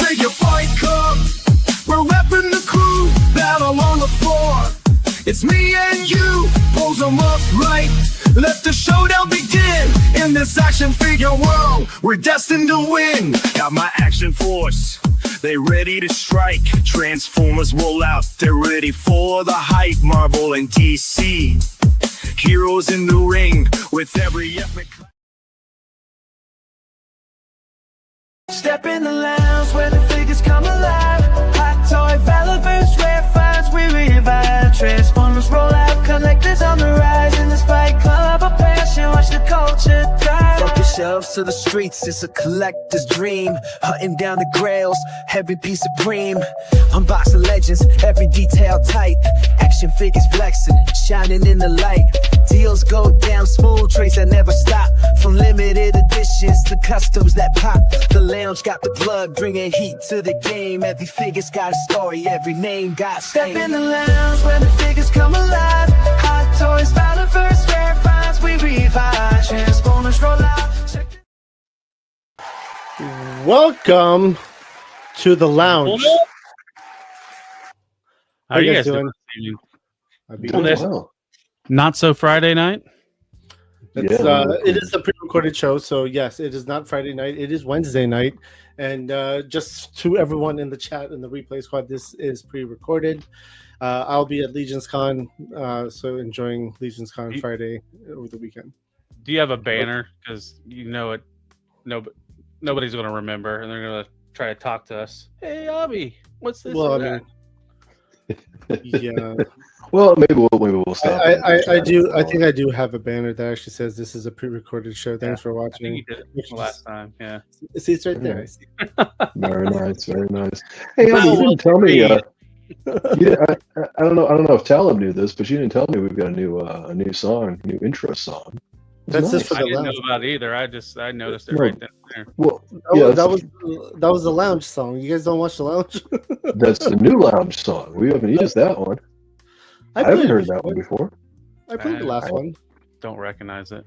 to your fight club. We're repping the crew, battle on the floor. It's me and you, pose them up right. Let the showdown begin. In this action figure world, we're destined to win. Got my action force, they ready to strike. Transformers roll out, they're ready for the hype. Marvel and DC, heroes in the ring with every epic. Step in the lounge where the figures come alive. Hot toy, Valorverse, rare finds, we revive. Transformers roll out, collectors on the rise. In this fight club of passion, watch the culture thrive. From the shelves to the streets, it's a collector's dream. Hunting down the grails, every piece supreme. Unboxing legends, every detail tight. Action figures flexing, shining in the light. Deals go down smooth, trades that never stop. From limited editions to customs that pop. The lounge got the plug, bringing heat to the game. Every figure's got a story, every name got fame. Step in the lounge where the figures come alive. Hot toys, Valorverse, rare finds, we revive. Transformers roll out. Welcome to the lounge. How are you guys doing? Not so Friday night. It is a pre-recorded show, so yes, it is not Friday night. It is Wednesday night, and just to everyone in the chat and the replay squad, this is pre-recorded. I'll be at Legion's Con, so enjoying Legion's Con Friday over the weekend. Do you have a banner? Because you know it. Nobody's going to remember, and they're going to try to talk to us. Hey, Abby, what's this? Well, I mean, yeah. Well, maybe we'll stop. I do. I think I do have a banner that actually says this is a pre-recorded show. Thanks for watching. I think you did it last time. Yeah. See, it's right there. I see. Very nice. Very nice. Hey, Abby, you didn't tell me. I don't know if Talib knew this, but you didn't tell me we've got a new song, new intro song. That's nice. just for the I didn't lounge. know about it either. I noticed it right there. Well, that was the lounge song. You guys don't watch the lounge? That's the new lounge song. We haven't used that one. I haven't heard that one before. I played the last one. Don't recognize it.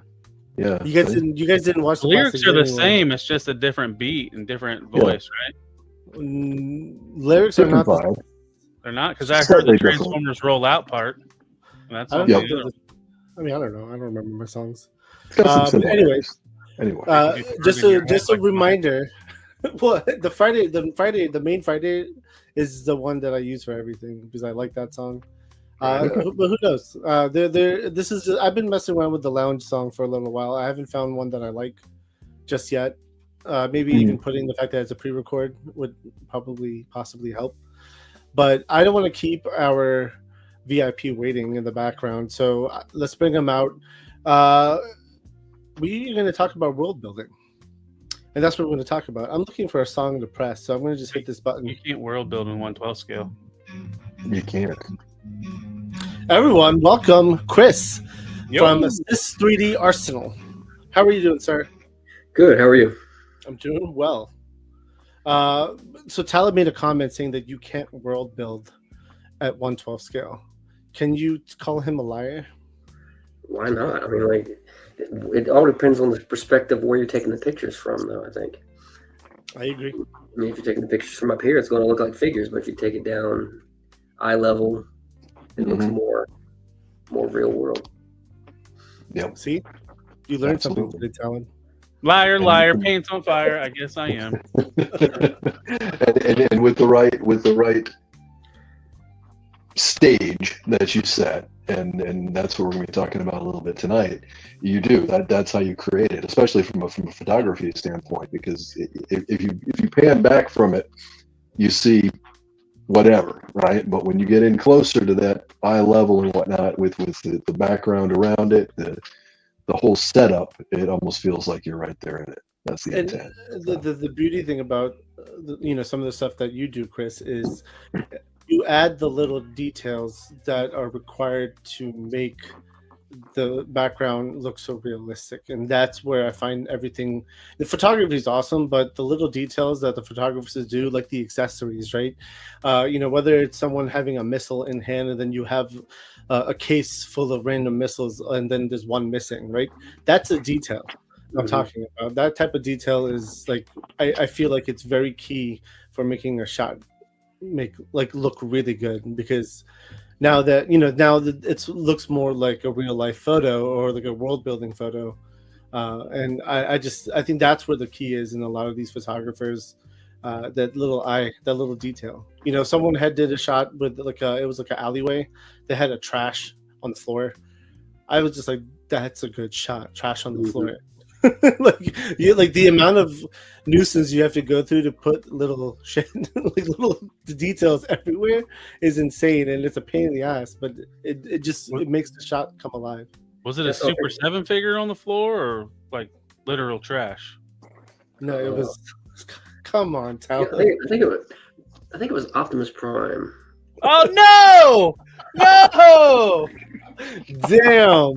Yeah. You guys didn't watch the lyrics are the same. It's just a different beat and different voice, right? Lyrics are not. They're not, because I heard the Transformers roll out part. And that's I all. I mean, I don't know. I don't remember my songs. Anyway, just a reminder. Well, the main Friday is the one that I use for everything because I like that song. But who knows? I've been messing around with the lounge song for a little while. I haven't found one that I like just yet. Maybe even putting the fact that it's a pre-record would possibly help. But I don't want to keep our VIP waiting in the background, so let's bring them out. We're going to talk about world building, and that's what we're going to talk about. I'm looking for a song to press, so I'm going to just hit this button. You can't world build in 1/12 scale. You can't. Everyone, welcome Chris from this 3D Arsenal. How are you doing, sir? Good. How are you? I'm doing well. So Talib made a comment saying that you can't world build at 1/12 scale. Can you call him a liar? Why not? I mean, it all depends on the perspective where you're taking the pictures from, though, I think. I agree. I mean, if you're taking the pictures from up here, it's going to look like figures, but if you take it down eye level, it looks more real world. Yep. See? You learned something today, Talib. Liar, paint's on fire. I guess I am. and with the right stage that you set, and that's what we're going to be talking about a little bit tonight. You do that's how you create it, especially from a photography standpoint, because if you pan back from it, you see whatever, right? But when you get in closer to that eye level and whatnot, with the background around it, the whole setup, it almost feels like you're right there in it. That's the intent. The beauty thing about some of the stuff that you do, Chris, is you add the little details that are required to make the background look so realistic, and that's where I find everything. The photography is awesome, but the little details that the photographers do, like the accessories, right? Whether it's someone having a missile in hand and then you have a case full of random missiles and then there's one missing, right? That's a detail. I'm talking about. That type of detail is like I feel like it's very key for making a shot look really good, because now that it looks more like a real life photo or like a world building photo, and I think that's where the key is in a lot of these photographers. That little detail. Someone did a shot with it was like an alleyway. They had a trash on the floor. I was just like, that's a good shot. Trash on the floor. like the amount of nuisance you have to go through to put little shit, like little details everywhere is insane, and it's a pain in the ass. But it makes the shot come alive. Was it a Super 7 figure on the floor or like literal trash? No, it was. Come on, Tyler. I think it was Optimus Prime. Oh no! Damn.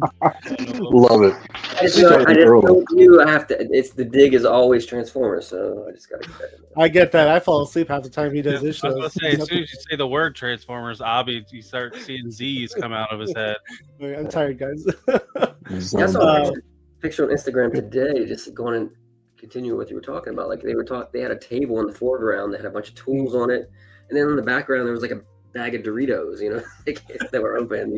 Love it. I just know you have to. It's the dig is always Transformers, so I just gotta get that in there. I get that. I fall asleep half the time he does this show. I was going to say, as soon as you say the word Transformers, Abby, you start seeing Z's come out of his head. I'm tired, guys. I saw a picture on Instagram today, just going and continue what you were talking about. Like they had a table in the foreground that had a bunch of tools on it, and then in the background there was like a bag of Doritos, that were open,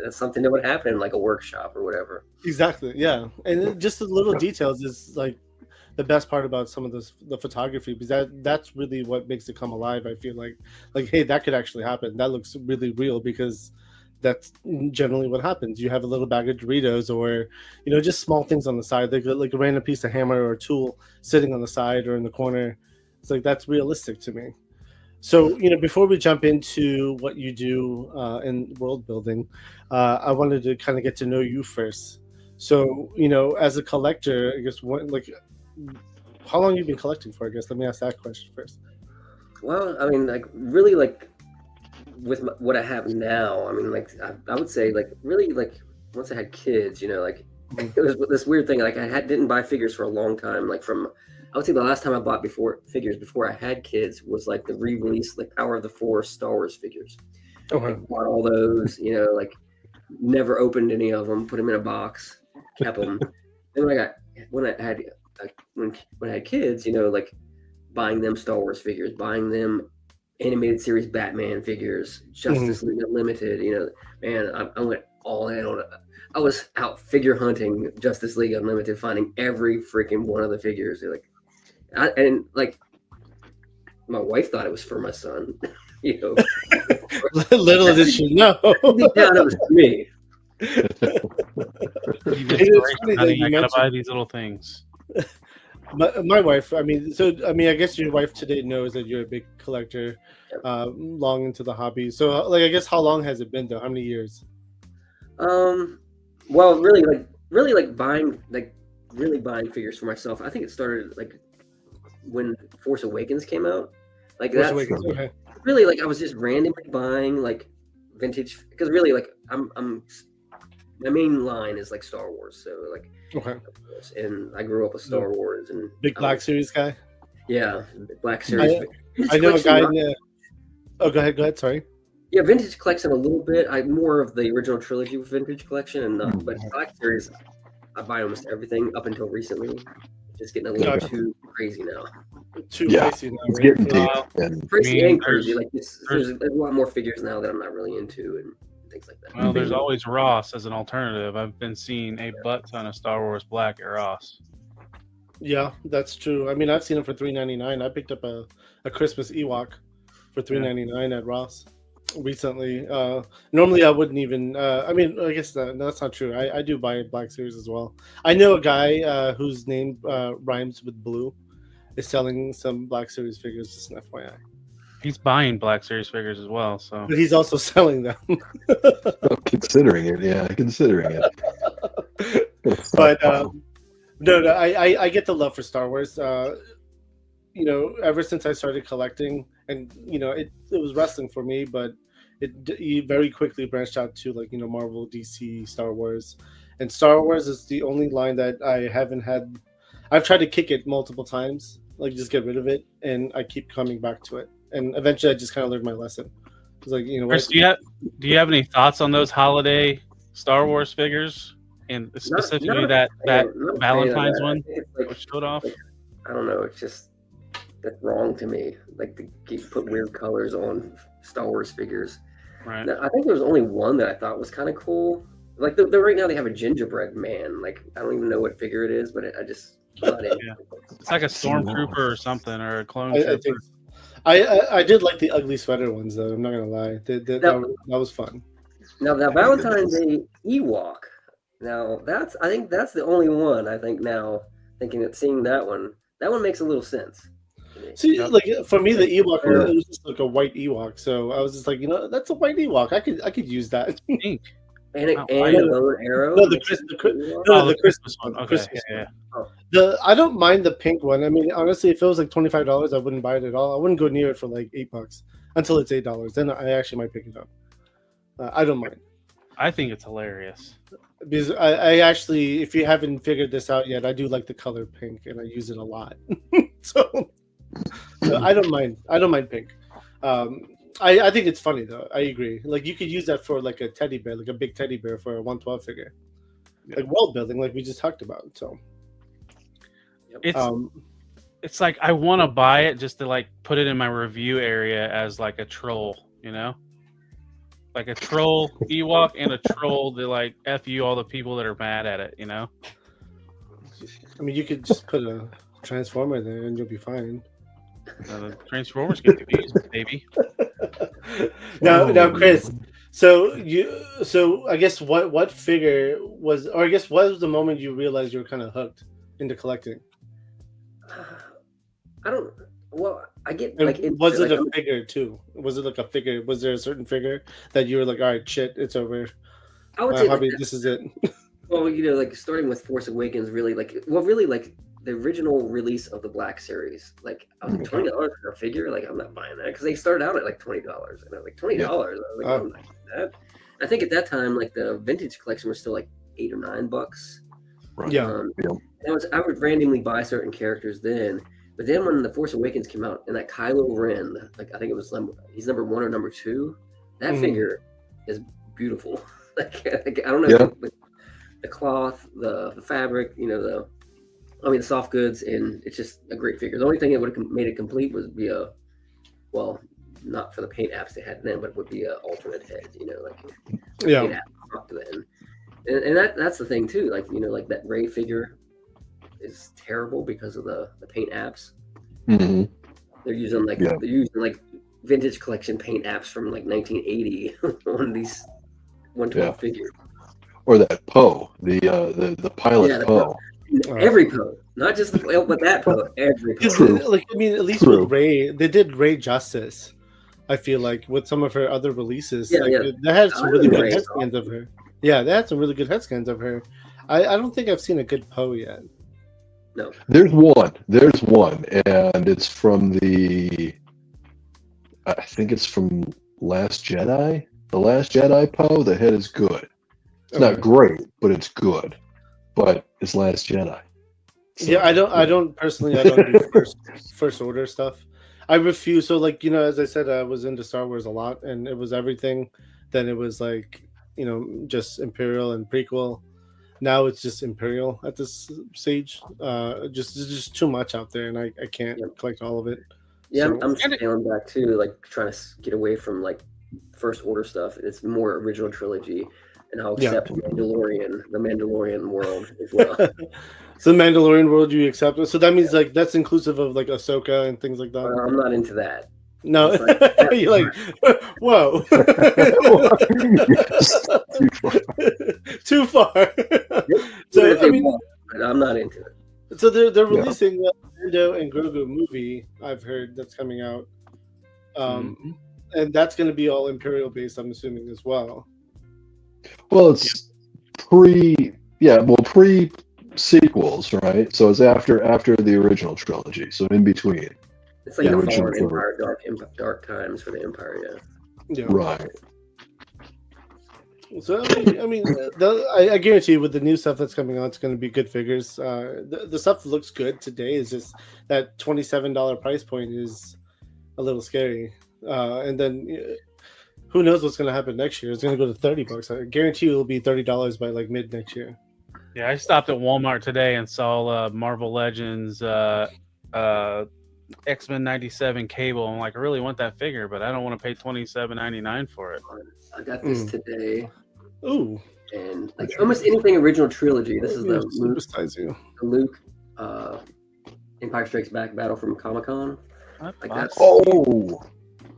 that's something that would happen in like a workshop or whatever. Exactly, yeah. And just the little details is like the best part about some of the photography, because that's really what makes it come alive. I feel like hey, that could actually happen. That looks really real, because that's generally what happens. You have a little bag of Doritos, or just small things on the side, like a random piece of hammer or a tool sitting on the side or in the corner. It's like, that's realistic to me. So, before we jump into what you do in world building, I wanted to kind of get to know you first. So, as a collector, I guess, how long have you been collecting for? I guess let me ask that question first. Well, I mean, really, with what I have now, I mean, I would say, really, once I had kids, it was this weird thing. I didn't buy figures for a long time. I would say the last time I bought figures before I had kids was the re-release, Power of the Force Star Wars figures. Okay. Bought all those, never opened any of them, put them in a box, kept them. Then when I had kids, buying them Star Wars figures, buying them animated series Batman figures, Justice League Unlimited, man, I went all in on it. I was out figure hunting Justice League Unlimited, finding every freaking one of the figures. My wife thought it was for my son. Little did she know. Deep down, it was for me. I gotta buy these little things. My wife, I guess your wife today knows that you're a big collector, long into the hobby. So, I guess, how long has it been, though? How many years? Well, really buying figures for myself. I think it started when Force Awakens came out. Okay. Really, I was just randomly buying vintage, because really I'm my main line is Star Wars, so okay. And I grew up with Star Wars and big Black Series guy. Yeah, Black Series. I know a guy. Oh, go ahead. Sorry. Yeah, vintage collection a little bit. I'm more of the original trilogy with vintage collection, and but Black Series, I buy almost everything up until recently. Just getting a little too crazy now. Crazy now. It's getting deep. Crazy and crazy. There's a lot more figures now that I'm not really into, and things like that. Well, there's always Ross as an alternative. I've been seeing a butt ton of Star Wars Black at Ross. Yeah, that's true. I've seen them for $3.99. I picked up a Christmas Ewok for $3.99 at Ross recently. Normally I wouldn't even. I guess that's not true. I do buy Black Series as well. I know a guy whose name rhymes with blue is selling some Black Series figures. Just an FYI. He's buying Black Series figures as well, so. But he's also selling them. Considering it. But no, I get the love for Star Wars. Ever since I started collecting, and it was wrestling for me, but it very quickly branched out to Marvel, DC, Star Wars, and Star Wars is the only line that I haven't had. I've tried to kick it multiple times, just get rid of it, and I keep coming back to it, and eventually I just kind of learned my lesson. It's Chris, do you have any thoughts on those holiday Star Wars figures? and Not- specifically not a that fan- not a fan of Valentine's that. I one think it's like, was showed off. like, I don't know. It's just that's wrong to me. Like to put weird colors on Star Wars figures. Right. Now, I think there was only one that I thought was kind of cool. Like right now they have a gingerbread man. Like I don't even know what figure it is, but I just I'm not into Yeah. it. It's like a stormtrooper or something, or a clone I trooper. think I did like the ugly sweater ones though. I'm not gonna lie. That was fun. Now Valentine's Day Ewok. Now I think that's the only one. I think now thinking that seeing that one makes a little sense. to me. See, like for me, the Ewok Yeah. it was just like a white Ewok. So I was just like, that's a white Ewok. I could use that. Pink. And a Oh, bow and arrow. No, the makes Chris- it the Chris- Ewok. no, Oh, the Christmas one. Okay. Christmas Yeah. I don't mind the pink one. I mean, honestly, if it was like $25, I wouldn't buy it at all. I wouldn't go near it for like $8 until it's $8. Then I actually might pick it up. I don't mind I think it's hilarious. because I actually, if you haven't figured this out yet, I do like the color pink and I use it a lot. so I don't mind. I don't mind pink. I think it's funny though. I agree. Like you could use that for like a teddy bear, like a big teddy bear for a 112 figure, like world building, like we just talked about. So It's um, it's like I want to buy it just to like put it in my review area as like a troll, like a troll Ewok and a troll to like F you all the people that are mad at it, I mean, you could just put a transformer there and you'll be fine. The Transformers get the views, baby. Now, Chris. So I guess what figure was, or I guess what was the moment you realized you were kind of hooked into collecting? I get And like. was it like, a figure too? Was it like a figure? Was there a certain figure that you were like, all right, shit, it's over. I would My say hobby, like, this is it. well, like starting with Force Awakens, really like the original release of the Black Series. Like I was like $20 for a figure. Like I'm not buying that because they started out at like $20, and I was like $20. I was like, I'm not buying that. I think at that time, like the vintage collection was still like $8 or $9. Right. Yeah. I would randomly buy certain characters then. But then when the Force Awakens came out and that Kylo Ren, like I think it was he's number 1 or number 2, that figure is beautiful. like I don't know, the cloth, the fabric, the soft goods, and it's just a great figure. The only thing that would have made it complete would be not for the paint apps they had then, but would be a alternate head, Yeah. paint app up to then. And that's the thing too, like that Rey figure is terrible because of the paint apps. Mm-hmm. They're using like vintage collection paint apps from like 1980 on these 112 figures. Or that Poe, the pilot the Poe. Every Poe, not just but that Poe, every Poe. True. Like I mean, at least True. with Rey, they did Rey justice. I feel like with some of her other releases, Yeah, they had some really good Rey. head scans of her. Yeah, they had some really good head scans of her. I don't think I've seen a good Poe yet. No. There's one, and it's from I think it's from Last Jedi. The Last Jedi Poe, the head is good. It's not great, but it's good. But it's Last Jedi. So, Yeah, I don't personally. I don't do first order stuff. I refuse. So, like as I said, I was into Star Wars a lot, and it was everything. Then it was like just Imperial and prequel. Now it's just Imperial at this stage. Just too much out there, and I can't collect all of it. Yeah, So- I'm scaling back too, like trying to get away from like first order stuff. It's more original trilogy, and I'll accept the Mandalorian world as well. So, Mandalorian world, you accept it. So that means like that's inclusive of like Ahsoka and things like that. I'm not into that. No, It's like- you're like, whoa, too far. So I mean, But I'm not into it. so they're releasing the Mando and Grogu movie. I've heard that's coming out, and that's going to be all Imperial based. I'm assuming as well. Well, it's pre sequels, right? So it's after the original trilogy. So in between. It's like Yeah, the which Fallen is- Empire, dark times for the Empire. Yeah. Right. So I mean, I guarantee you, with the new stuff that's coming out, it's going to be good figures. The stuff looks good today. Is just that $27 price point is a little scary. And then who knows what's going to happen next year? It's going to go to $30. I guarantee you it'll be $30 by like mid next year. Yeah, I stopped at Walmart today and saw Marvel Legends X-Men 97 Cable. I'm like, I really want that figure, but I don't want to pay $27.99 for it. I got this today. Ooh. And like almost anything original trilogy. This is the Luke Empire Strikes Back battle from Comic-Con. Like that's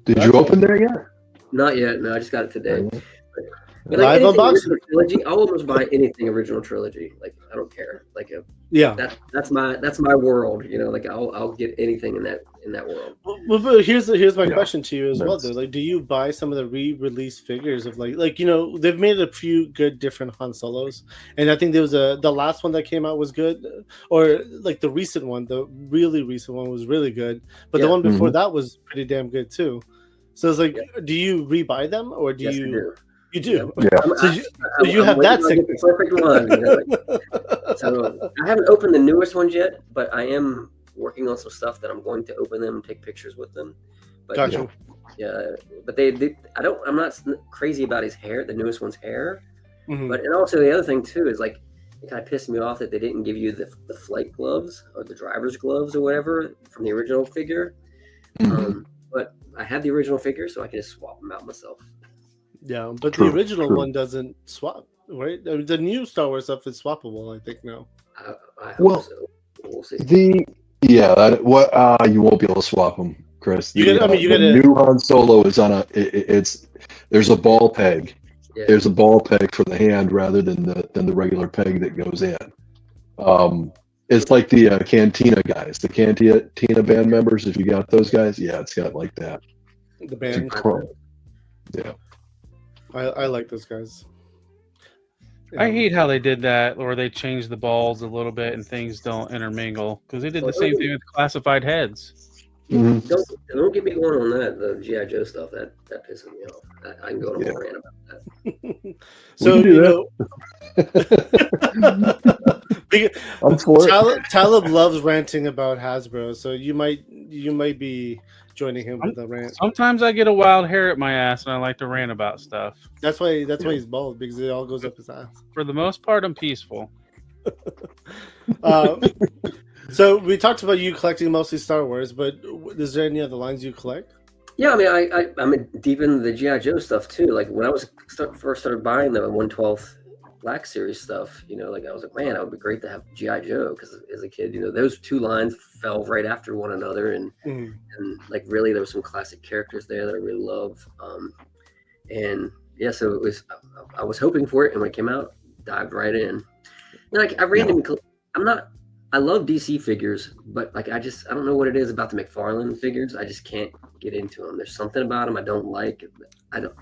Did you open there yet? Not yet. No, I just got it today. But Live unboxing trilogy, I'll almost buy anything original trilogy. Like I don't care. Like that's my world. You know, like I'll get anything in that world. Well, but here's my question to you as well, though. Like, do you buy some of the re-release figures of like you know they've made a few good different Han Solos, and I think there was the last one that came out was good, or like the recent one, the really recent one was really good, but the one before that was pretty damn good too. So it's like, do you re-buy them or do you? Do. You do. Yeah. So you have that the perfect one. You know, like, so I haven't opened the newest ones yet, but I am working on some stuff that I'm going to open them and take pictures with them. But gotcha. Yeah, but I'm not crazy about his hair, the newest one's hair. But and also the other thing too is like it kind of pissed me off that they didn't give you the flight gloves or the driver's gloves or whatever from the original figure. But I have the original figure, so I can just swap them out myself. Yeah, but the original one doesn't swap, right? I mean, the new Star Wars stuff is swappable, I think now. I hope so. We'll see. You won't be able to swap them, Chris. The new Han Solo is on there's a ball peg. Yeah. There's a ball peg for the hand rather than the regular peg that goes in. It's like the Cantina guys, the Cantina band members. If you got those guys, yeah, it's got like that. The band. Yeah. I like those guys. I hate how they did that, or they changed the balls a little bit and things don't intermingle, because they did the same thing with classified heads. Don't get me going on that. The G.I. Joe stuff that pisses me off. I can go on a rant about that. So Talib loves ranting about Hasbro, so you might be joining him with a rant. Sometimes I get a wild hair at my ass and I like to rant about stuff. That's why he's bald, because it all goes up his ass. For the most part, I'm peaceful. So we talked about you collecting mostly Star Wars, but is there any other lines you collect? Yeah, I mean, I'm deep into the G.I. Joe stuff too. Like when I first started buying the 1/12 Black Series stuff, you know, like I was like, man, it would be great to have G.I. Joe, because as a kid, you know, those two lines fell right after one another, and like really there were some classic characters there that I really love, and yeah, so it was. I was hoping for it, and when it came out, dived right in. And like I randomly, I love DC figures, but like I don't know what it is about the McFarlane figures. I just can't get into them. There's something about them I don't like. I don't.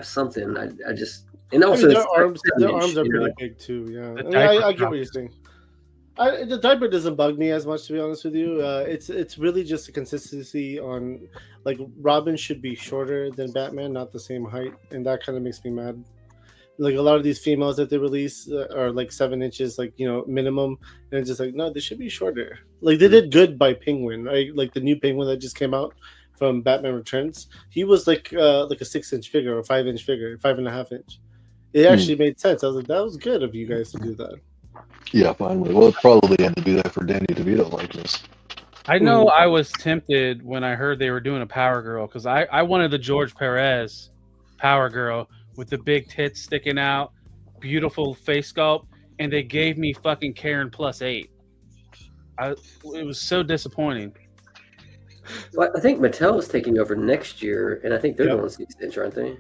Something. I just. And also, their arms are pretty big too. Yeah, I get what you're saying. The diaper doesn't bug me as much, to be honest with you. It's really just a consistency on, like, Robin should be shorter than Batman, not the same height, and that kind of makes me mad. Like a lot of these females that they release are like 7 inches, like, you know, minimum, and it's just like, no, they should be shorter. Like they did good by Penguin, right? Like the new Penguin that just came out from Batman Returns, he was like a 6-inch figure or 5-inch figure, 5.5 inch. It actually made sense. I was like, that was good of you guys to do that. Yeah, finally. Well, it's probably had to do that for Danny DeVito likeness. I know I was tempted when I heard they were doing a Power Girl, because I wanted the George Perez Power Girl with the big tits sticking out, beautiful face sculpt, and they gave me fucking Karen +8. It was so disappointing. Well, I think Mattel is taking over next year, and I think they're going 6-inch, aren't they?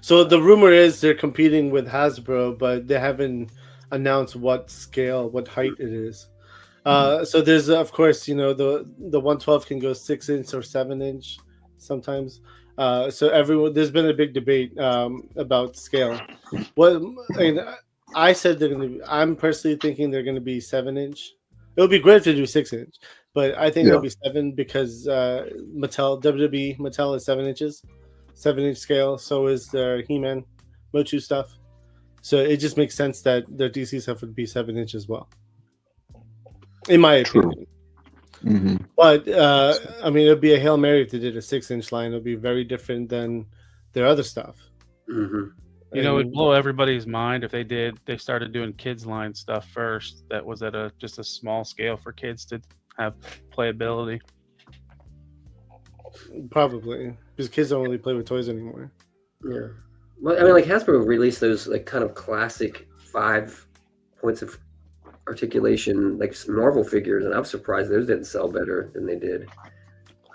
So the rumor is they're competing with Hasbro, but they haven't announced what scale, what height it is. So there's, of course, you know, the 112 can go 6-inch or 7-inch sometimes. So there's been a big debate about scale. I said I'm personally thinking they're going to be 7-inch. It would be great to do 6-inch, but I think it'll be 7 because WWE Mattel is 7 inches. 7-inch scale, so is their He-Man, Motu stuff. So it just makes sense that their DC stuff would be 7 inch as well, in my opinion. But I mean, it'd be a Hail Mary if they did a 6-inch line. It'd be very different than their other stuff. You know, it'd blow everybody's mind if they started doing kids line stuff first. That was at just a small scale for kids to have playability. Probably because kids don't really play with toys anymore. Yeah. Well, I mean, like Hasbro released those like kind of classic 5 points of articulation like Marvel figures, and I'm surprised those didn't sell better than they did.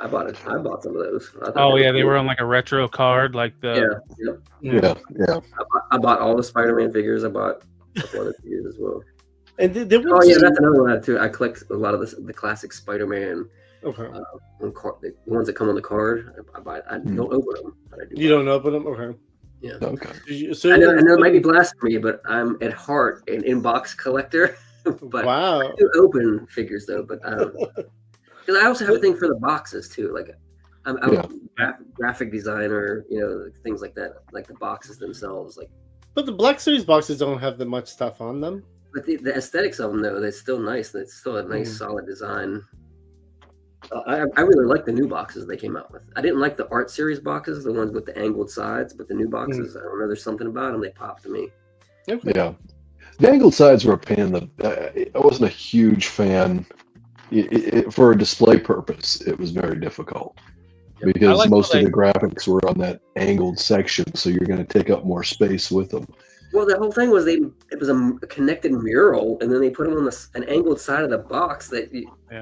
I bought some of those. Oh yeah, they were on like a retro card, like the Yeah. I bought all the Spider-Man figures. I bought a couple other figures as well. And they Oh yeah, that's another one too. I collect a lot of the classic Spider-Man. Okay. The ones that come on the card. I buy. I don't open them. But I do. You don't open them? Okay. Yeah. Okay. I know it might be blasphemy, but I'm at heart an in-box collector. But wow. I do open figures though, but I don't. Because I also have a thing for the boxes too. Like I'm a graphic designer, you know, things like that, like the boxes themselves. Like, but the Black Series boxes don't have that much stuff on them. But the aesthetics of them though, they're still nice. It's still a nice, solid design. I really like the new boxes they came out with. I didn't like the Art Series boxes, the ones with the angled sides, but the new boxes, I don't know, there's something about them, they pop to me. Okay. Yeah. The angled sides were a pain in the... I wasn't a huge fan. For a display purpose, it was very difficult. Because most of the graphics were on that angled section, so you're going to take up more space with them. Well, the whole thing was it was a connected mural, and then they put them on an angled side of the box that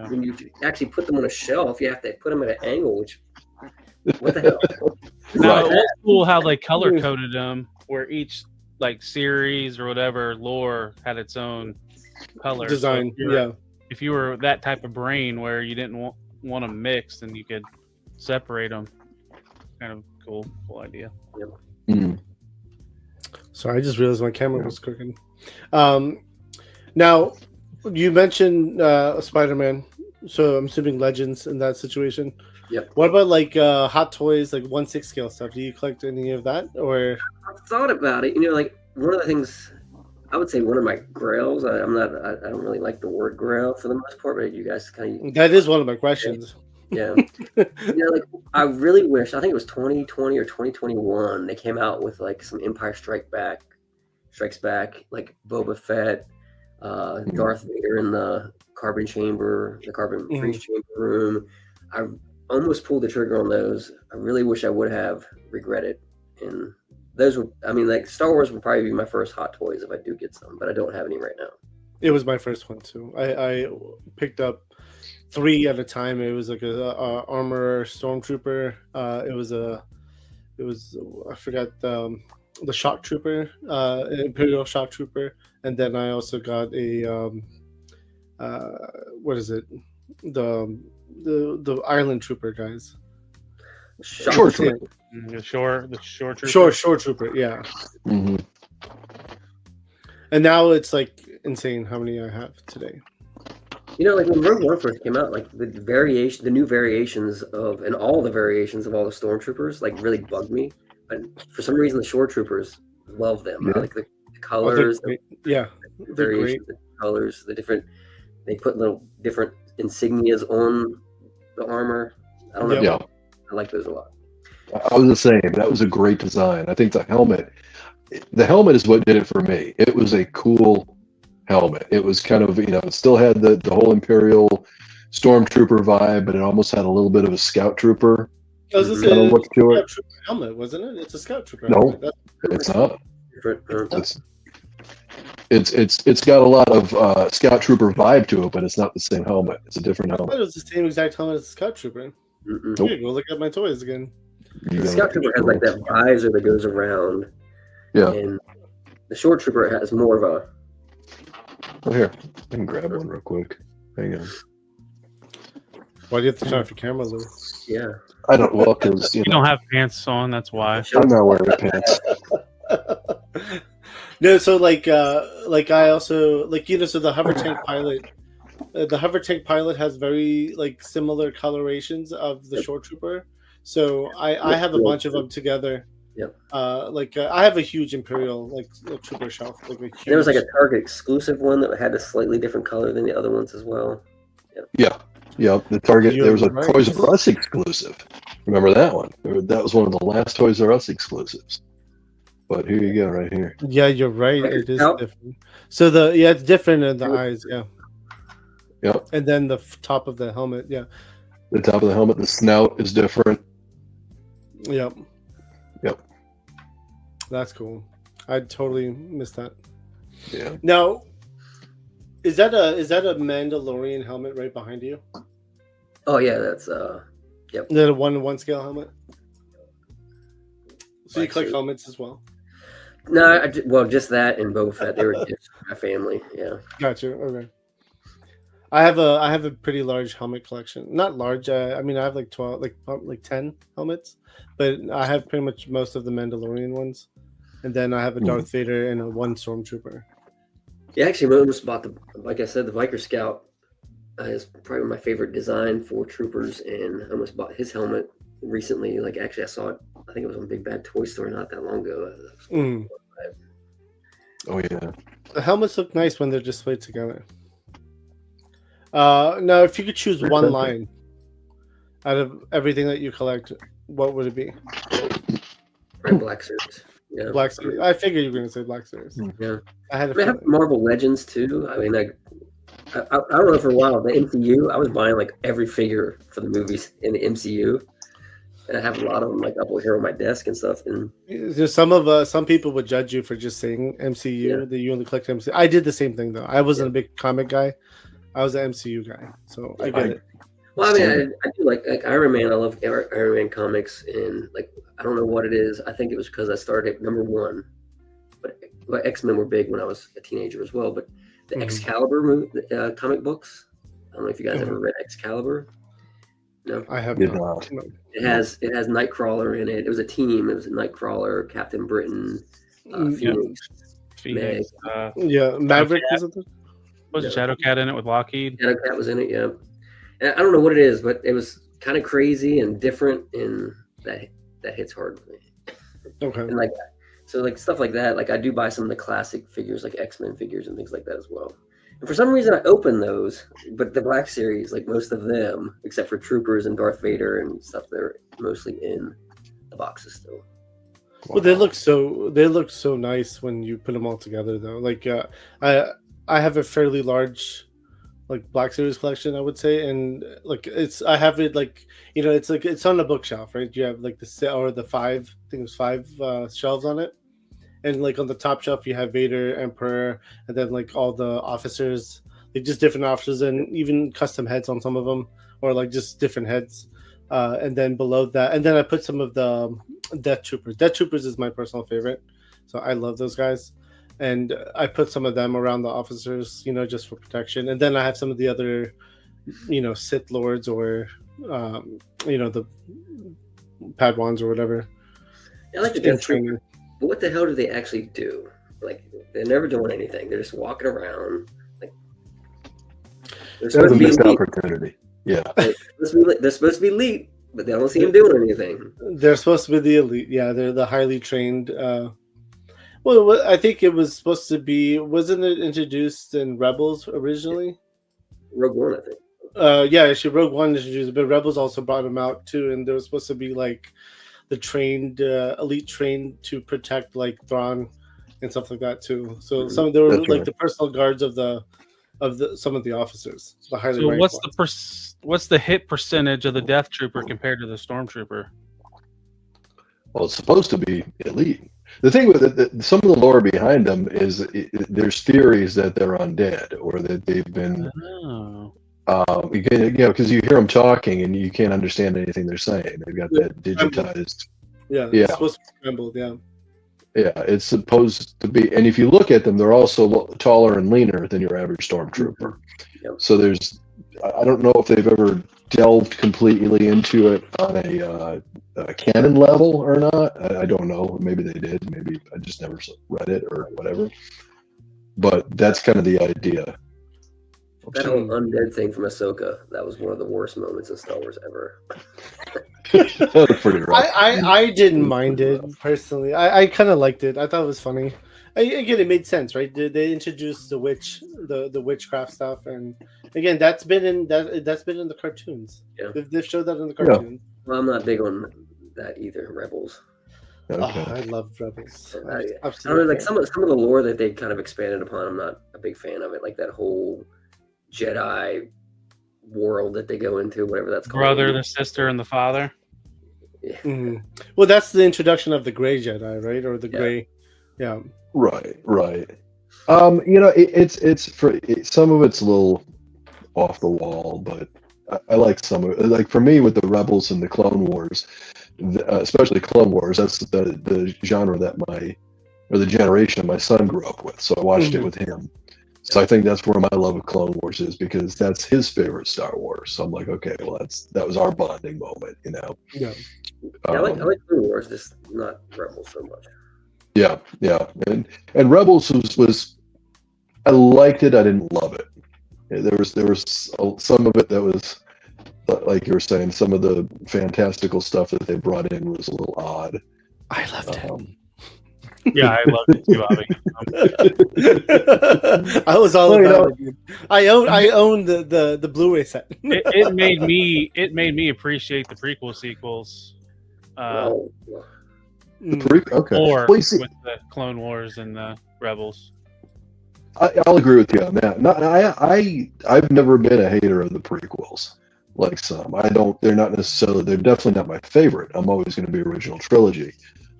when you actually put them on a shelf, you have to put them at an angle, which, what the hell? Now, it was cool how they color coded them, where each like series or whatever lore had its own color design. So if you were that type of brain where you didn't want them mixed, and you could separate them, kind of cool idea. Yep. Mm. Sorry, I just realized my camera was cooking. Now, you mentioned Spider-Man, so I'm assuming Legends in that situation. Yep. What about like Hot Toys, like 1/6 scale stuff? Do you collect any of that, or? I've thought about it. You know, like one of the things I would say, one of my grails. I don't really like the word grail for the most part, but you guys kind of. That is one of my questions. Yeah. Like I really wish. I think it was 2020 or 2021. They came out with like some Empire Strikes Back, like Boba Fett, Darth Vader in the carbon freeze chamber room. I almost pulled the trigger on those. I really wish I would have. Regretted. And those were. I mean, like Star Wars would probably be my first Hot Toys if I do get some, but I don't have any right now. It was my first one too. I picked up 3 at a time. It was like a armor stormtrooper. It was I forgot the shock trooper, Imperial shock trooper, and then I also got a what is it? The island trooper guys. Shore trooper. The shore trooper. Shore trooper. Yeah. Mm-hmm. And now it's like insane how many I have today. You know, like when Rogue One first came out, like the new variations of, and all the variations of all the stormtroopers, like really bugged me. But for some reason, the shore troopers love them. Yeah. I like the colors, the variations, the colors, the different. They put little different insignias on the armor. I don't know. Yeah. I like those a lot. I was the same. That was a great design. I think the helmet is what did it for me. It was a cool helmet. It was kind of, it still had the whole Imperial Stormtrooper vibe, but it almost had a little bit of a Scout Trooper I was kind of look to it. Helmet, wasn't it? It's a Scout Trooper. No, it's not. It's got a lot of Scout Trooper vibe to it, but it's not the same helmet. It's a different I helmet. thought it was the same exact helmet as the Scout Trooper. Nope. Here, go look at my toys again. The Scout Trooper has like that visor that goes around. Yeah. And the Shore Trooper has more of a. Oh, here. I can grab one real quick. Hang on. Why do you have to turn off your camera, Lou? Yeah. I don't, well, because, You don't have pants on, that's why. I'm not wearing pants. No, so like I also so the hover tank pilot has very like similar colorations of the Shore Trooper. So I have a bunch of them together. Yep. I have a huge Imperial trooper shelf. There was like a Target exclusive one that had a slightly different color than the other ones as well. Yeah. Yeah, the Target. You're There was a right. Toys R Us exclusive. Remember that one? That was one of the last Toys R Us exclusives. But here you go, right here. Yeah, you're right. Like It is out? different. So it's different in the eyes. Yeah. Yep. And then the top of the helmet. Yeah. The top of the helmet, the snout is different. Yep. Yep. That's cool. I totally missed that. Yeah. Now, is that a Mandalorian helmet right behind you? Oh yeah, that's Is that a 1-to-1 scale helmet? So you Like collect so- helmets as well? No, well, just that and Boba Fett. They were gifts from my family. Yeah. Gotcha. Okay. I have a pretty large helmet collection. Not large. I mean, I have like 12, like 10 helmets, but I have pretty much most of the Mandalorian ones, and then I have a Darth Vader and a 1 Stormtrooper. Yeah, actually, I almost bought like I said, the Viker Scout is probably my favorite design for troopers, and I almost bought his helmet recently. Like, actually, I saw it. I think it was on Big Bad Toy Store not that long ago. Oh yeah. The helmets look nice when they're displayed together. Now, if you could choose one line out of everything that you collect, what would it be? Right, Black Series. Yeah. Black Series. I figured you were going to say Black Series. Yeah. I had a I have feeling. Marvel Legends too. I mean, I don't know, for a while the MCU. I was buying like every figure for the movies in the MCU, and I have a lot of them like up here on my desk and stuff. And There's some people would judge you for just saying MCU that you only collect MCU. I did the same thing though. I wasn't a big comic guy. I was an MCU guy, so I get it. well, I mean, I do like Iron Man. I love Iron Man comics, and like I don't know what it is. I think it was because I started at #1, but X-Men were big when I was a teenager as well. But the Excalibur comic books. I don't know if you guys ever read Excalibur. No, I have Did not. not. it has Nightcrawler in it. It was a team. It was Nightcrawler, Captain Britain, Phoenix, Meg. Yeah, Maverick is it? Was Shadowcat in it with Lockheed? Cat was in it. Yeah, and I don't know what it is, but it was kind of crazy and different, and that hits hard with me. Okay. And like, so like stuff like that. Like I do buy some of the classic figures, like X-Men figures and things like that as well. And for some reason, I open those, but the Black Series, like most of them, except for Troopers and Darth Vader and stuff, they're mostly in the boxes still. Well, they look so nice when you put them all together, though. Like, I have a fairly large, like Black Series collection, I would say, and like I have it like it's like it's on a bookshelf, right? You have like the 5 shelves on it, and like on the top shelf you have Vader, Emperor, and then like all the officers, like just different officers, and even custom heads on some of them, or like just different heads. And then below that, and then I put some of the Death Troopers. Death Troopers is my personal favorite, so I love those guys. And I put some of them around the officers, just for protection. And then I have some of the other, Sith Lords or, the Padawans or whatever. I like the Death Troopers, but what the hell do they actually do? Like they're never doing anything. They're just walking around. Like they're That was supposed a to be missed elite. opportunity. Yeah. They're supposed to be elite, but they don't see them doing anything. They're supposed to be the elite. Yeah, they're the highly trained. Well, I think it was supposed to be. Wasn't it introduced in Rebels originally? Rogue One, I think. Yeah, actually, Rogue One introduced it, but Rebels also brought them out too, and they were supposed to be like the trained, elite trained to protect like Thrawn and stuff like that too. So they were That's like right. the personal guards of some of the officers. The highly So ranked what's the hit percentage of the Death Trooper compared to the Stormtrooper? Well, it's supposed to be elite. The thing with it, some of the lore behind them is there's theories that they're undead or that they've been, because you hear them talking and you can't understand anything they're saying. They've got that digitized. Yeah, Yeah. it's supposed to be scrambled. Yeah. Yeah, it's supposed to be. And if you look at them, they're also taller and leaner than your average stormtrooper. Yep. So I don't know if they've ever delved completely into it on a canon level or not. I don't know. Maybe they did. Maybe I just never read it or whatever. But that's kind of the idea. That whole undead thing from Ahsoka, that was one of the worst moments in Star Wars ever. That was pretty rough. I didn't mind it personally. I kind of liked it. I thought it was funny. Again, it made sense, right? They introduced the witchcraft stuff, and again, that's been in the cartoons. Yeah. They've showed that in the cartoons. Well, I'm not big on that either. Rebels. Okay. I love Rebels. I don't know, like some of the lore that they kind of expanded upon. I'm not a big fan of it. Like that whole Jedi world that they go into, whatever that's called. Brother, the sister, and the father. Yeah. Mhm. Well, that's the introduction of the Gray Jedi, right? Or the Yeah. Gray, yeah. Right. Some of it's a little off the wall, but I like some of it. Like for me, with the Rebels and the Clone Wars, especially Clone Wars, that's the genre that the generation my son grew up with. So I watched it with him. So I think that's where my love of Clone Wars is, because that's his favorite Star Wars. So I'm like, okay, well, that was our bonding moment, you know. Yeah. I like Clone Wars, just not Rebels so much. Yeah, and Rebels was I liked it. I didn't love it. There was some of it that was, like you were saying, some of the fantastical stuff that they brought in was a little odd. I loved it. Yeah, I love it too, Bobby. I was all about it. I own the Blu-ray set. It made me appreciate the prequel sequels. Okay. Or Well, you see, with the Clone Wars and the Rebels. I'll agree with you on that. I've never been a hater of the prequels. Like some, I don't. They're not necessarily. They're definitely not my favorite. I'm always going to be original trilogy,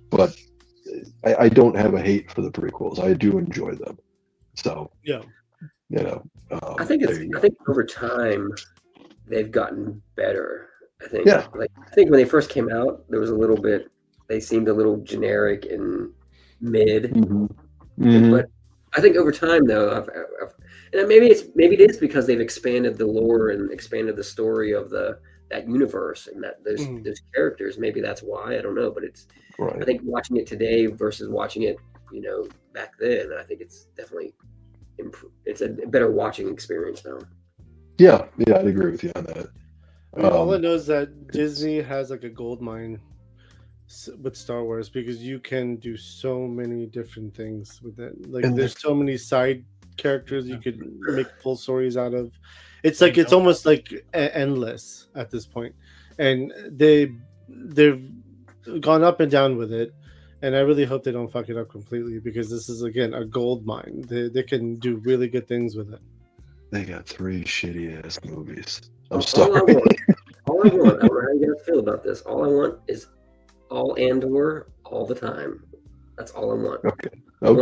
but I don't have a hate for the prequels. I do enjoy them. So yeah, you know. I think over time they've gotten better. I think. Yeah. Like I think when they first came out, there was a little bit. They seemed a little generic and mid. But I think over time, though, and maybe it is because they've expanded the lore and expanded the story of that universe and that those characters. Maybe that's why. I don't know, but it's. Right. I think watching it today versus watching it, back then, I think it's definitely it's a better watching experience now. Yeah, I'd agree with you on that. I mean, all I know is that Disney has like a gold mine with Star Wars, because you can do so many different things with it. Like there's so many side characters you could make full stories out of. It's like it's almost like endless at this point, and they've gone up and down with it, and I really hope they don't fuck it up completely, because this is again a gold mine. They can do really good things with it. They got 3 shitty ass movies. I'm All sorry. I want, I don't know how you guys feel about this. All I want is all Andor all the time. That's all I want. Okay. All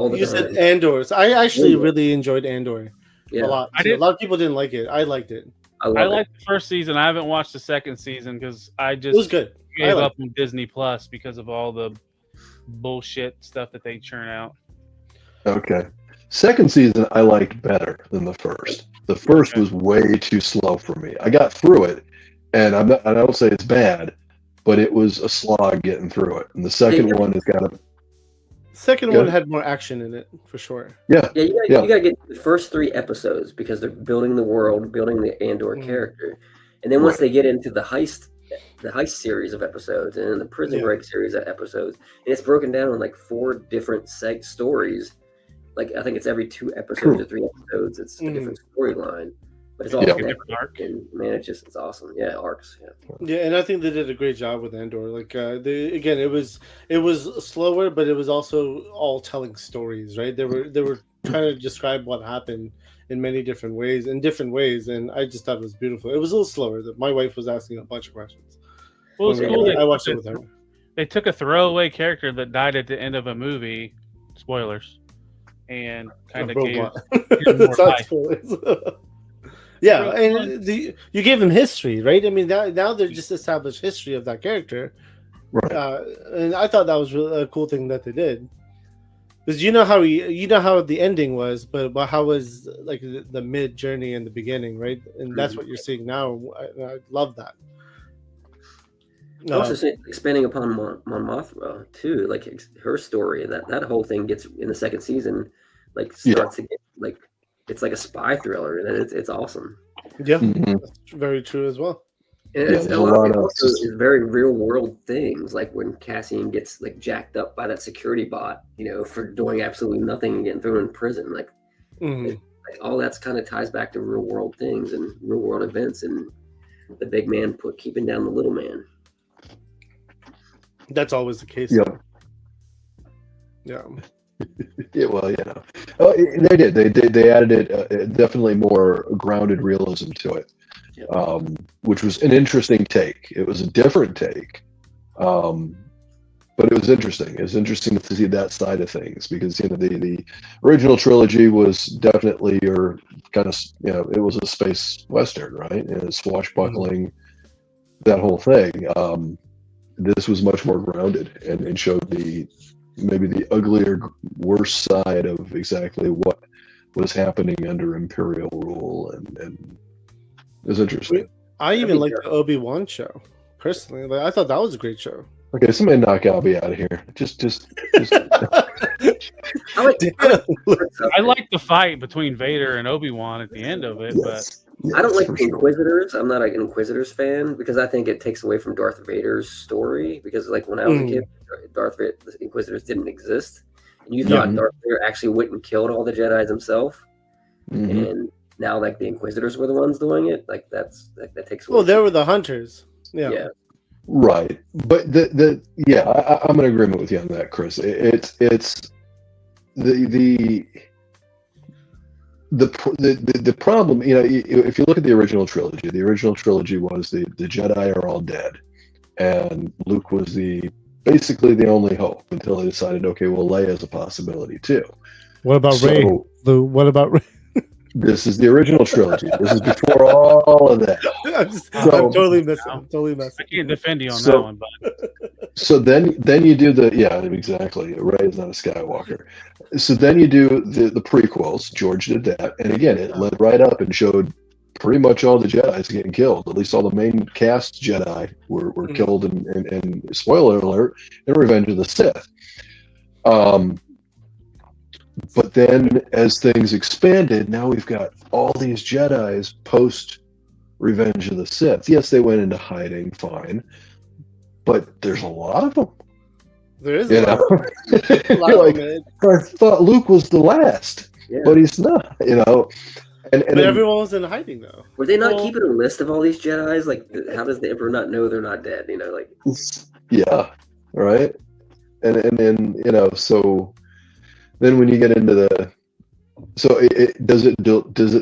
the You time. said Andor. So I actually really enjoyed Andor a lot. A lot of people didn't like it. I liked it. I liked the first season. I haven't watched the second season because I just it was good. Gave up on Disney Plus because of all the bullshit stuff that they churn out. Okay. Second season I liked better than the first. The first was way too slow for me. I got through it, and I don't say it's bad, but it was a slog getting through it. And the second one has got a. Second one had more action in it for sure. Yeah. You gotta get the first 3 episodes because they're building the world, building the Andor character, and then once they get into the heist series of episodes and then the prison break series of episodes, and it's broken down in like 4 different stories. Like I think it's every 2 episodes or 3 episodes. It's a different storyline, but it's all different arc. And man, it's awesome. Yeah, arcs. Yeah, and I think they did a great job with Andor. Like it was slower, but it was also all telling stories, right? They were trying to describe what happened in many different ways, and I just thought it was beautiful. It was a little slower. My wife was asking a bunch of questions. Well, it's cool. I watched it with her. They took a throwaway character that died at the end of a movie. Spoilers. And kind of gave more life. Yeah, and you gave him history, right? I mean, now they're just established history of that character, right? And I thought that was really a cool thing that they did, because you know how the ending was, but how was like the mid journey and the beginning, right? And that's what you're seeing now. I love that. Also, expanding upon Mon Mothma too, like her story, that whole thing gets in the second season, like starts to get like it's like a spy thriller, and it's awesome. Yeah, that's very true as well. And it's a lot of also is very real world things, like when Cassian gets like jacked up by that security bot, for doing absolutely nothing and getting thrown in prison, like all that's kind of ties back to real world things and real world events, and the big man keeping down the little man. That's always the case. Yep. Yeah. Yeah, well, they did. They added it definitely more grounded realism to it, which was an interesting take. It was a different take, but it was interesting. It was interesting to see that side of things because the original trilogy was definitely your kind of it was a space western, right? And swashbuckling, that whole thing. This was much more grounded and showed maybe the uglier, worse side of exactly what was happening under Imperial rule, and it was interesting. I even like the Obi-Wan show personally. Like, I thought that was a great show. Okay, somebody knock Albie out of here. Just. I like the fight between Vader and Obi-Wan at the end of it, Yes, I don't like for the sure. Inquisitors. I'm not an Inquisitors fan because I think it takes away from Darth Vader's story. Because like when I was a kid, Darth Vader, the Inquisitors didn't exist, and you thought Darth Vader actually went and killed all the Jedi's himself, and now like the Inquisitors were the ones doing it. Like that takes away. Well, they were the hunters. Yeah. Right, but I'm in agreement with you on that, Chris. It's the problem. If you look at the original trilogy was the Jedi are all dead, and Luke was basically the only hope until they decided, okay, well, Leia's a possibility too. What about Rey? What about Rey? This is the original trilogy. This is before all of that. I'm totally missing. I can't defend you on that one, but so then you do exactly. Rey is not a Skywalker. So then you do the prequels. George did that, and again, it led right up and showed pretty much all the Jedi's getting killed. At least all the main cast Jedi were killed, and spoiler alert, in Revenge of the Sith. But then, as things expanded, now we've got all these Jedi's post Revenge of the Sith. Yes, they went into hiding, fine, but there's a lot of them. There is a lot of them. I thought Luke was the last, but he's not. And everyone was in hiding though. Were they not keeping a list of all these Jedi's? Like, how does the Emperor not know they're not dead? Right. And then so. Then when you get into does it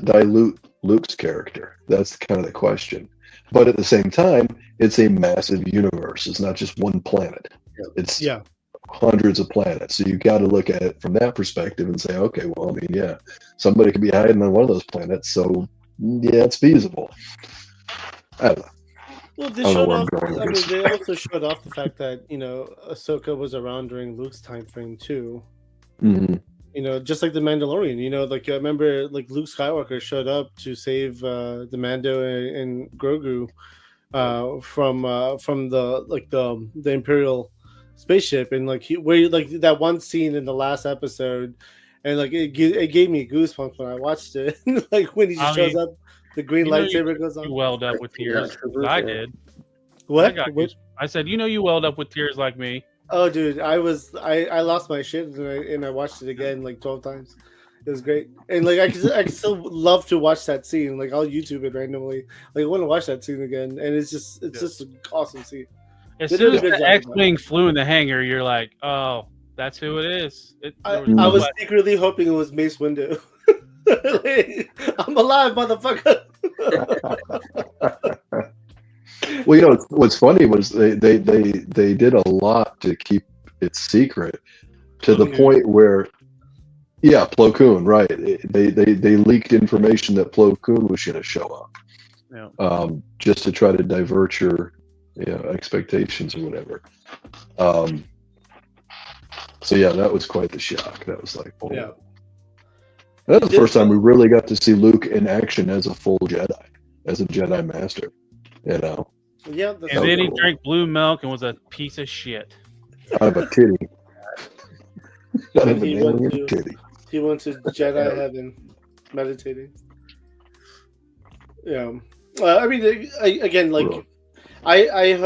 dilute Luke's character? That's kind of the question. But at the same time, it's a massive universe. It's not just one planet. It's hundreds of planets. So you got to look at it from that perspective and say, okay, well, somebody could be hiding on one of those planets. So it's feasible. I don't know. Well, they also showed off the fact that Ahsoka was around during Luke's time frame too. Mm-hmm. Just like the Mandalorian. Like I remember, like Luke Skywalker showed up to save the Mando and Grogu from the Imperial spaceship, and that one scene in the last episode, and it gave me goosebumps when I watched it. Like when he shows up, the green lightsaber goes on. You welled up with tears. I did. What? I said, you welled up with tears like me. Oh, dude, I lost my shit and I watched it again 12 times. It was great, and I can still love to watch that scene. I'll YouTube it randomly. I want to watch that scene again, and it's just an awesome scene. As soon as the X-wing flew in the hangar, you're like, oh, that's who it is. I was secretly hoping it was Mace Windu. I'm alive, motherfucker. Well, what's funny was they did a lot to keep it secret to the point where, Plo Koon, right? They leaked information that Plo Koon was going to show up, just to try to divert your expectations or whatever. So that was quite the shock. That was like, oh. Yeah. That was the first time we really got to see Luke in action as a full Jedi, as a Jedi Master. Yeah, and then he drank blue milk and was a piece of shit. Out of a titty. He went to Jedi heaven, meditating. Yeah, I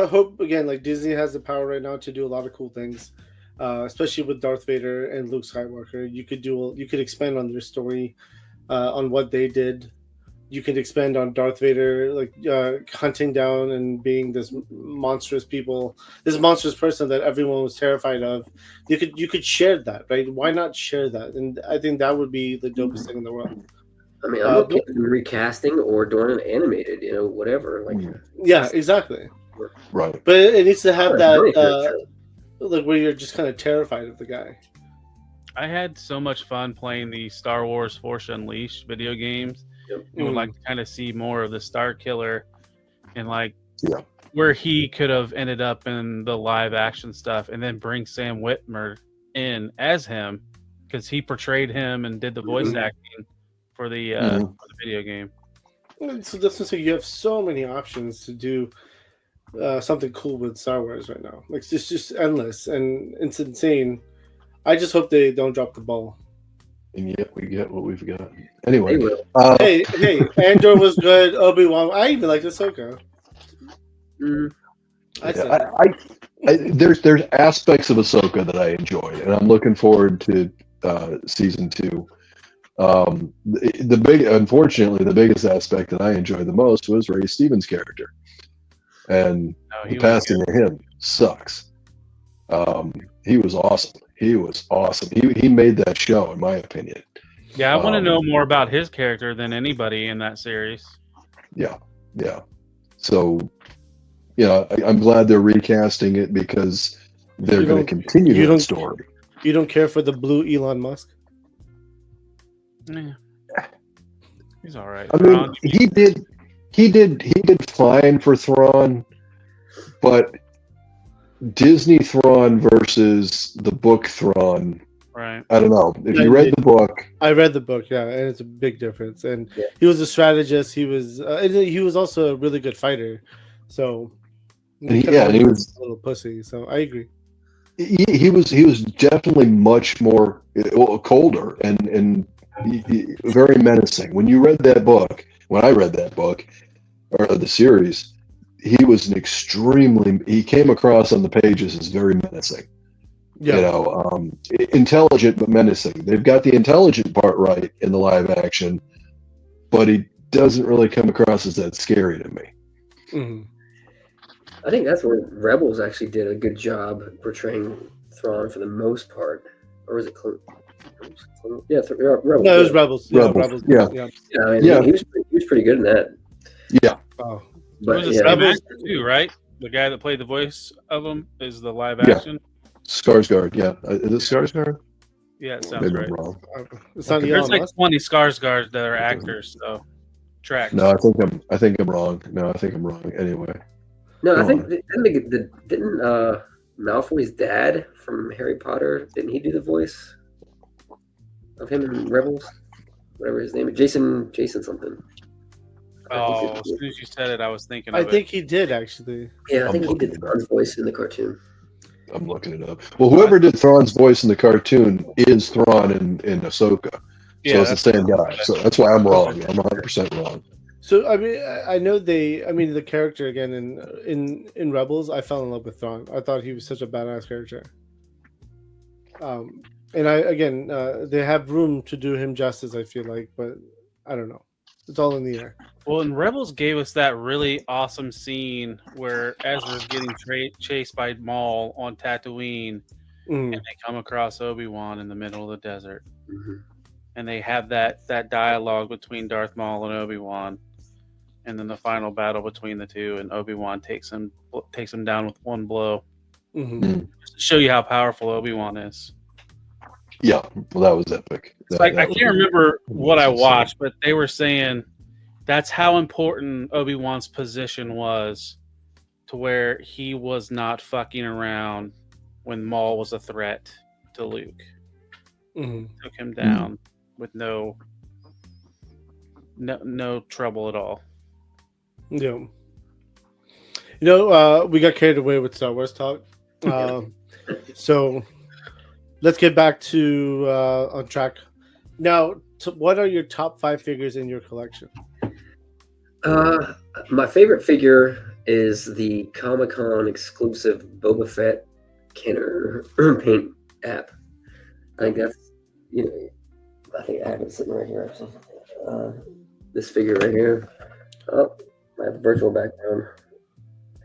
hope again, Disney has the power right now to do a lot of cool things, especially with Darth Vader and Luke Skywalker. You could expand on their story, on what they did, you could expand on Darth Vader, like hunting down and being this monstrous person that everyone was terrified of. You could share that, right? Why not share that? And I think that would be the dopest thing in the world. I mean, I'm okay with recasting or doing an animated, whatever. Like, yeah, exactly. Right. But it needs to have that, like where you're just kind of terrified of the guy. I had so much fun playing the Star Wars Force Unleashed video games. I would like to kind of see more of the Star Killer and where he could have ended up in the live action stuff, and then bring Sam Witwer in as him, because he portrayed him and did the voice acting for the video game. So that's what you have so many options to do something cool with Star Wars right now. Like it's just endless and it's insane. I just hope they don't drop the ball. And yet we get what we've got. Anyway, hey, Andor was good. Obi-Wan, I even like Ahsoka. There's aspects of Ahsoka that I enjoy, and I'm looking forward to season 2. Unfortunately, the biggest aspect that I enjoyed the most was Ray Stevens' character, and the passing of him sucks. He was awesome. He made that show, in my opinion. Yeah, I want to know more about his character than anybody in that series. Yeah. So, I'm glad they're recasting it because they're going to continue the story. You don't care for the blue Elon Musk? Yeah. He's all right. I mean, he did fine for Thrawn, but Disney Thrawn versus the book Thrawn. Right. I don't know. If you read the book, I read the book, yeah, and it's a big difference. And he was a strategist. He was also a really good fighter. So he was a little pussy. So I agree. He was definitely much more colder and very menacing. When I read that book, or the series, he was he came across on the pages as very menacing. Yeah. Intelligent but menacing. They've got the intelligent part right in the live action, but he doesn't really come across as that scary to me. Mm-hmm. I think that's where Rebels actually did a good job portraying Thrawn for the most part. Or was it Clone? Yeah, Rebels. No, it was Rebels. Rebels. Yeah. He was pretty good in that. Yeah. Oh. But it was the same actor too, right? The guy that played the voice of him is the live action. Skarsgård, yeah. Is it Skarsgård? Yeah, it sounds right. Wrong. It's not There's like 20 Skarsgårds that are actors, so tracks. No, I think I'm wrong. Anyway. No, I think didn't Malfoy's dad from Harry Potter, didn't he do the voice of him in Rebels? Whatever his name is, Jason something. Oh, as soon as you said it, I was thinking of I think he did, actually. Yeah, I think he did Thrawn's voice in the cartoon. I'm looking it up. Well, whoever did Thrawn's voice in the cartoon is Thrawn in Ahsoka. So it's the same guy. So that's why I'm wrong. I'm 100% wrong. So, I mean, I know the character, again, in Rebels, I fell in love with Thrawn. I thought he was such a badass character. And they have room to do him justice, I feel like, but I don't know. It's all in the air. Well, and Rebels gave us that really awesome scene where Ezra's getting chased by Maul on Tatooine, and they come across Obi-Wan in the middle of the desert. Mm-hmm. And they have that dialogue between Darth Maul and Obi-Wan, and then the final battle between the two, and Obi-Wan takes him down with one blow. Mm-hmm. Just to show you how powerful Obi-Wan is. Yeah, well, that was epic. I can't remember what I watched, but they were saying that's how important Obi-Wan's position was, to where he was not fucking around when Maul was a threat to Luke. Mm-hmm. Took him down with no trouble at all. Yeah. We got carried away with Star Wars talk. So let's get back to on track. Now, what are your top 5 figures in your collection? My favorite figure is the Comic-Con exclusive Boba Fett Kenner paint app. I think that's, I think I have it sitting right here. this figure right here. Oh, my virtual background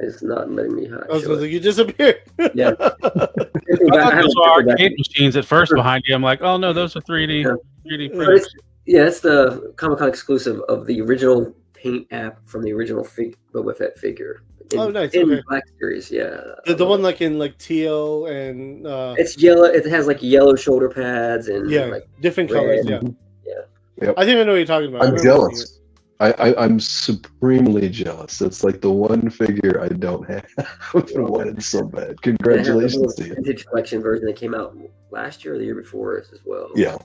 is not letting me hide. I was like, you disappeared. Yeah. I thought those were arcade machines at first behind you. I'm like, oh no, those are 3D. Yeah. 3D But prints. it's the Comic-Con exclusive of the original paint app from the original Boba Fett figure. Nice. In Okay. Black Series, yeah. The one like in like teal and It's yellow. It has like yellow shoulder pads and like different red. colors. Yeah. Yep. I think I know what you're talking about. I'm jealous. I'm supremely jealous. That's like the one figure I don't have. I wanted so bad. Congratulations to you. Vintage collection version that came out last year or the year before as well. Yeah.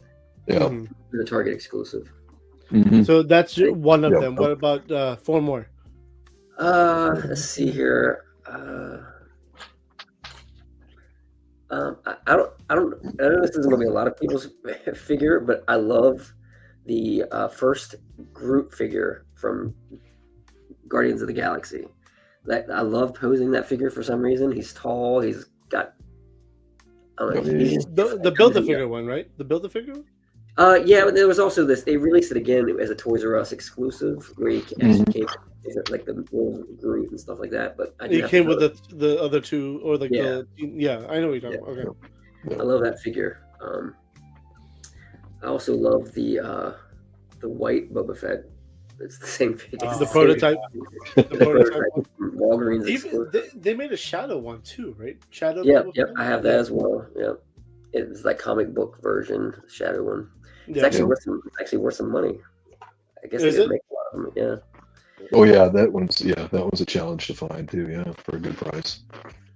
Mm-hmm. The Target exclusive. Mm-hmm. So that's one of them. What about 4 more? Let's see here. I know this isn't gonna be a lot of people's figure, but I love the first Groot figure from Guardians of the Galaxy. That I love posing that figure for some reason. He's tall. He's got. I don't know, The Build-A-Figure one, right? The Build-A-Figure one? Yeah, but there was also this. They released it again as a Toys R Us exclusive, where you actually came like the little Groot and stuff like that. But It came with the other two, or like Yeah. I know what you're talking about. Okay. I love that figure. I also love the white Boba Fett. It's the same figure. The prototype. The prototype. Walgreens. Even, they made a Shadow one too, right? Shadow. Yep, I have that as well. Yep, it's like comic book version Shadow one. It's actually worth some money. I guess they didn't make a lot of them. Yeah. Oh yeah, that was a challenge to find too. Yeah, for a good price.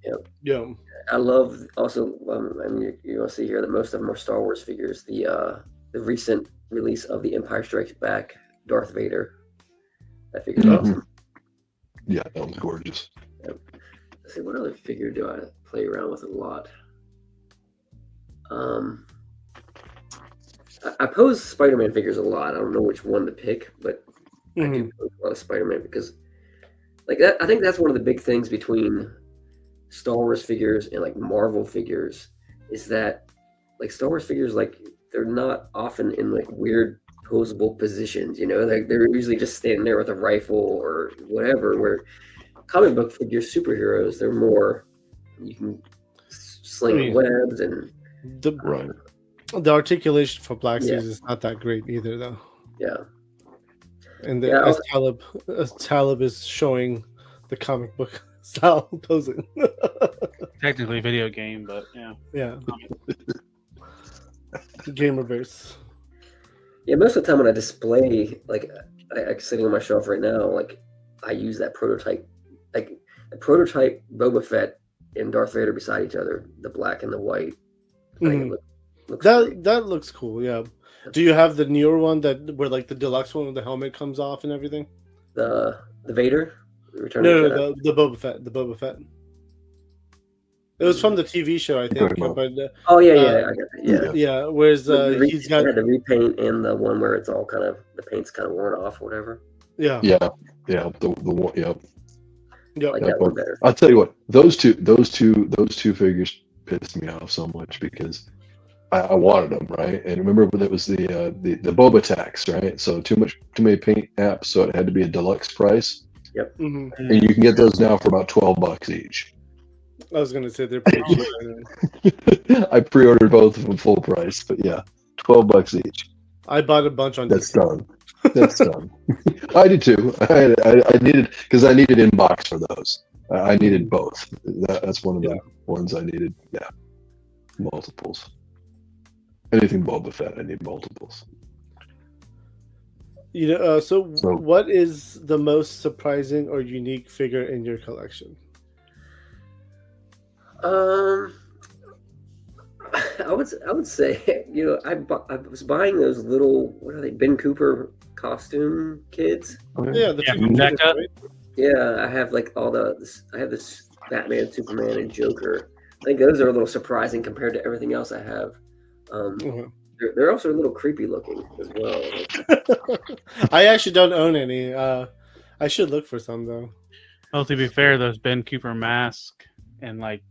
Yep. Yeah. I love also. I mean, you'll see here that most of them are Star Wars figures. The recent release of the Empire Strikes Back Darth Vader. That figure's awesome. Yeah, that was gorgeous. Yep. Let's see, what other figure do I play around with a lot? I pose Spider-Man figures a lot. I don't know which one to pick, but I do pose a lot of Spider-Man because, like that, I think that's one of the big things between Star Wars figures and like Marvel figures is that, like Star Wars figures, like they're not often in like weird posable positions. You know, like they're usually just standing there with a rifle or whatever. Where comic book figures, superheroes, they're more you can sling webs and the articulation for Black Series is not that great either, though. Yeah. And as Talib is showing the comic book style posing. Technically video game, but yeah. Yeah. Gamerverse. Yeah, most of the time when I display, like sitting on my shelf right now, like I use that prototype, like the prototype Boba Fett and Darth Vader beside each other, the black and the white. That looks cool. Yeah. Do you have the newer one where like the deluxe one with the helmet comes off and everything? The Vader? The Boba Fett. The Boba Fett. It was from the TV show, I think. But, I got that. Yeah. Whereas he's got the repaint and the one where it's all kind of the paint's kind of worn off or whatever. Yeah. Yeah. The one. Yeah. Like that one better. I'll tell you what. Those two figures pissed me off so much because I wanted them, right? And remember that was the Boba tax, right? So too many paint apps, so it had to be a deluxe price. Yep. Mm-hmm. And you can get those now for about $12 each. I was gonna say they're pretty cheap. I pre-ordered both of them full price, but yeah, $12 each. I bought a bunch on. That's done. That's done. I did too. I needed because I needed inbox for those. I needed both. That's one of the ones I needed. Yeah, multiples. Anything Boba Fett, I need multiples. You know, so what is the most surprising or unique figure in your collection? I would say, you know, I was buying those little, what are they, Ben Cooper costume kids? Yeah, right? Yeah, I have like I have this Batman, Superman, and Joker. I think those are a little surprising compared to everything else I have. They're also a little creepy looking as well. I actually don't own any. I should look for some though. Well, to be fair, those Ben Cooper mask and like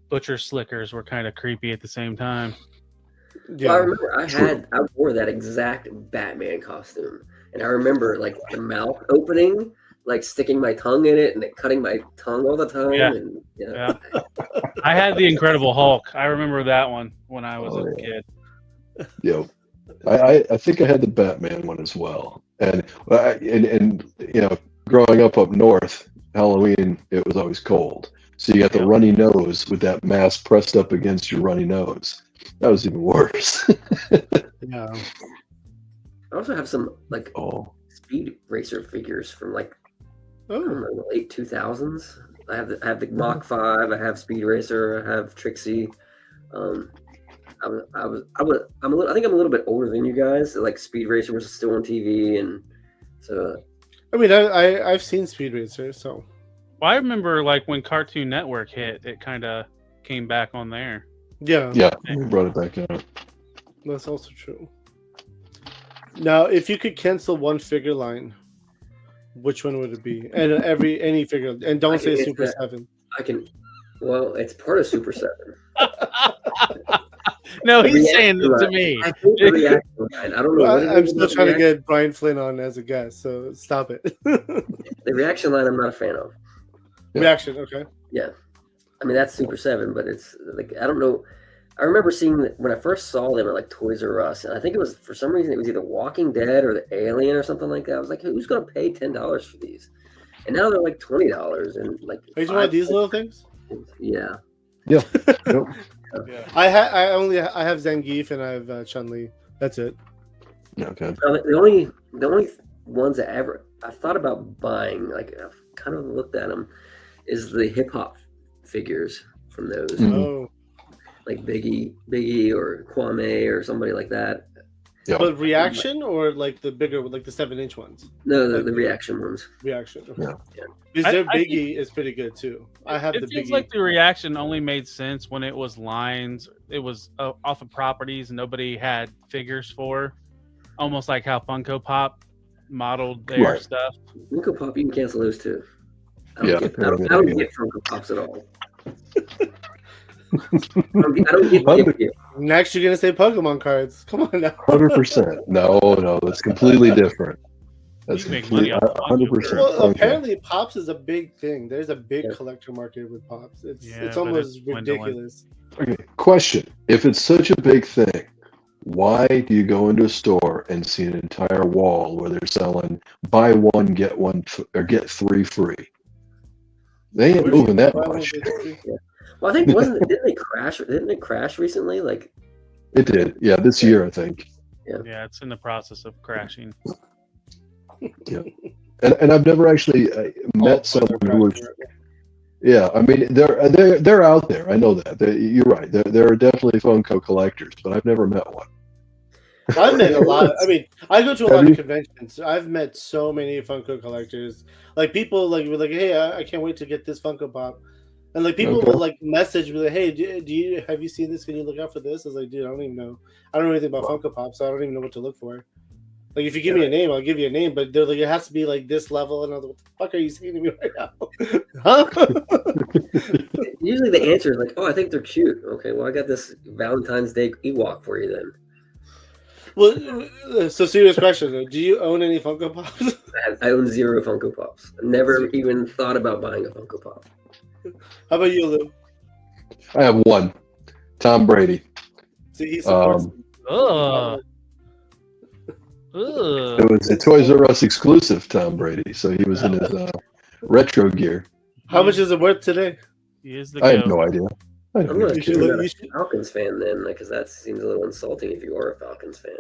Butcher Slickers were kind of creepy at the same time. Well, I remember I wore that exact Batman costume, and I remember like the mouth opening, like sticking my tongue in it and then cutting my tongue all the time. Yeah. And Yeah. I had the Incredible Hulk. I remember that one when I was a kid. Yeah, I think I had the Batman one as well, and you know, growing up north, Halloween it was always cold, so you got the runny nose with that mask pressed up against your runny nose. That was even worse. Yeah. I also have some like Oh, Speed Racer figures from like I don't know, the late 2000s. I have the Mach 5. I have Speed Racer. I have Trixie. I'm a little, I think I'm a little bit older than you guys. So, like Speed Racer was still on TV, and so. I mean, I've seen Speed Racer, so. Well, I remember like when Cartoon Network hit, it kind of came back on there. Yeah. yeah, we brought it back up. That's also true. Now, if you could cancel one figure line, which one would it be? And any figure, and don't say Super 7. I can. Well, it's part of Super 7. No, he's Reaction saying it to line. me. I think the reaction line. I don't know. what it I'm is still about trying to reaction- get Brian Flynn on as a guest, so stop it. The reaction line. I'm not a fan of. Yeah. Reaction, okay. Yeah, I mean that's Super 7, but it's like I don't know. I remember seeing when I first saw them at like Toys R Us, and I think it was for some reason it was either Walking Dead or the Alien or something like that. I was like, who's gonna pay $10 for these? And now they're like $20 and like. Are you talking about these little things? Yeah. Yeah, yep. I have Zangief and I have Chun-Li. That's it. Okay. Now, the only ones that I thought about buying, like I've kind of looked at them, is the hip hop figures from those, Mhm. Oh, like Biggie or Kwame or somebody like that. Yeah. but reaction or like the bigger, like the 7-inch ones? No, the reaction ones. Reaction. Okay. Yeah. Because their I Biggie is pretty good too. I have It the feels Biggie. like the reaction only made sense when it was lines. It was off of properties nobody had figures for, almost like how Funko Pop modeled their Right. stuff. Funko Pop, you can cancel those too. I Yeah, don't get Funko Pops at all. I don't get the appeal. Next, you're gonna say Pokemon cards. Come on now. 100%. No, that's completely different. That's You make money completely off of 100%. Well, Okay. apparently Pops is a big thing. There's a big Yeah. collector market with Pops. It's Yeah, but almost it's dwindling. ridiculous. Okay, question. If it's such a big thing, why do you go into a store and see an entire wall where they're selling buy one, get one, or get three free? They ain't moving that much. Well, I think didn't they crash? Didn't it crash recently? Like It did. Yeah, this year, I think. Yeah, it's in the process of crashing. And I've never actually met someone who was. Yeah, I mean they're out there. I know that. You're right. There are definitely Funko collectors, but I've never met one. I've met a lot. I mean, I go to a Have lot you? of conventions. I've met so many Funko collectors. Like people like were like, "Hey, I can't wait to get this Funko Pop," and like people Okay. will like message me like, "Hey, do you have you seen this? Can you look out for this?" I was like, "Dude, I don't even know. I don't know anything about Funko Pop, so I don't even know what to look for." Like if you give me a name, I'll give you a name, but they're like, it has to be like this level. And I was like, what the fuck are you saying to me right now? Huh? usually the answer is like, "Oh, I think they're cute." Okay, well, I got this Valentine's Day Ewok for you then. Well, so serious question though. Do you own any Funko Pops? I own 0 Funko Pops. I never even thought about buying a Funko Pop. How about you, Lou? I have one. Tom Brady. See, he supports. Ugh. Ugh. It was a Toys R Us exclusive, Tom Brady. So he was in his retro gear. How much is it worth today? He is the I have goat. no idea. I I'm don't gonna know. should assume look- you're you not should- a Falcons fan then, because that seems a little insulting if you are a Falcons fan.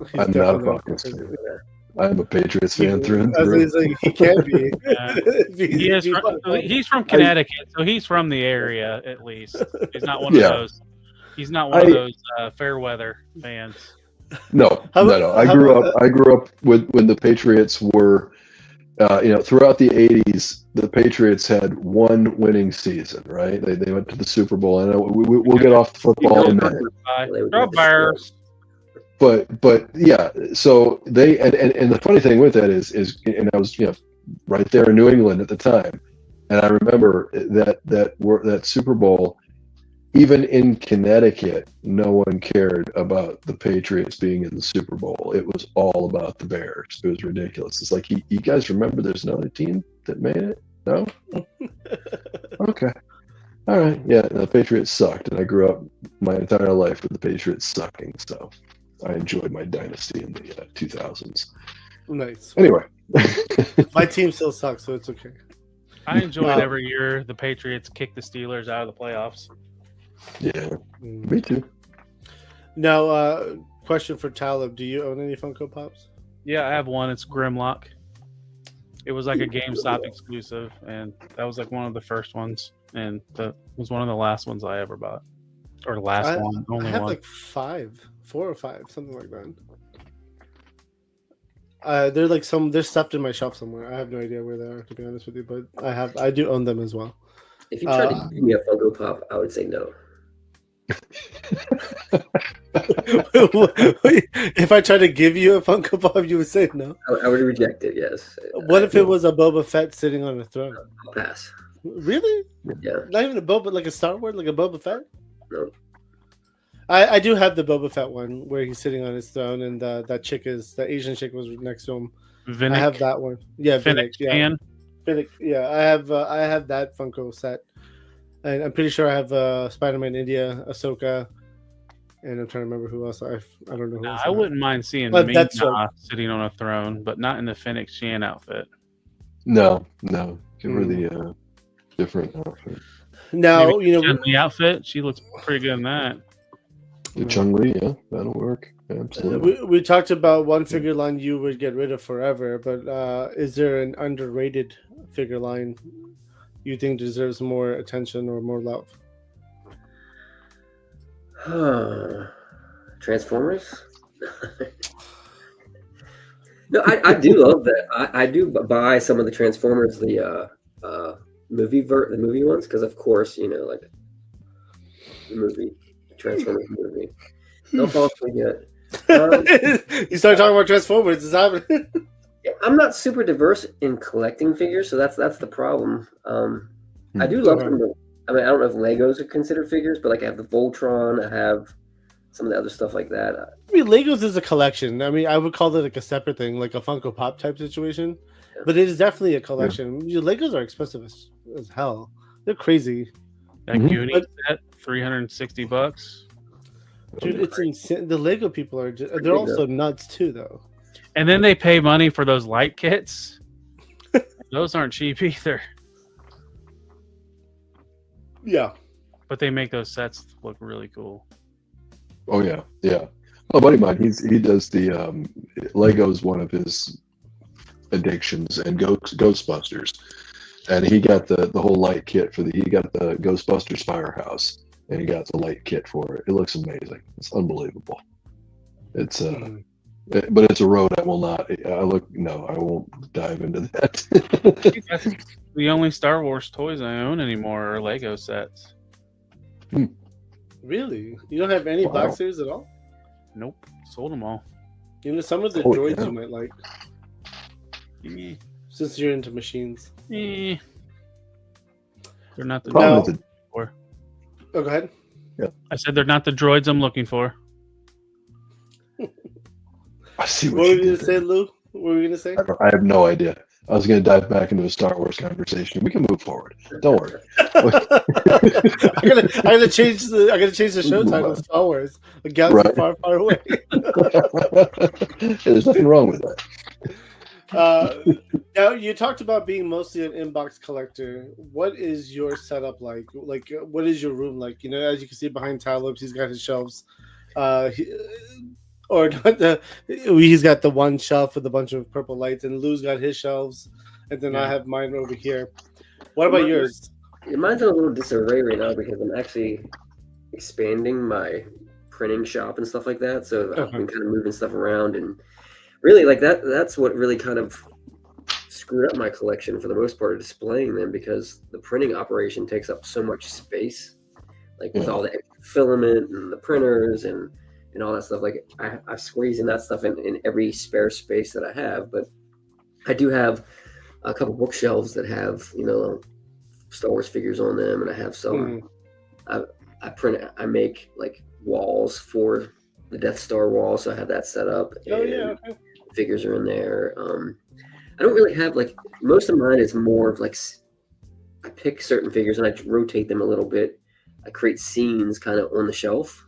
He's I'm not a definitely- Falcons fan. I'm a Patriots fan through and I was through. he's like, he can't be. Yeah. He is he's from Connecticut, so he's from the area at least. He's not one of Yeah. those. He's not one of those fair weather fans. No. I grew up with when the Patriots were, throughout the '80s. The Patriots had one winning season, right? They went to the Super Bowl. I know we'll get off the football in a minute. Go Bears. But yeah, so they and the funny thing with that is and I was right there in New England at the time, and I remember that Super Bowl, even in Connecticut, no one cared about the Patriots being in the Super Bowl. It was all about the Bears. It was ridiculous. It's like, you guys remember there's another team that made it? No? Okay. All right. Yeah, the Patriots sucked, and I grew up my entire life with the Patriots sucking, so I enjoyed my dynasty in the 2000s. Nice. Anyway. My team still sucks, so it's okay. I enjoyed every year the Patriots kick the Steelers out of the playoffs. Yeah, me too. Now, question for Talib: do you own any Funko Pops? Yeah, I have one. It's Grimlock. It was like a GameStop exclusive, and that was like one of the first ones, and that was one of the last ones I ever bought, or last one, only I have one. like 4 or 5, something like that. They're like they're stuffed in my shelf somewhere. I have no idea where they are, to be honest with you, but I do own them as well. If you tried to give me a Funko Pop, I would say no. If I try to give you a Funko Pop, you would say no. I would reject it. Yes. What if it was a Boba Fett sitting on a throne? I'll pass. Really? Yeah. Not even a Boba, like a Star Wars, like a Boba Fett? No. I do have the Boba Fett one where he's sitting on his throne, and that Asian chick was next to him. Vinnick. I have that one. Yeah, Finnick. Yeah. Finnick. Yeah, I have that Funko set, and I'm pretty sure I have Spider-Man India, Ahsoka, and I'm trying to remember who else. I don't know who else. I wouldn't mind seeing But me that's right. sitting on a throne, but not in the Finnick Shan outfit. No. Give her the different outfit. Now, Maybe the outfit, she looks pretty good in that. The Chung-Li, yeah, that'll work. Absolutely. we talked about one figure line you would get rid of forever, but is there an underrated figure line you think deserves more attention or more love? Transformers? No, I do love that. I do buy some of the Transformers, the movie ones, because of course, like the movie Transformers movie. No false yet. You start talking about Transformers, it's happening. I'm not super diverse in collecting figures, so that's the problem. I do love them. I mean, I don't know if Legos are considered figures, but like I have the Voltron, I have some of the other stuff like that. I mean, Legos is a collection. I mean, I would call it like a separate thing, like a Funko Pop type situation. Yeah. But it is definitely a collection. Yeah. Legos are expensive as hell. They're crazy. That Goonies set, $360. Dude, it's insane. The Lego people they're also nuts too, though. And then they pay money for those light kits. Those aren't cheap either. Yeah. But they make those sets look really cool. Oh yeah. Oh, buddy of mine, he does the Lego's one of his addictions, and Ghostbusters, and he got the whole light kit he got the Ghostbusters Firehouse, and he got the light kit for it. It looks amazing. It's unbelievable. It's but it's a road I will not. I won't dive into that. That's the only Star Wars toys I own anymore are Lego sets. Really? You don't have any Black Series at all? Nope. Sold them all. Some of the droids you might like. Since you're into machines. They're not the droids. Oh, go ahead. Yeah. I said they're not the droids I'm looking for. I see what were you going to say, Lou? What were you going to say? I have no idea. I was going to dive back into a Star Wars conversation. We can move forward. Don't worry. I'm gonna change the show title to Star Wars: A Galaxy Far, Far Away. There's nothing wrong with that. Now you talked about being mostly an inbox collector. What is your setup like? Like, what is your room like? As you can see behind Talib's, he's got his shelves. He's got the one shelf with a bunch of purple lights, and Lou's got his shelves, and then I have mine over here. What about yours? Mine's in a little disarray right now because I'm actually expanding my printing shop and stuff like that. So I've been kind of moving stuff around, and really like that's what really kind of screwed up my collection for the most part of displaying them, because the printing operation takes up so much space, like with all the filament and the printers and all that stuff. Like I squeeze in that stuff in every spare space that I have. But I do have a couple bookshelves that have Star Wars figures on them, and I have some. I make like walls for the Death Star wall, so I have that set up. Oh yeah, okay. Figures are in there. I don't really have like most of mine is more of like I pick certain figures and I rotate them a little bit. I create scenes kind of on the shelf.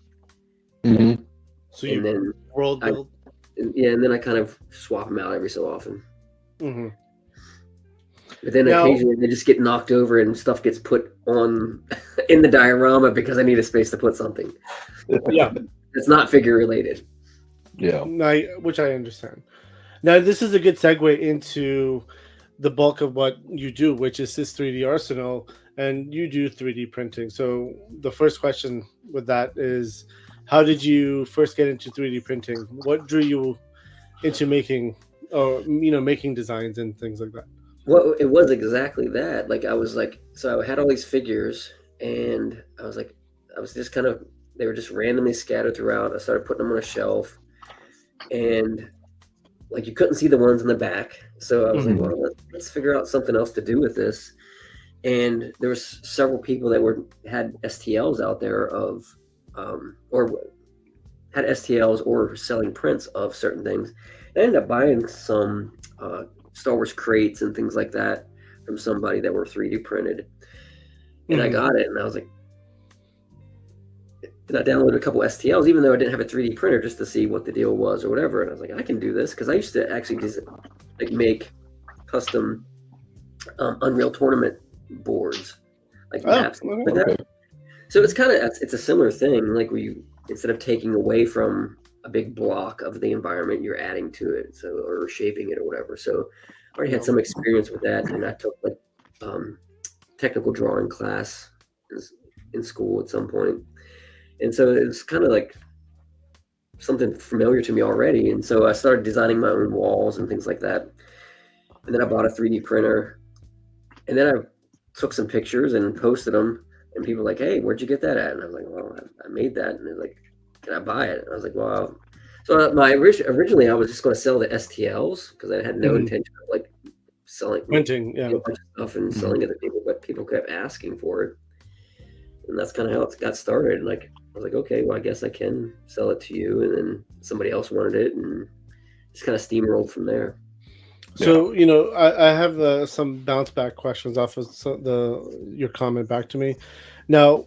Mm-hmm. So you then world build. And then I kind of swap them out every so often. Mm-hmm. But then occasionally they just get knocked over and stuff gets put on in the diorama because I need a space to put something. Yeah, it's not figure related. Yeah, which I understand. Now this is a good segue into the bulk of what you do, which is this 3D arsenal, and you do 3D printing. So the first question with that is, how did you first get into 3D printing? What drew you into making, or making designs and things like that? Well, it was exactly that. Like I was like, so I had all these figures, and I was just kind of, they were just randomly scattered throughout. I started putting them on a shelf, and like you couldn't see the ones in the back. So I was like, well, let's figure out something else to do with this. And there was several people that had STLs out there of, or had STLs or selling prints of certain things. I ended up buying some Star Wars crates and things like that from somebody that were 3D printed. And I got it, and I was like, and I downloaded a couple STLs, even though I didn't have a 3D printer, just to see what the deal was or whatever. And I was like, I can do this, because I used to actually just like make custom Unreal Tournament boards, like maps. So it's kind of, it's a similar thing, like where you, instead of taking away from a big block of the environment, you're adding to it, so, or shaping it or whatever. So I already had some experience with that, and I took like technical drawing class in school at some point. And so it was kind of like something familiar to me already. And so I started designing my own walls and things like that. And then I bought a 3D printer. And then I took some pictures and posted them. And people were like, hey, where'd you get that at? And I was like, well, I made that. And they're like, can I buy it? And I was like, wow. So originally I was just going to sell the STLs, because I had no intention of like selling printing, a bunch of stuff and selling it to people. But people kept asking for it. And that's kind of how it got started. Like, I was like, okay, well, I guess I can sell it to you. And then somebody else wanted it, and just kind of steamrolled from there. So, I have some bounce back questions off of your comment back to me. Now,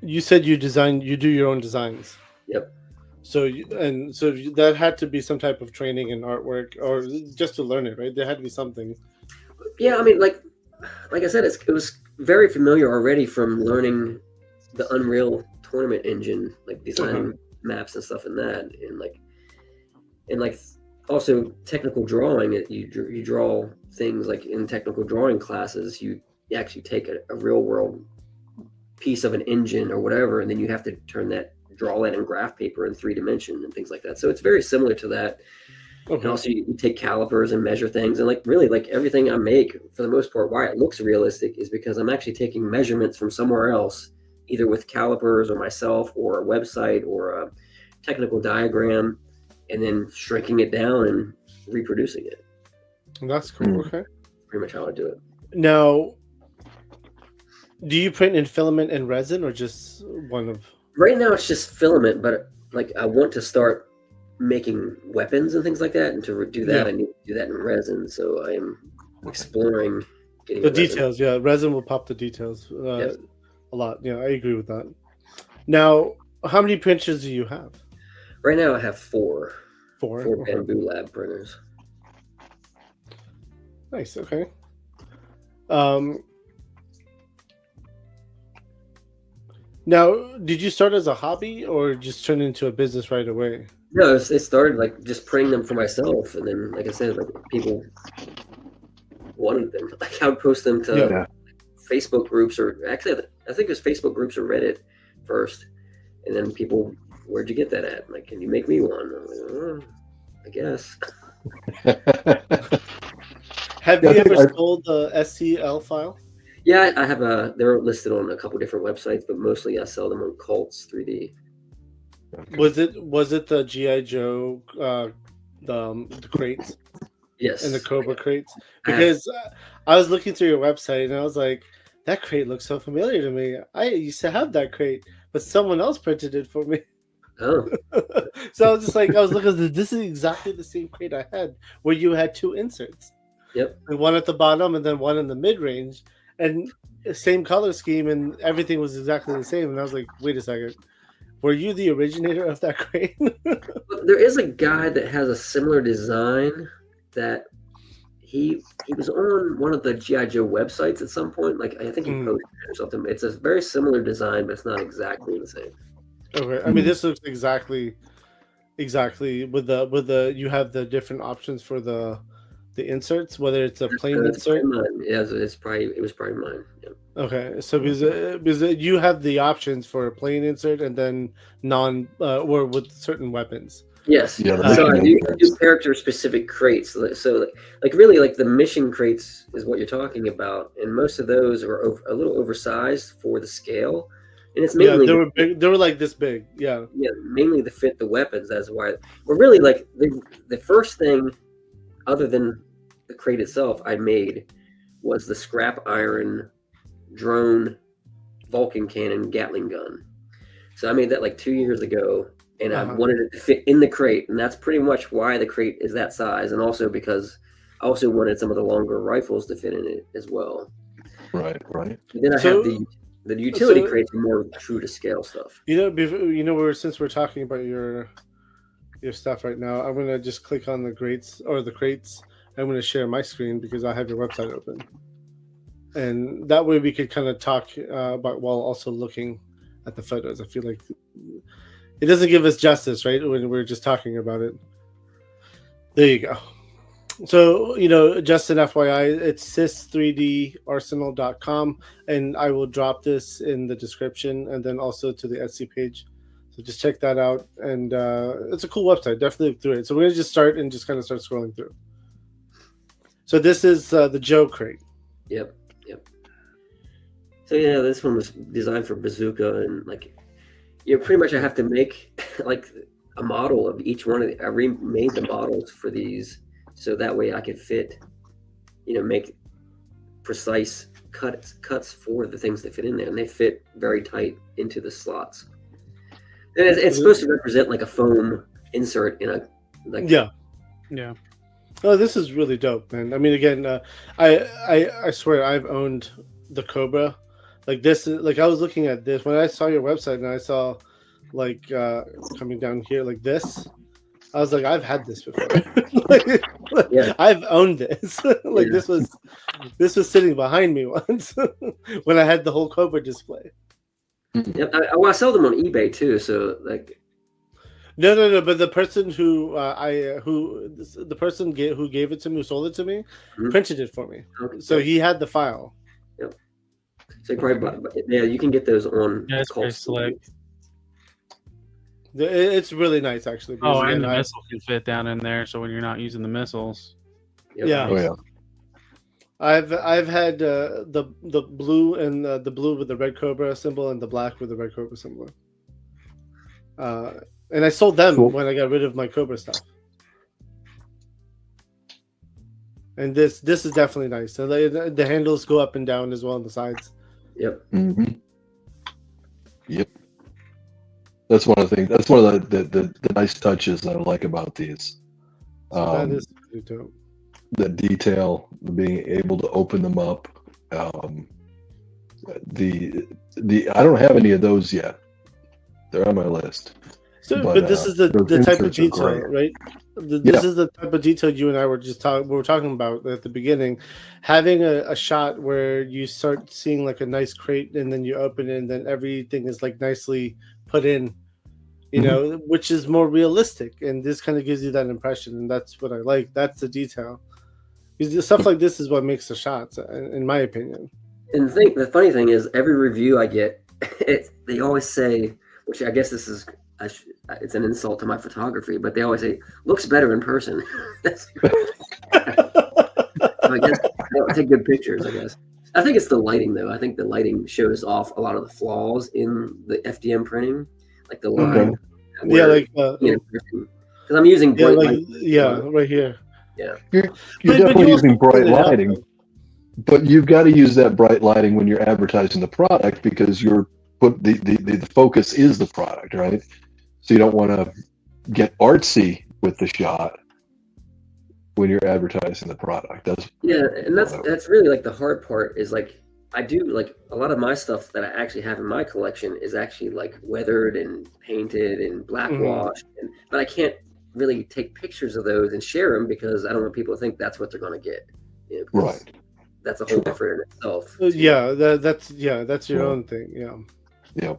you said you do your own designs. Yep. So that had to be some type of training in artwork, or just to learn it, right? There had to be something. Yeah, I mean, like I said, it was very familiar already from learning the Unreal Tournament engine, like designing maps and stuff in that, and like also technical drawing. You draw things like in technical drawing classes. You actually take a real world piece of an engine or whatever, and then you have to draw that in graph paper in 3 dimensions and things like that. So it's very similar to that. And also you take calipers and measure things, and like really like everything I make, for the most part, why it looks realistic is because I'm actually taking measurements from somewhere else, either with calipers or myself or a website or a technical diagram, and then shrinking it down and reproducing it. That's cool. Okay. Pretty much how I do it. Now, do you print in filament and resin, or just one of? Right now it's just filament, but like I want to start making weapons and things like that, and to do that I need to do that in resin. So I am exploring getting the details. Yeah, resin will pop the details a lot. Yeah, I agree with that. Now, how many printers do you have? Right now I have four Okay. Bamboo Lab printers. Nice. Okay. Now, did you start as a hobby or just turn into a business right away? No, it started like just printing them for myself, and then, like I said, like people wanted them. Like I would post them to Facebook groups, or actually, I think it was Facebook groups or Reddit first, and then people, where'd you get that at? Like, can you make me one? I'm like, oh, I guess. Have you ever sold the STL file? Yeah, I have they're listed on a couple different websites, but mostly I sell them on Cults 3D. Okay. Was it the G.I. Joe, the crates? Yes. And the Cobra crates? Because I was looking through your website and I was like, that crate looks so familiar to me. I used to have that crate, but someone else printed it for me. Oh, So I was just like, I was looking. This is exactly the same crate I had, where you had 2 inserts. yep. One at the bottom and then one in the mid range, and same color scheme, and everything was exactly the same. And I was like, wait a second, were you the originator of that crate? But there is a guy that has a similar design that he was on one of the GI Joe websites at some point. Like I think he posted it or something. It's a very similar design, but it's not exactly the same. Okay, I mean this looks exactly with the you have the different options for the inserts, whether it's a plain insert. Yeah, it was probably mine. Yeah. Okay, so because you have the options for a plain insert and then non or with certain weapons. Yes. Yeah, So I do character specific crates. So like really like the mission crates is what you're talking about, and most of those are a little oversized for the scale, and it's mainly they were big. They were like this big. Yeah. Yeah, mainly to fit the weapons. That's why we're really like the first thing, other than the crate itself, I made was the scrap iron drone Vulcan cannon Gatling gun. So I made that like 2 years ago, and I wanted it to fit in the crate, and that's pretty much why the crate is that size, and also because I also wanted some of the longer rifles to fit in it as well. Right. And then I have the utility crates are more true to scale stuff. Since we're talking about your stuff right now, I'm gonna just click on the crates. I'm gonna share my screen because I have your website open, and that way we could kind of talk about while also looking at the photos. I feel like it doesn't give us justice, right? When we're just talking about it. There you go. So, just an FYI, it's sys3darsenal.com, and I will drop this in the description and then also to the Etsy page. So just check that out. And it's a cool website. Definitely look through it. So we're going to just start scrolling through. So this is the Joe crate. Yep. So yeah, this one was designed for bazooka, and like, pretty much I have to make like a model of each one of I remade the models for these, so that way I could fit, make precise cuts for the things that fit in there, and they fit very tight into the slots. And it's supposed to represent like a foam insert in a yeah. Oh, this is really dope, man. I mean, again, I swear I've owned the Cobra. Like this is like I was looking at this when I saw your website and I saw like coming down here like this. I was like, I've had this before. Yeah. I've owned this. This was sitting behind me once when I had the whole Cobra display. Yep. I sell them on eBay too. So like, no. But the person who who gave it to me, who sold it to me, printed it for me. Okay. So he had the file. Yep. So you can get those on. Yeah, it's pretty slick. It's really nice, actually. Oh, and the missile can fit down in there, so when you're not using the missiles. Yep. Yeah. Oh yeah. I've had the blue and the blue with the red Cobra symbol and the black with the red Cobra symbol. And I sold them when I got rid of my Cobra stuff. And this is definitely nice. So the handles go up and down as well on the sides. Yep. Mm-hmm. Yep. That's one of the things. That's one of the nice touches that I like about these. So that is pretty dope. The detail, being able to open them up. The I don't have any of those yet. They're on my list. So, but this is the type of detail, right? This is the type of detail you and I were talking about at the beginning. Having a shot where you start seeing like a nice crate and then you open it and then everything is like nicely put in, which is more realistic. And this kind of gives you that impression. And that's what I like. That's the detail. Because stuff like this is what makes the shots, in my opinion. And the funny thing is, every review I get, they always say, which I guess this is, it's an insult to my photography, but they always say, looks better in person. I guess I take good pictures, I guess. I think it's the lighting, though. I think the lighting shows off a lot of the flaws in the FDM printing, like the line. Okay. Because I'm using bright light. Yeah, right here. Yeah. You're definitely using bright lighting. But you've got to use that bright lighting when you're advertising the product because the focus is the product, right? So you don't want to get artsy with the shot when you're advertising the product. And that's really like the hard part is like I do like a lot of my stuff that I actually have in my collection is actually like weathered and painted and black washed, but I can't really take pictures of those and share them because I don't want people to think that's what they're going to get. You know, right. That's a whole effort in itself. That's your own thing. Yeah.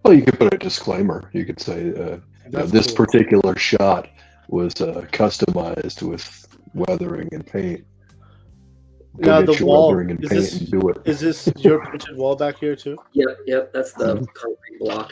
Well, you could put a disclaimer. You could say this particular shot was customized with weathering and paint. Now the wall and paint and do it. Is this your printed wall back here too? Yep. That's the concrete block.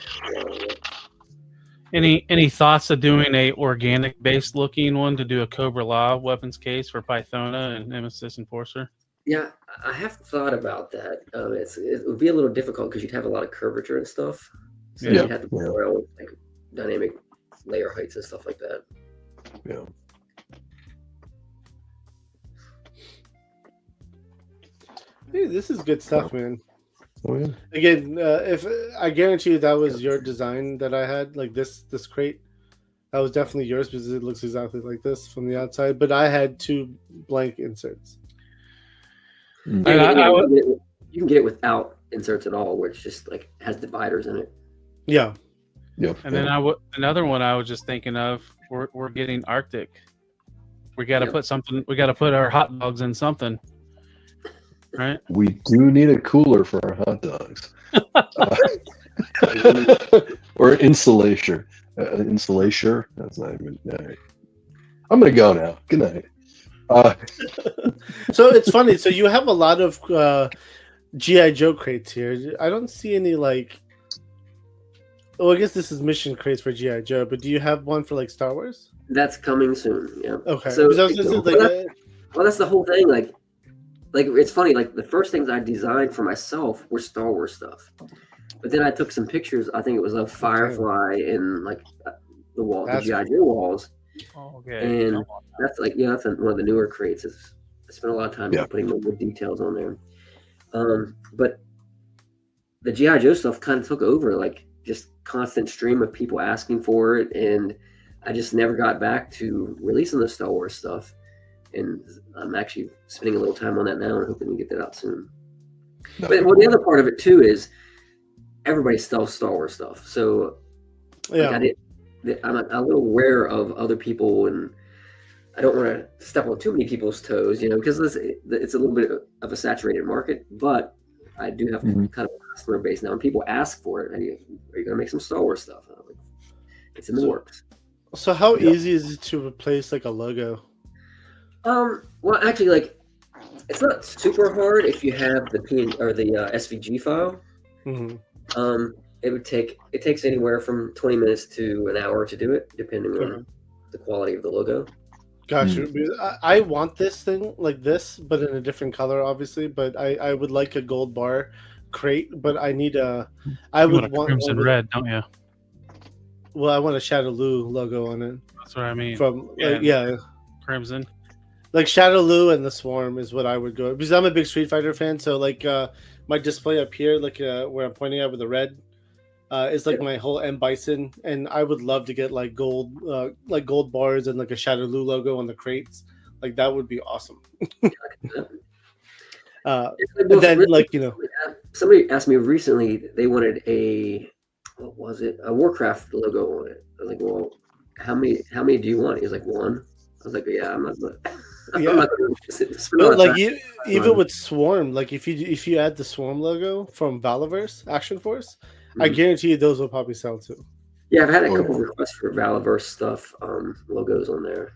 Any thoughts of doing a organic based looking one to do a Cobra Law weapons case for Pythona and Nemesis Enforcer? Yeah, I have thought about that. It would be a little difficult because you'd have a lot of curvature and stuff. So you'd have to play around with like dynamic layer heights and stuff like that. Yeah. Hey, this is good stuff, man. Oh, yeah. Again, if I guarantee you that was your design that I had, like this crate, that was definitely yours because it looks exactly like this from the outside. But I had 2 blank inserts. Yeah, you can get it without inserts at all, where it's just like has dividers in it. Yeah. Yep. And then another one I was just thinking of. We're getting Arctic. We got to put something. We got to put our hot dogs in something. Right. We do need a cooler for our hot dogs, or insulation. Insulation. That's not even. Right. I'm gonna go now. Good night. So it's funny. So you have a lot of GI Joe crates here. I don't see any like. Oh, I guess this is mission crates for GI Joe. But do you have one for like Star Wars? That's coming soon. Yeah. Okay. So that's the whole thing. Like it's funny. Like the first things I designed for myself were Star Wars stuff, but then I took some pictures. I think it was of Firefly and like the GI Joe walls. Okay. And that's like that's one of the newer crates. I spent a lot of time putting the good details on there. But the GI Joe stuff kind of took over, like just constant stream of people asking for it, and I just never got back to releasing the Star Wars stuff. And I'm actually spending a little time on that now and hoping to get that out soon. But the other part of it too is everybody sells Star Wars stuff, so I'm a little aware of other people, and I don't want to step on too many people's toes, because it's a little bit of a saturated market. But I do have kind of a customer base now, and people ask for it. Are you going to make some Star Wars stuff? It's in the works. So how easy is it to replace like a logo? Well, actually, like it's not super hard if you have the SVG file. It takes anywhere from 20 minutes to an hour to do it, depending on the quality of the logo. Gotcha. I want this thing like this, but in a different color, obviously. But I would like a gold bar crate, but I need I would want crimson red, don't you? Well, I want a Shadowloo logo on it. That's what I mean. From crimson. Like Shadowloo and the Swarm is what I would go, because I'm a big Street Fighter fan. So like my display up here, like where I'm pointing at with the red, is like my whole M Bison, and I would love to get like gold bars and like a Shadowloo logo on the crates. Like that would be awesome. And then somebody asked me recently, they wanted a Warcraft logo on it. I was like, well, how many do you want? He's like, 1. I was like, yeah, I'm not. Yeah. I'm not even with Swarm, like if you add the Swarm logo from Valaverse Action Force, I guarantee you those will probably sell too. Yeah, I've had a couple of requests for Valaverse stuff, logos on there.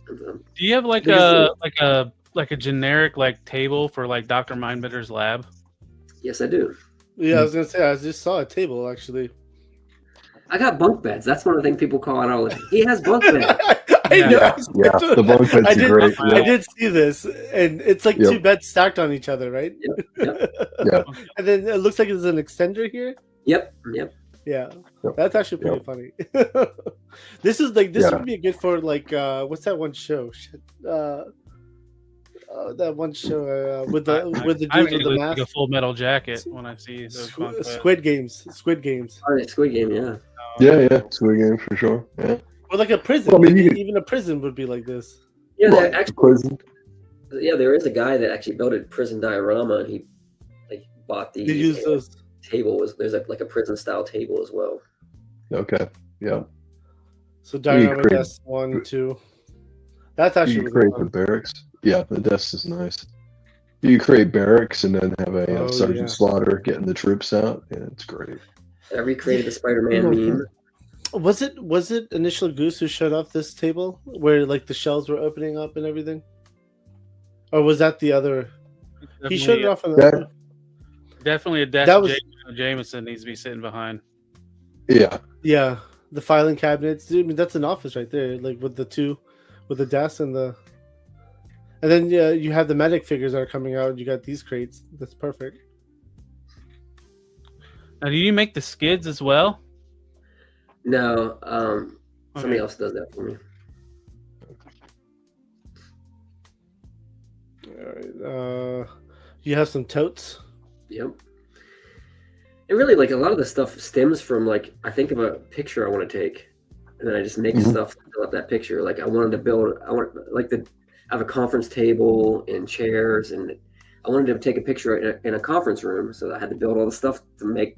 Do you have like a generic like table for like Dr. Mindbender's lab? Yes, I do. Yeah, I was gonna say I just saw a table actually. I got bunk beds. That's one of the things people call it all. He has bunk beds. I know. Yeah, the bunk beds are great. I did see this, and it's like 2 beds stacked on each other, right? Yep. And then it looks like there's an extender here. Yep. Yeah, that's actually pretty funny. This would be good for like what's that one show? that one show with the dude I with the immediately think mask. of Full Metal Jacket when I see those conquests. Squid Games. Oh, yeah, Squid Game, yeah. Yeah, Squid Game for sure. Yeah. Or like a prison. Well, I mean, Like, even a prison would be like this. Yeah, Well, actually, prison. yeah, there is a guy that actually built a prison diorama, and he like bought They these. use those. Table was there's like a prison style table as well. Okay. Yeah. So diorama create- desk 1, 2. That's You actually can really create the fun. barracks. Yeah, the desk is nice. You create barracks and then have a Oh, Sergeant yeah. Slaughter getting the troops out. Yeah, it's great. I recreated the Spider-Man Oh, meme. Was it Initial Goose who showed off this table where like the shells were opening up and everything? Or was that the other? He showed it off on the. Definitely a desk That was- Jameson needs to be sitting behind. Yeah. Yeah, the filing cabinets. I mean, that's an office right there, like with the desk and the. And then you have the medic figures that are coming out. You got these crates. That's perfect. Now, do you make the skids as well? No, somebody Okay. else does that for me. All right. You have some totes. Yep. And really, like a lot of the stuff stems from like I think of a picture I want to take, and then I just make Mhm. stuff to fill up that picture. Like I want like I have a conference table and chairs, and I wanted to take a picture in a conference room, so I had to build all the stuff to make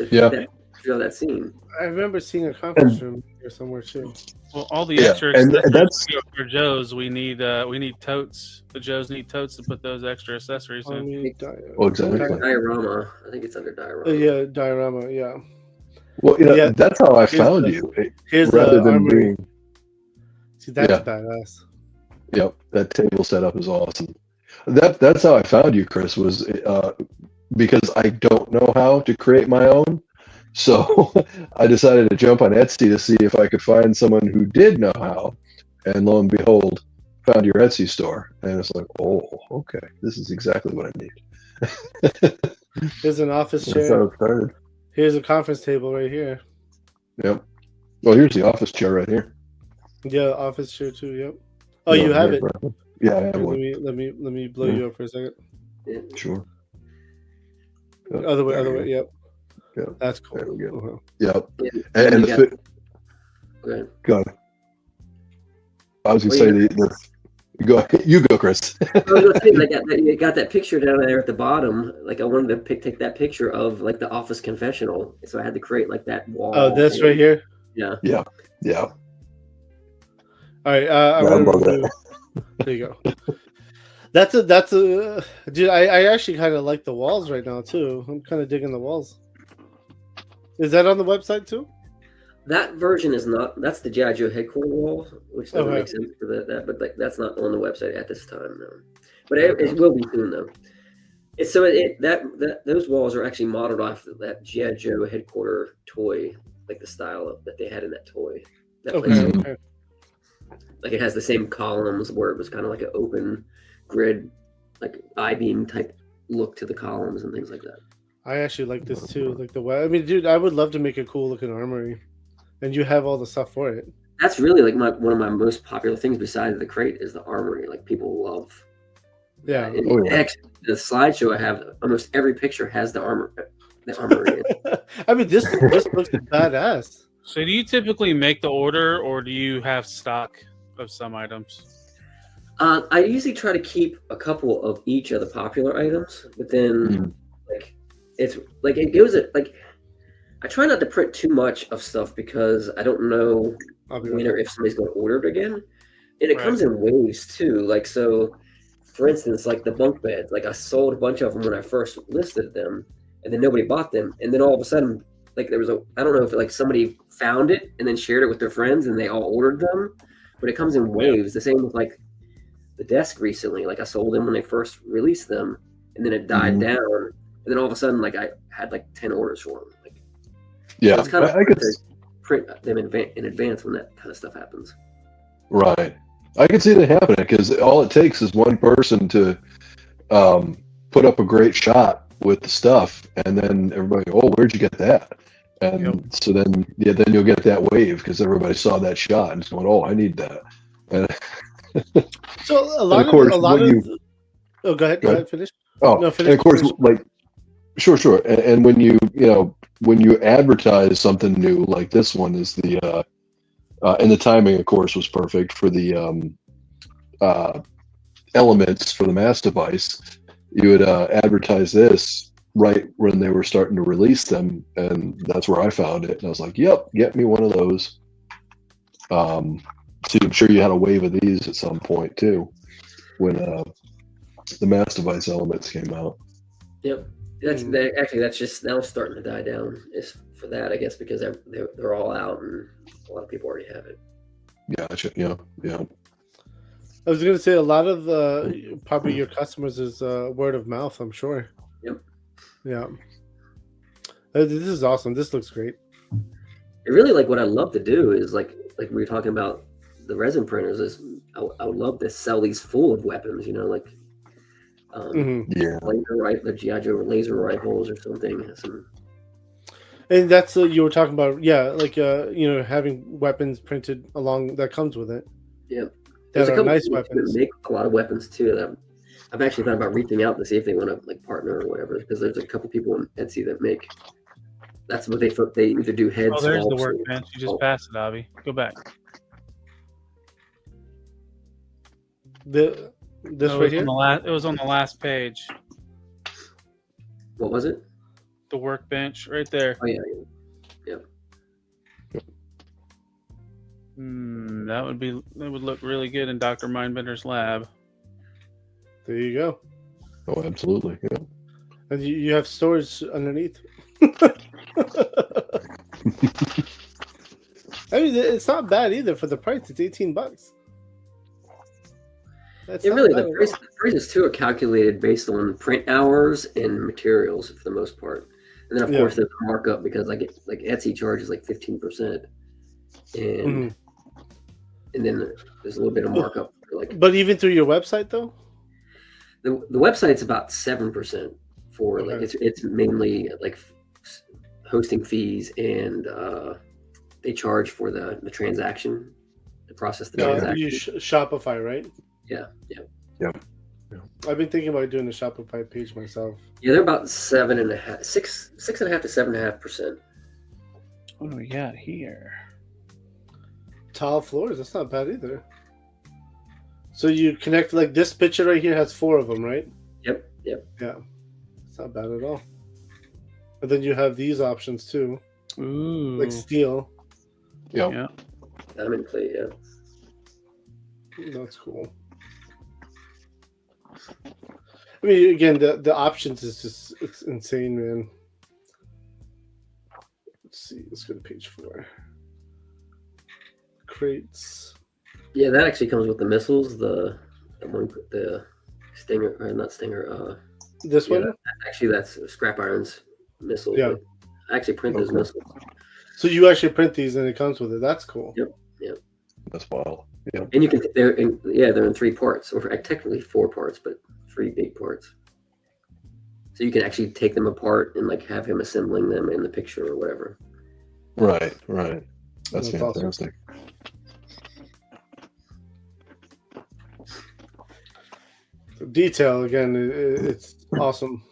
Yeah. that scene. I remember seeing a conference room here somewhere too. Well, all the Yeah, extra and accessories that's- for Joe's. We need totes. The Joes need totes to put those extra accessories I in. mean, Oh, exactly. Diorama. I think it's under diorama. yeah, diorama. Yeah. Well, Yeah. that's how I Here's found the- you. Here's Rather the than armory. being, See, that's Yeah. badass. yep, that table setup is awesome. That's how I found you, Chris. Was because I don't know how to create my own, so I decided to jump on Etsy to see if I could find someone who did know how, and lo and behold, found your Etsy store, and it's like, oh, okay, this is exactly what I need. Here's an office That's chair. how it started. Here's a conference table right here. Yep. Well, here's the office chair right here. Yeah, office chair too. Yep. Oh, you have it. Yeah, I have Here, one. let me blow you up for a second. Sure. Other way. Yep. Yeah. That's cool. There we go. Uh-huh. Yep. Yeah. And you the got- Go ahead. go ahead. I was gonna Well, say you go, Chris. I was gonna say, like, you got that picture down there at the bottom. Like I wanted to take that picture of like the office confessional, so I had to create like that wall. Oh, this thing. right here. Yeah. Yeah. All right. I'm Yeah, gonna love that. remove- There you go. That's a dude. I actually kind of like the walls right now too. I'm kind of digging the walls. Is that on the website too? That version is not. That's the G.I. Joe headquarters wall, which doesn't Okay. make sense for that. But like that's not on the website at this time. No. But it will be soon though. It's so that those walls are actually modeled off of that G.I. Joe headquarters toy, like the style that they had in that toy. That Okay. plays- Okay. Like it has the same columns where it was kind of like an open grid, like I-beam type look to the columns and things like that. I actually like this too. Like the way. I mean, dude, I would love to make a cool looking armory, and you have all the stuff for it. That's really like one of my most popular things besides the crate is the armory. Like people love. Yeah. And Oh, yeah. actually, the slideshow I have, almost every picture has the armory. I mean, this looks badass. So, do you typically make the order, or do you have stock of some items? I usually try to keep a couple of each of the popular items, but then Mhm. like it's like it goes at like I try not to print too much of stuff because I don't know I'll be when right or if somebody's going to order it again, and it Right. comes in waves too. Like so, for instance, like the bunk beds. Like I sold a bunch of them when I first listed them, and then nobody bought them, and then all of a sudden, like there was I don't know if like somebody found it and then shared it with their friends, and they all ordered them, but it comes in waves. The same with like the desk recently. Like I sold them when they first released them, and then it died Mhm. down, and then all of a sudden, like I had like 10 orders for them. Like Yeah, it's kind of I could. to print them in advance when that kind of stuff happens. Right. I can see that happening because all it takes is one person to put up a great shot with the stuff, and then everybody, oh, where'd you get that? And so then you'll get that wave because everybody saw that shot and it's going, oh, I need that. And So of course, oh, go ahead, finish. Oh, No, and of course, finish. like, sure. And when you advertise something new, like this one is and the timing, of course, was perfect for the elements for the mass device. You would advertise this right when they were starting to release them, and that's where I found it. And I was like, "Yep, get me one of those." So I'm sure you had a wave of these at some point too, when the mass device elements came out. Yep. That's just now starting to die down. Is for that, I guess, because they're all out and a lot of people already have it. Gotcha. Yeah. I was going to say a lot of probably your customers is word of mouth. I'm sure. Yep. Yeah. This is awesome. This looks great. It really, like, what I love to do is like we were talking about the resin printers. Is I would love to sell these full of weapons. Like. The GI Joe laser rifles or something. And that's you were talking about, like having weapons printed along that comes with it. Yeah, there's a couple nice weapons. Make a lot of weapons too. That I've actually thought about reaching out to see if they want to like partner or whatever. Because there's a couple people on Etsy that make. That's what they either do heads. Oh, there's the workbench. You just passed it, Abby. Go back. This right here? It was on the last page. What was it? The workbench right there. Oh, yeah. That would look really good in Dr. Mindbender's lab. There you go. Oh, absolutely. Yeah. And you have storage underneath. I mean, it's not bad either for the price. It's $18. The prices too are calculated based on print hours and materials for the most part, and then of course there's a markup because like Etsy charges like 15%, and then there's a little bit of markup for like. But even through your website though, the website's about 7% for like it's mainly like hosting fees and they charge for the transaction, to process the transaction. You Shopify, right? Yeah. I've been thinking about doing a Shopify page myself. Yeah, they're about 6.5 to 7.5%. What do we got here? Tile floors. That's not bad either. So you connect like this picture right here has 4 of them, right? Yep. Yeah, it's not bad at all. And then you have these options too. Ooh, like steel. Yeah. Diamond plate. Yeah. That's cool. I mean, again, the options is it's insane, man. Let's see. Let's go to page 4. Crates. Yeah, that actually comes with the missiles. The Stinger, or not Stinger. This one. Actually, that's Scrap Iron's missiles. Yeah. I actually print those missiles. So you actually print these and it comes with it. That's cool. Yep. That's wild. Yeah. And you can they're in 3 parts, or technically 4 parts, but 3 big parts. So you can actually take them apart and like have him assembling them in the picture or whatever. Right. That's fantastic. Awesome. The detail again, it's awesome.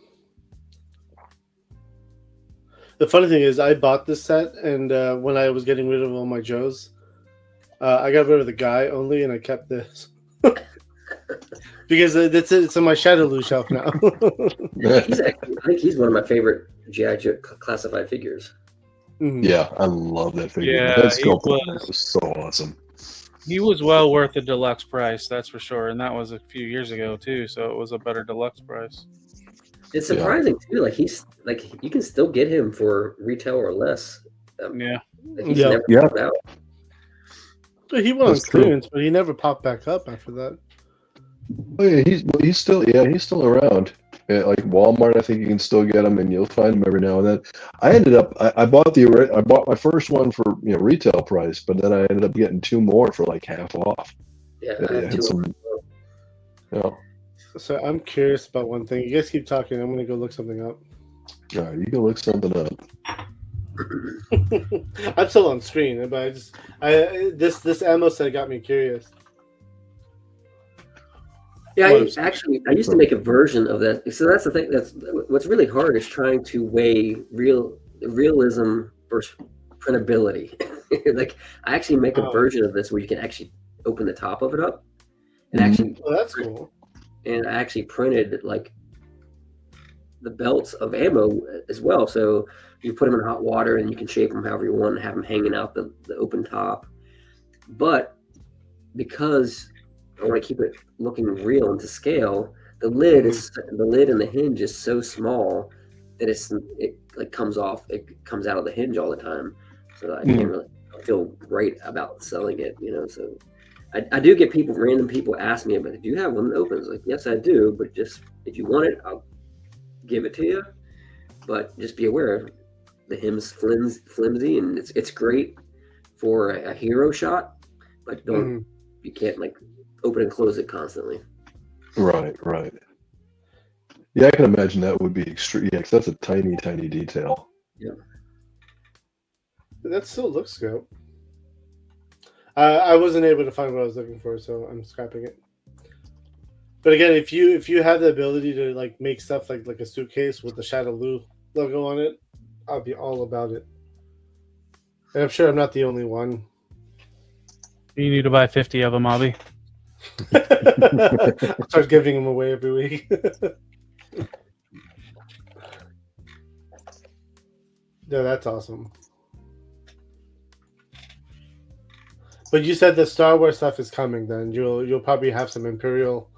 The funny thing is, I bought this set, and when I was getting rid of all my Joes, I got rid of the guy only, and I kept this because it's on my Shadowloo shelf now. I think he's one of my favorite G.I. Joe classified figures. Mm-hmm. Yeah, I love that figure. Yeah, that sculpt was so awesome. He was well worth the deluxe price, that's for sure, and that was a few years ago too. So it was a better deluxe price. It's surprising too. Like he's like you can still get him for retail or less. He's never popped out. He went on clearance, but he never popped back up after that. Oh yeah, he's still around. Yeah, like Walmart, I think you can still get them, and you'll find them every now and then. I bought my first one for retail price, but then I ended up getting 2 more for like half off. Yeah, I have 2 more. So I'm curious about one thing. You guys keep talking. I'm gonna go look something up. All right, you can look something up. I'm still on screen, but this ammo set got me curious. Yeah, I used to make a version of that. So that's the thing. That's what's really hard is trying to weigh realism versus printability. Like I actually make a version of this where you can actually open the top of it up and actually. Oh, that's cool. And I actually printed like the belts of ammo as well. So you put them in hot water and you can shape them however you want and have them hanging out the open top. But because I want to keep it looking real and to scale, the lid and the hinge is so small that it like comes off. It comes out of the hinge all the time, so I can't really feel right about selling it. So I do get random people ask me about, do you have one that opens? Like, yes, I do, but just if you want it, I'll give it to you. But just be aware, the hem's flimsy and it's great for a hero shot, but you can't like open and close it constantly. Right. Yeah, I can imagine that would be extreme. Yeah, 'cause that's a tiny detail. Yeah. That still looks good. I wasn't able to find what I was looking for, so I'm scrapping it. But again, if you have the ability to like make stuff like a suitcase with the Shadow Lu logo on it, I'll be all about it. And I'm sure I'm not the only one. You need to buy 50 of them, Abby. I'll start giving them away every week. Yeah, that's awesome. But you said the Star Wars stuff is coming. Then you'll probably have some Imperial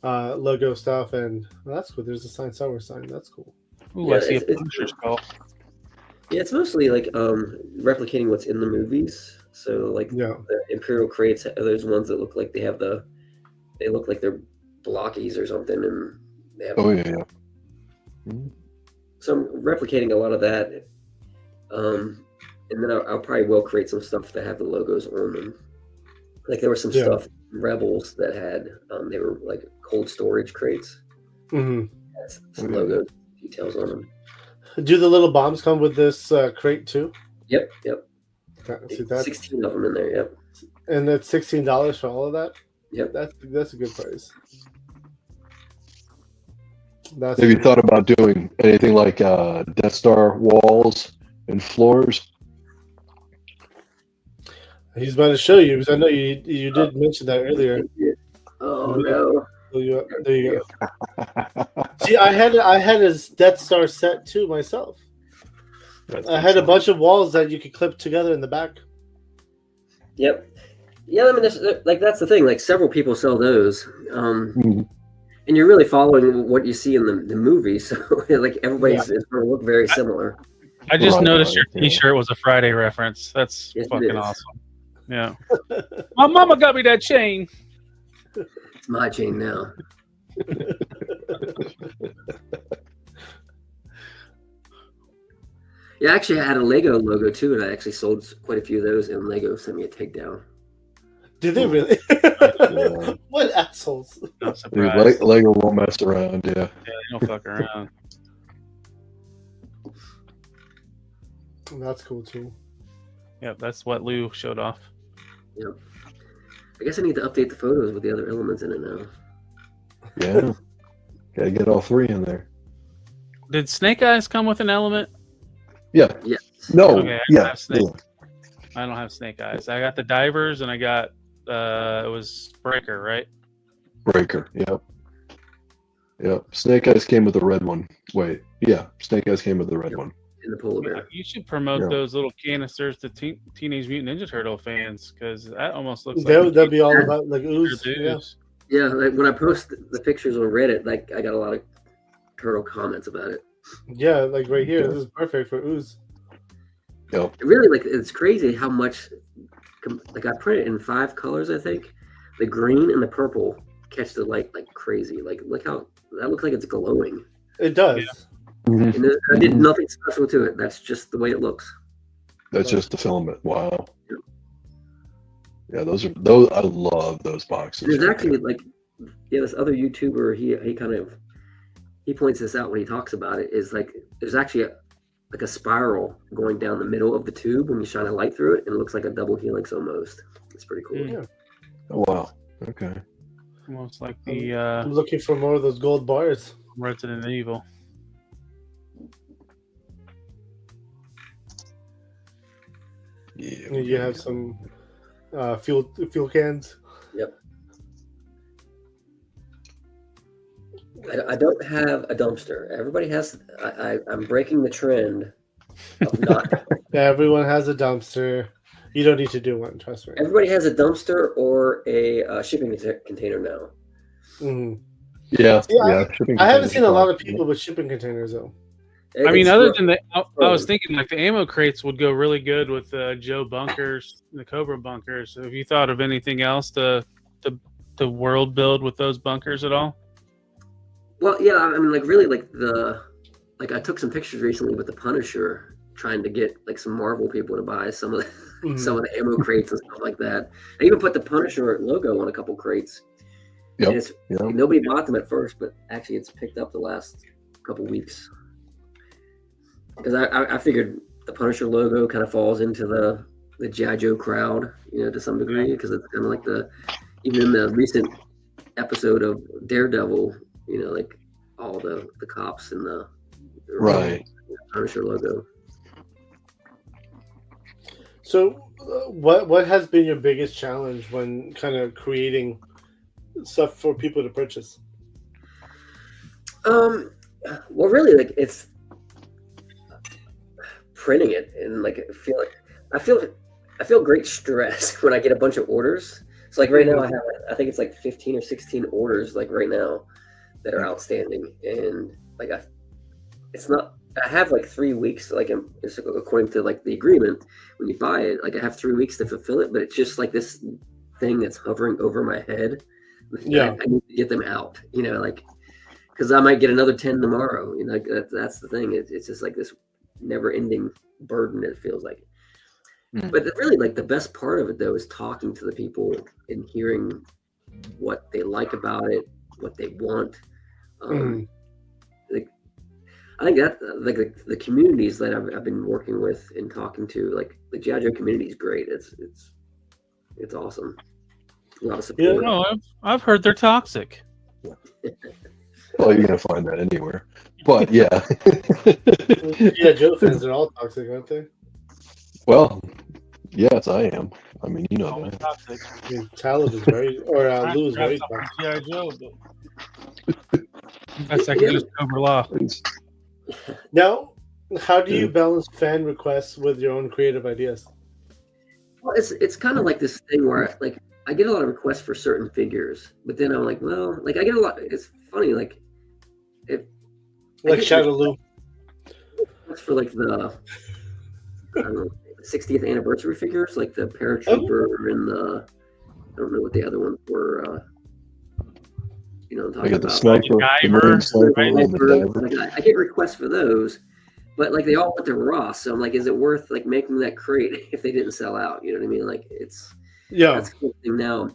logo stuff, and that's cool. There's a signed Star Wars sign. That's cool. Ooh, I see a Punisher skull. Yeah, it's mostly like replicating what's in the movies. So like the Imperial crates, those ones that look like they look like they're blockies or something, and they have. Oh yeah. So I'm replicating a lot of that, and then I'll probably will create some stuff that have the logos on them. Like there was some stuff Rebels that had they were like cold storage crates. Mm-hmm. Has some logo details on them. Do the little bombs come with this crate too? Yep. See that? 16 of them in there. Yep. And that's $16 for all of that. Yep. That's a good price. Have you thought about doing anything like Death Star walls and floors? He's about to show you because I know you did mention that earlier. Oh no! There you go. See, I had a Death Star set too myself. I had a bunch of walls that you could clip together in the back. Yep. Yeah, I mean, that's the thing. Like several people sell those, and you're really following what you see in the movie. So like everybody's it's going to look very similar. I just noticed your T-shirt was a Friday reference. That's fucking awesome. Yeah. My mama got me that chain. It's my chain now. Yeah, actually, I had a Lego logo too, and I actually sold quite a few of those, and Lego sent me a takedown. Did they really? What assholes? Dude, Lego won't mess around, yeah. Yeah, they don't fuck around. That's cool too. Yep, that's what Lou showed off. Yep. I guess I need to update the photos with the other elements in it now. Yeah. Gotta get all three in there. Did Snake Eyes come with an element? Yeah. Yes. No. Okay, I don't have Snake Eyes. I got the divers and I got it was Breaker, right? Breaker, yep. Snake Eyes came with the red one. Wait, yeah. Snake Eyes came with the red one. In the polar bear. You should promote those little canisters to Teenage Mutant Ninja Turtle fans because that almost looks like they'll be all about like ooze. Yeah, like when I post the pictures on Reddit, like I got a lot of turtle comments about it. Yeah, like right here, this is perfect for ooze. Yep. It really, like, it's crazy how much, like, I printed in 5 colors, I think. The green and the purple catch the light like crazy. Like, look how that looks like it's glowing. It does. Yeah. And I did nothing special to it. That's just the way it looks. That's just the filament. Wow. Yeah, those. I love those boxes. There's actually like, this other YouTuber. He points this out when he talks about it. Is like there's actually a spiral going down the middle of the tube when you shine a light through it, and it looks like a double helix almost. It's pretty cool. Yeah. Oh wow. Okay. Almost like I'm the looking for more of those gold bars. Resident Evil. Yeah. You have some fuel cans. Yep. I don't have a dumpster. Everybody has. I'm breaking the trend of not. Everyone has a dumpster. You don't need to do one. Trust me. Everybody has a dumpster or a shipping container now. Mhm. Yeah. I haven't seen a lot of people with shipping containers though. I mean, It's other rough. than that, I was thinking like the ammo crates would go really good with Joe bunkers, the Cobra bunkers. Have you thought of anything else to world build with those bunkers at all? Well, yeah. I mean, like really, I took some pictures recently with the Punisher, trying to get like some Marvel people to buy some of the ammo crates and stuff like that. I even put the Punisher logo on a couple crates. Yep. And nobody bought them at first, but actually it's picked up the last couple weeks. Because I figured the Punisher logo kind of falls into the G.I. Joe crowd, to some degree, because it's kind of like even in the recent episode of Daredevil, like all the cops and the Right. Punisher logo. So, what has been your biggest challenge when kind of creating stuff for people to purchase? Well, really, like it's printing it, and like I feel great stress when I get a bunch of orders. So like right now I think it's like 15 or 16 orders like right now that are outstanding, and like I have like 3 weeks, like it's according to like the agreement when you buy it, like I have 3 weeks to fulfill it, but it's just like this thing that's hovering over my head. Yeah. I need to get them out, like because I might get another 10 tomorrow. Like that's the thing. It's just like this never-ending burden. It feels like. But really, like the best part of it though is talking to the people and hearing what they like about it, what they want. Like I think that like the communities that I've been working with and talking to, like the G.I. Joe community is great. It's awesome. A lot of support. Yeah. No, I've heard they're toxic. Well, you're gonna find that anywhere. But yeah. Yeah, Joe fans are all toxic, aren't they? Well, yes, I am. I mean, you know that. Toxic. I mean, Talib is very, or Lou is very toxic. G.I. Joe, but that's like just Cobra Law. Now, how do you balance fan requests with your own creative ideas? Well, it's kind of like this thing where like I get a lot of requests for certain figures, but then I'm like, well, like I get a lot. It's funny, like Like Shadow Lou. That's for like the I don't know, 60th anniversary figures, like the Paratrooper and the I don't know what the other ones were. I'm talking I got the about. sniper, the Marine sniper, right? and the diver. Like, I get requests for those, but like they all went to Ross, so I'm like, is it worth like making that crate if they didn't sell out? You know what I mean? Like that's a cool thing now.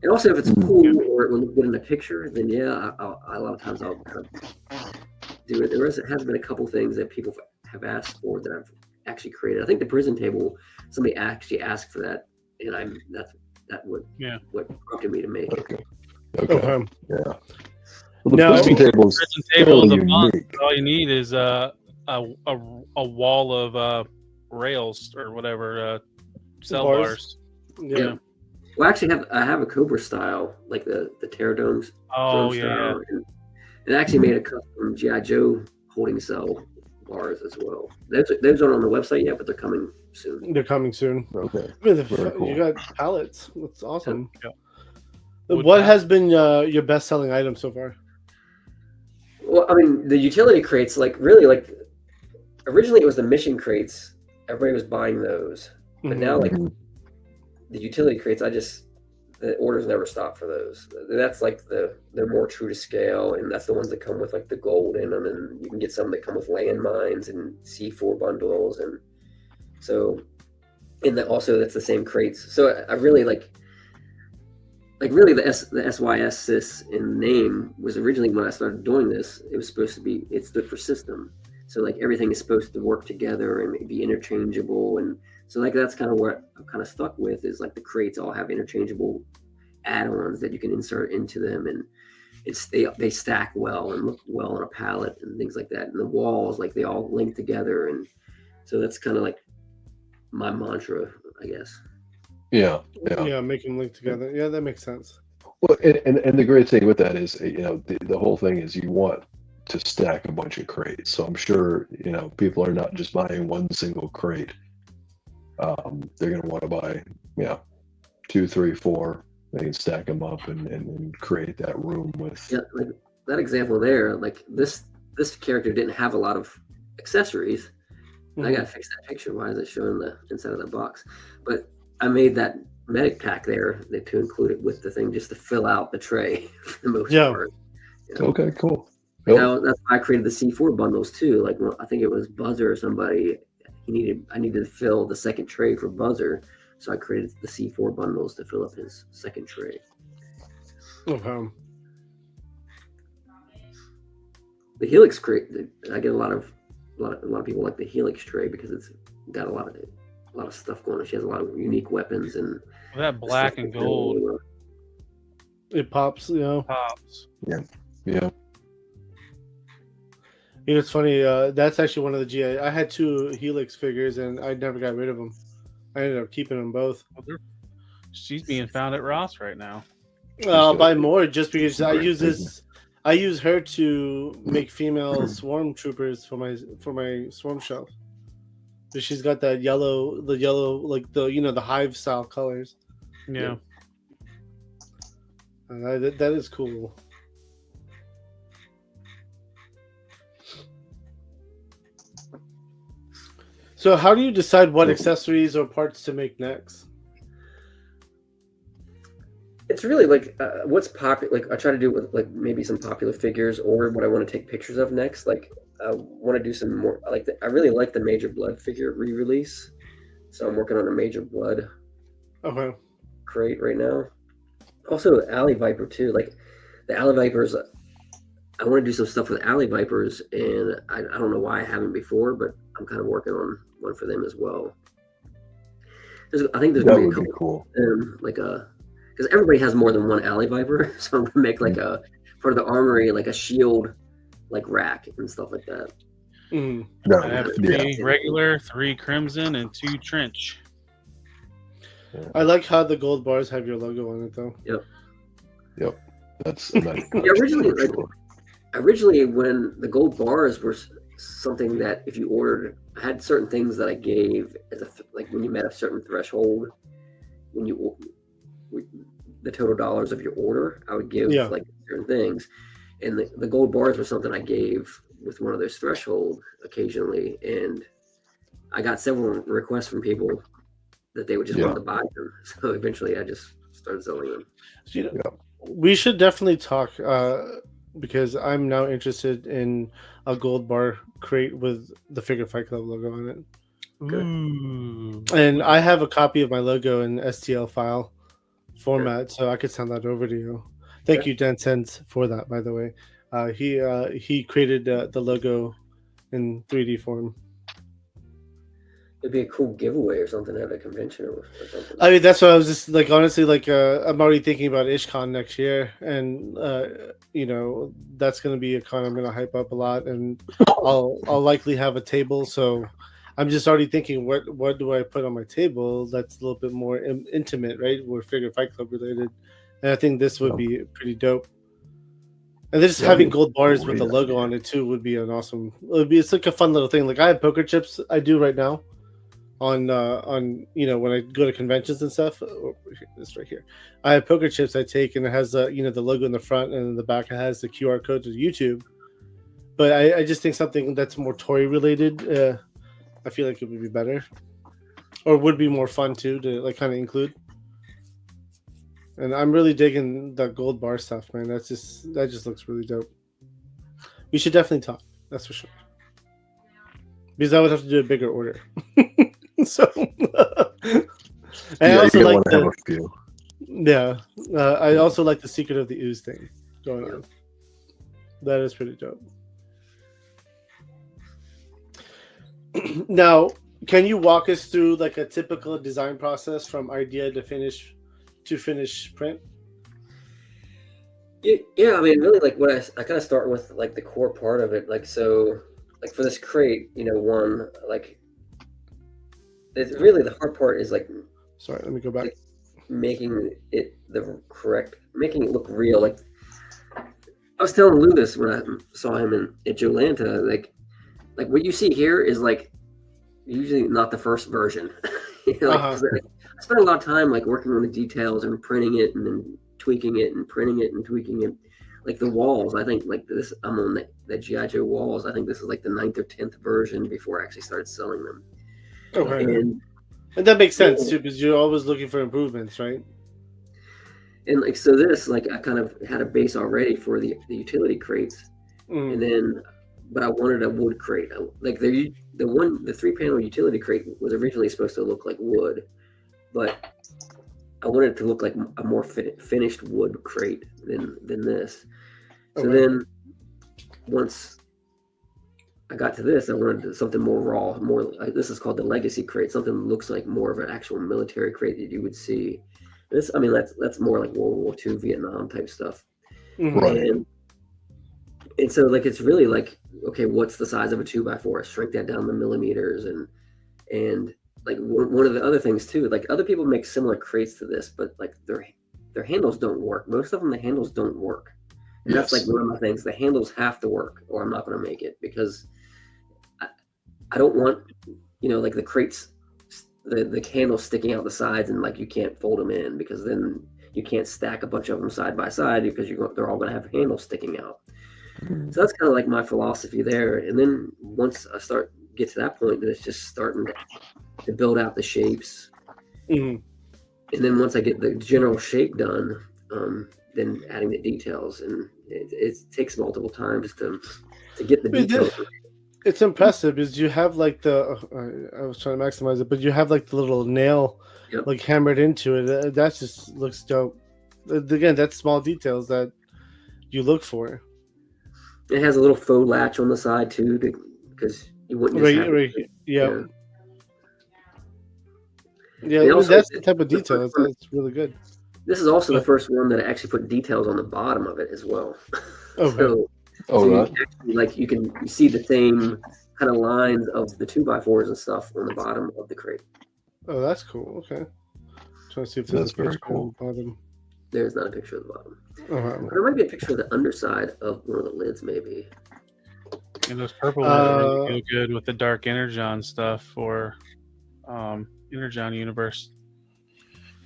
And also, if it's cool or when you get in a picture, then yeah, a lot of times I'll kind of do it. There has been a couple things that people have asked for that I've actually created. I think the prison table, somebody actually asked for that, and what prompted me to make it. Okay. Yeah. Well, the Now- prison table is Prison table is fairly a month. unique. All you need is a wall of rails or whatever cell Bars. bars. Yeah. Well, actually, I have a Cobra style, like the Pterodomes. Oh drone yeah. style, and I actually made a custom G.I. Joe holding cell bars as well. Those aren't on the website yet, but they're coming soon. They're coming soon. Okay. I mean, Very cool. You got pallets. That's awesome. Yeah. What has been your best-selling item so far? Well, I mean, the utility crates, like really, like originally it was the mission crates. Everybody was buying those, but now like the utility crates, the orders never stop for those. That's like they're more true to scale, and that's the ones that come with like the gold in them, and you can get some that come with landmines and C4 bundles, and so, and that also that's the same crates. So I really like really the SYS in name was originally when I started doing this, it was supposed to be, it stood for system. So like everything is supposed to work together and be interchangeable. And so like that's kind of what I'm kind of stuck with is like the crates all have interchangeable add-ons that you can insert into them, and they stack well and look well on a palette and things like that. And the walls, like, they all link together, and so that's kind of like my mantra, I guess. Yeah. Make them link together. Yeah, that makes sense. Well, and the great thing with that is, the whole thing is you want to stack a bunch of crates. So I'm sure, people are not just buying one single crate. They're going to want to buy, 2, 3, 4. They can stack them up and create that room with. Yeah, like that example there, like this character didn't have a lot of accessories. I gotta fix that picture. Why is it showing the inside of the box? But I made that medic pack there to include it with the thing, just to fill out the tray for the most part. Okay, cool. Now, that's why I created the C4 bundles too. Like, I think it was Buzzer or somebody. I needed to fill the second tray for Buzzer, so I created the C4 bundles to fill up his second tray. Okay. The Helix crate, I get a lot of people like the Helix tray because it's got a lot of stuff going on. She has a lot of unique weapons and that black and gold. It pops, Pops. Yeah. It's funny. That's actually one of the GI. I had 2 Helix figures and I never got rid of them. I ended up keeping them both. She's being found at Ross right now. I'll buy more just because I use her to make female swarm troopers for my swarm shelf. So she's got the yellow, like the hive style colors. Yeah. That is cool. So how do you decide what accessories or parts to make next? It's really like what's popular. Like, I try to do it with like maybe some popular figures or what I want to take pictures of next. Like, I want to do some more. I really like the Major Blood figure re-release, so I'm working on a Major Blood crate right now. Also, Alley Viper too. Like the Alley Vipers, I want to do some stuff with Alley Vipers, and I don't know why I haven't before, but I'm kind of working on one for them as well. I think there's going to be a couple of them, because everybody has more than one Alley Viper, so I'm going to make like a, for the armory, like a shield, like rack and stuff like that. I have 3 regular, 3 crimson, and 2 trench. I like how the gold bars have your logo on it, though. Yep. That's nice. Originally, when the gold bars were something that if you ordered, I had certain things that I gave as like when you met a certain threshold, when you the total dollars of your order, I would give like certain things, and the gold bars were something I gave with one of those threshold occasionally, and I got several requests from people that they would just want to buy them, so eventually I just started selling them. We should definitely talk because I'm now interested in a gold bar crate with the Figure Fight Club logo on it. And I have a copy of my logo in STL file format, so I could send that over to you. Thank you, Dan Sens, for that, by the way. He created the logo in 3D form. It'd be a cool giveaway or something at a convention or something. I mean, that's what I was just like. Honestly, like I'm already thinking about IshCon next year, and that's going to be a con I'm going to hype up a lot, and I'll likely have a table. So I'm just already thinking, what do I put on my table that's a little bit more intimate, right? We're Figure Fight Club related, and I think this would be pretty dope. And just having gold bars with the logo on it too would be an awesome. It's like a fun little thing. Like I have poker chips. I do right now. On when I go to conventions and stuff, this right here, I have poker chips I take, and it has the logo in the front, and in the back it has the QR code to YouTube. But I just think something that's more toy related, I feel like it would be better, or would be more fun too to like kind of include. And I'm really digging the gold bar stuff, man. That just looks really dope. We should definitely talk. That's for sure. Because I would have to do a bigger order. So, I also like the I also like the Secret of the Ooze thing going on. That is pretty dope. Now, can you walk us through like a typical design process from idea to finish print? Yeah, I mean, really, like what I kind of start with, like the core part of it, like so, like for this crate, one like it's really the hard part is like Sorry, let me go back. making it making it look real. Like I was telling Lou this when I saw him at Jolanta, like what you see here is like usually not the first version. I spent a lot of time like working on the details and printing it and then tweaking it and printing it and tweaking it. Like the walls, I think like this, I'm on the G.I. Joe walls. I think this is like the 9th or 10th version before I actually started selling them. Okay. And that makes sense too, because you're always looking for improvements, right? And like so, this like I kind of had a base already for the utility crates, and then, but I wanted a wood crate. Like the 3-panel utility crate was originally supposed to look like wood, but I wanted it to look like a more finished wood crate than this. So then, once I got to this, I wanted something more raw, more like this is called the legacy crate, something that looks like more of an actual military crate that you would see. This, I mean, that's more like World War II, Vietnam type stuff. Right. And so like it's really like, okay, what's the size of a 2x4? Shrink that down to millimeters, and like one of the other things too, like other people make similar crates to this, but like their handles don't work. Most of them, the handles don't work. And that's like one of my things. The handles have to work, or I'm not going to make it, because I don't want, like the crates, the handles sticking out the sides and like you can't fold them in, because then you can't stack a bunch of them side by side because they're all going to have handles sticking out. So that's kind of like my philosophy there. And then once I get to that point, then it's just starting to build out the shapes. And then once I get the general shape done, then adding the details, and it takes multiple times to get the details. It's impressive because you have like I was trying to maximize it, but you have like the little nail like hammered into it. That just looks dope. Again, that's small details that you look for. It has a little faux latch on the side too, because you wouldn't just have it. Yeah. That's the type of detail. That's really good. This is also the first one that I actually put details on the bottom of it as well. Okay. You can see the same kind of lines of the 2x4s and stuff on the bottom of the crate. Oh, that's cool. Okay. Trying to see if there's a picture on the bottom. There's not a picture of the bottom. But there might be a picture of the underside of one of the lids, maybe. And those purple ones go good with the dark Energon stuff for Energon Universe.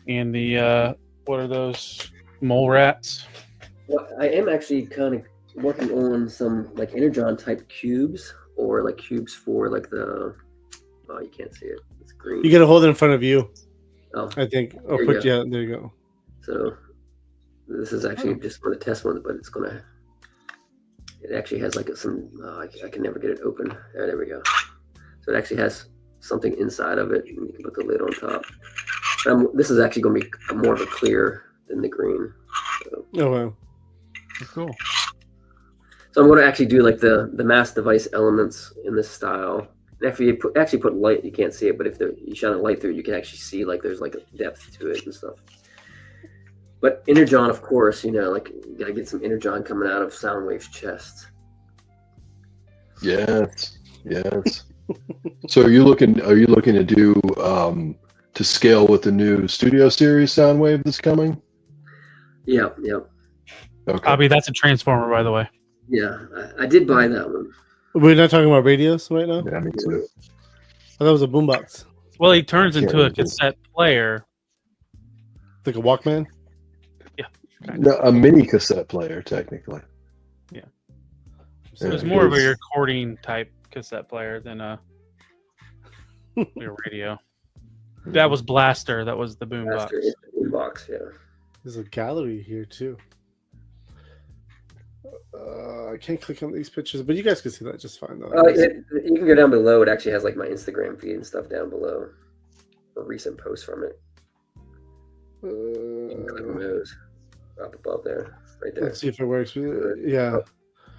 And the what are those mole rats? Well, I am actually kind of working on some like Energon type cubes, or like cubes for like the. Oh, you can't see it. It's green. You got to hold it in front of you. Oh, I think. There you go. So this is actually just for the test one, but it actually has like some. I can never get it open. There we go. So it actually has something inside of it, and you can put the lid on top. This is actually going to be more of a clear than the green. So. Oh wow, cool. So I'm going to actually do like the mass device elements in this style. And if you put light, you can't see it, but if you shine a light through it, you can actually see like there's like a depth to it and stuff. But Energon, of course, like you gotta get some Energon coming out of Soundwave's chest. Yes. So are you looking to do to scale with the new Studio Series Soundwave that's coming? Yeah. Okay. Bobby, that's a transformer, by the way. Yeah, I did buy that one. We're not talking about radios right now? Yeah, me too. Oh, that was a boombox. Well, he turns into a cassette player. Like a Walkman? Yeah. No, a mini cassette player, technically. Yeah. So it was more of a recording type cassette player than a radio. That was Blaster. That was the boombox. Boombox, yeah. There's a gallery here too. I can't click on these pictures, but you guys can see that just fine though. You can go down below. It actually has like my Instagram feed and stuff down below. A recent post from it. You can click on those up above there, right there. Let's see if it works. Yeah.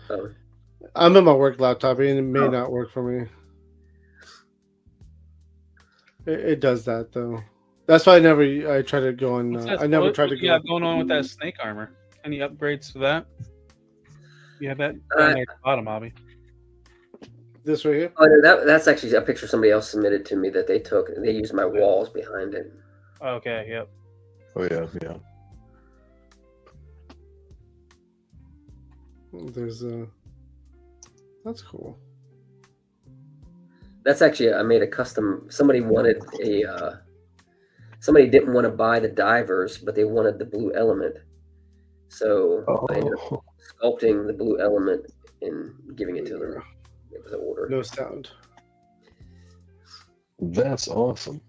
Oh. I'm in my work laptop and it may not work for me. It does that though. That's why I try to go on. I never tried to go. What you got going on with that snake armor? Any upgrades to that? You have that down there at the bottom, Bobby. This right here. Oh, no, that's actually a picture somebody else submitted to me that they took, and they used my walls behind it. Okay, yep. Oh yeah, yeah. There's that's cool. That's actually, I made a custom. Somebody wanted somebody didn't want to buy the divers, but they wanted the blue element. So I ended up sculpting the blue element and giving it to them. It was an order. No sound. That's awesome.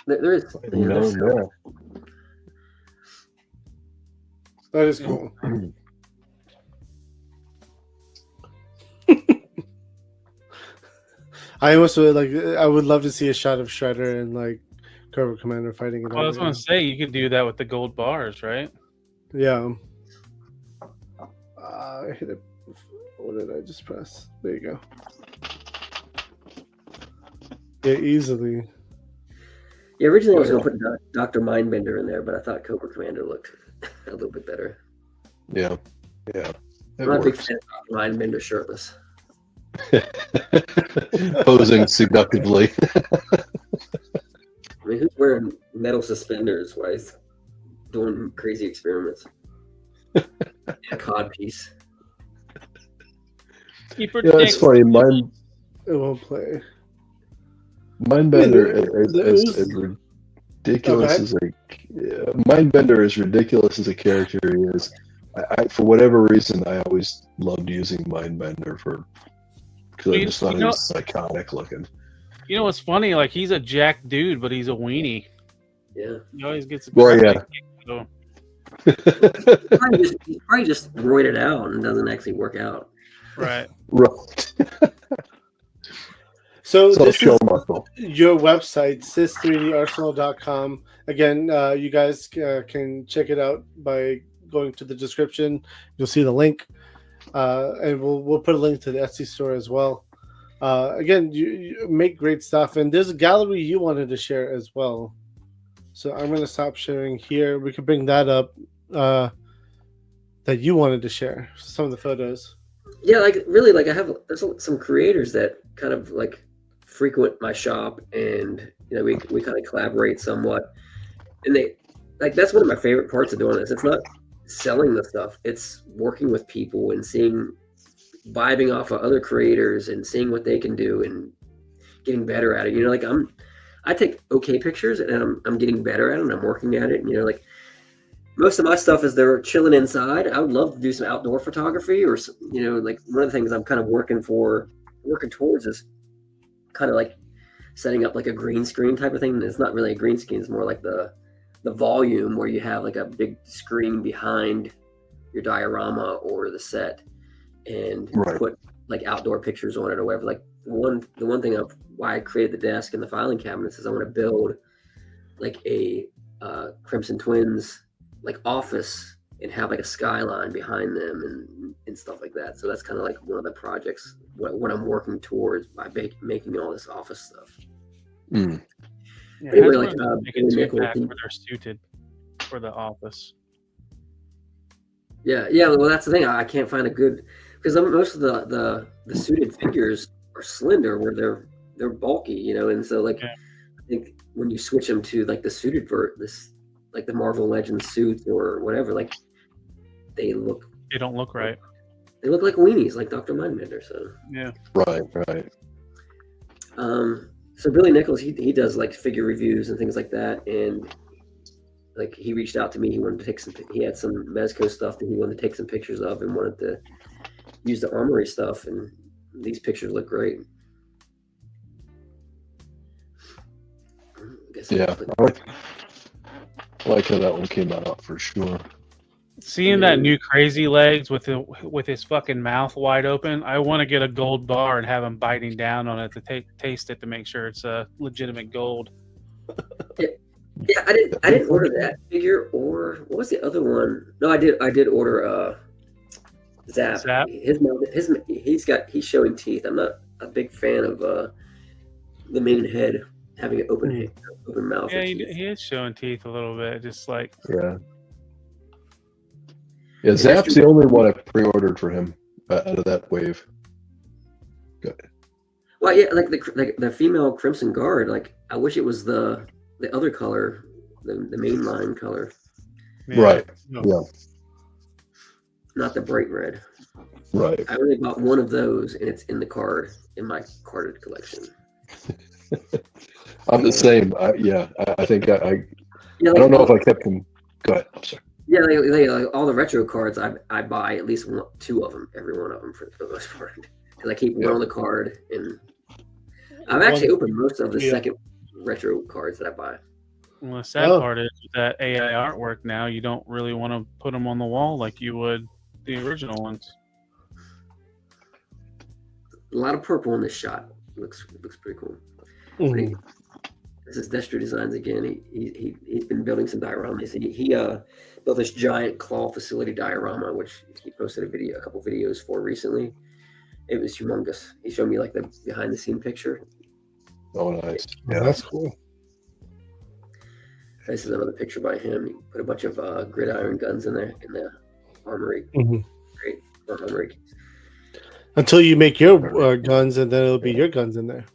There is. No. That is cool. I also I would love to see a shot of Shredder and like Cobra Commander fighting it. Well, I was going to say you could do that with the gold bars, right? Yeah. I hit it. What did I just press? There you go. Yeah, easily. Yeah, originally I was going to put Dr. Mindbender in there, but I thought Cobra Commander looked a little bit better. Yeah. I'm not a big fan of Dr. Mindbender shirtless. Posing seductively. I mean, who's wearing metal suspenders while he's doing crazy experiments? A cod piece. Keep It's funny. It won't play. Mindbender is ridiculous as Mindbender is ridiculous as a character he is. I for whatever reason I always loved using Mindbender because I just thought he was psychotic looking. You know what's funny? Like he's a jack dude, but he's a weenie. Yeah. He always gets. Well, yeah. So. He's probably just roided out and doesn't actually work out. Right. Right. So this show is muscle. Your website, sys3darsenal.com. Again, you guys can check it out by going to the description. You'll see the link, and we'll put a link to the Etsy store as well. Again, you make great stuff, and there's a gallery you wanted to share as well. So I'm going to stop sharing here. We could bring that up that you wanted to share some of the photos. Yeah, really, there's some creators that kind of frequent my shop, and we kind of collaborate somewhat, and that's one of my favorite parts of doing this. It's not selling the stuff; it's working with people and vibing off of other creators and seeing what they can do and getting better at it. I take okay pictures and I'm getting better at it and I'm working at it. Most of my stuff is they're chilling inside. I would love to do some outdoor photography, or one of the things I'm kind of working towards is kind of setting up a green screen type of thing. It's not really a green screen; it's more like the volume where you have a big screen behind your diorama or the set, and put outdoor pictures on it or whatever. The one thing of why I created the desk and the filing cabinets is I want to build a Crimson Twins office and have a skyline behind them and stuff like that. So that's kind of one of the projects what I'm working towards by making all this office stuff. Mm. Yeah, anyway, where they're suited for the office. Yeah. Well, that's the thing. I can't find a good, because most of the suited figures are slender, where they're bulky, and so I think when you switch them to the suited the Marvel Legends suits or whatever, they don't look right. They look like weenies, like Dr. Mindbender. So yeah, right. So Billy Nichols, he does figure reviews and things like that, and he reached out to me. He wanted to take he had some Mezco stuff that he wanted to take some pictures of and wanted to use the Armory stuff, and these pictures look great. Yeah, I like how that one came out for sure. Seeing that new Crazy Legs with his fucking mouth wide open, I want to get a gold bar and have him biting down on it to taste it to make sure it's a legitimate gold. Yeah, I didn't order that figure, or what was the other one? No, I did order Zap. His mouth, he's showing teeth. I'm not a big fan of the main head having an open mouth. Yeah, he is showing teeth a little bit, just yeah. Yeah, Zap's the only one I pre-ordered for him out of that wave. Good. Well, yeah, like the female Crimson Guard. Like, I wish it was the other color, the mainline color. Yeah. Right. No. Yeah. Not the bright red. Right. I only bought one of those, and it's in the card in my carded collection. I'm the same. I think I Yeah, don't know if I kept them. Go ahead. I'm sorry. Yeah, like all the retro cards, I buy at least two of them, every one of them for the most part, because I keep one on the card, and I've actually opened most of the second retro cards that I buy. Well, the sad part is that AI artwork now, you don't really want to put them on the wall like you would the original ones. A lot of purple in this shot. Looks pretty cool. Mhm. This is Destro Designs again. He's been building some dioramas. He built this giant claw facility diorama, which he posted a couple videos for recently. It was humongous. He showed me like the behind the scene picture. Oh, nice. Yeah, that's cool. This is another picture by him. He put a bunch of gridiron guns in there in the armory. Mhm. Great armory. Until you make your guns, and then it'll be your guns in there.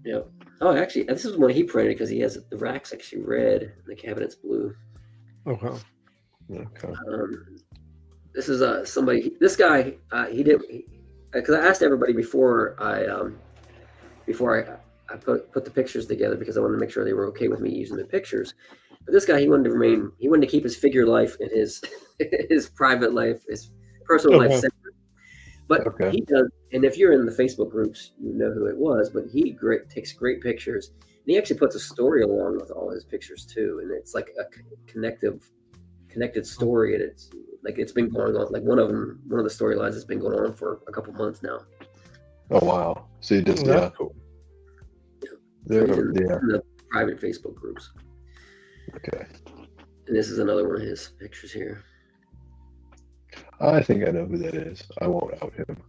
Yep. Oh, actually, this is one he printed because he has the rack's actually red and the cabinet's blue. Oh wow. Okay. This is somebody. This guy, he did because I asked everybody before I put the pictures together because I wanted to make sure they were okay with me using the pictures. But this guy, he wanted to keep his figure life and his his private life, his personal life separate. But he does, and if you're in the Facebook groups, you know who it was. But he takes great pictures, and he actually puts a story along with all his pictures too. And it's like a connected story, and it's been going on. Like one of the storylines has been going on for a couple months now. Oh wow! So you just Cool. In the private Facebook groups. Okay. And this is another one of his pictures here. I think I know who that is. I won't out him.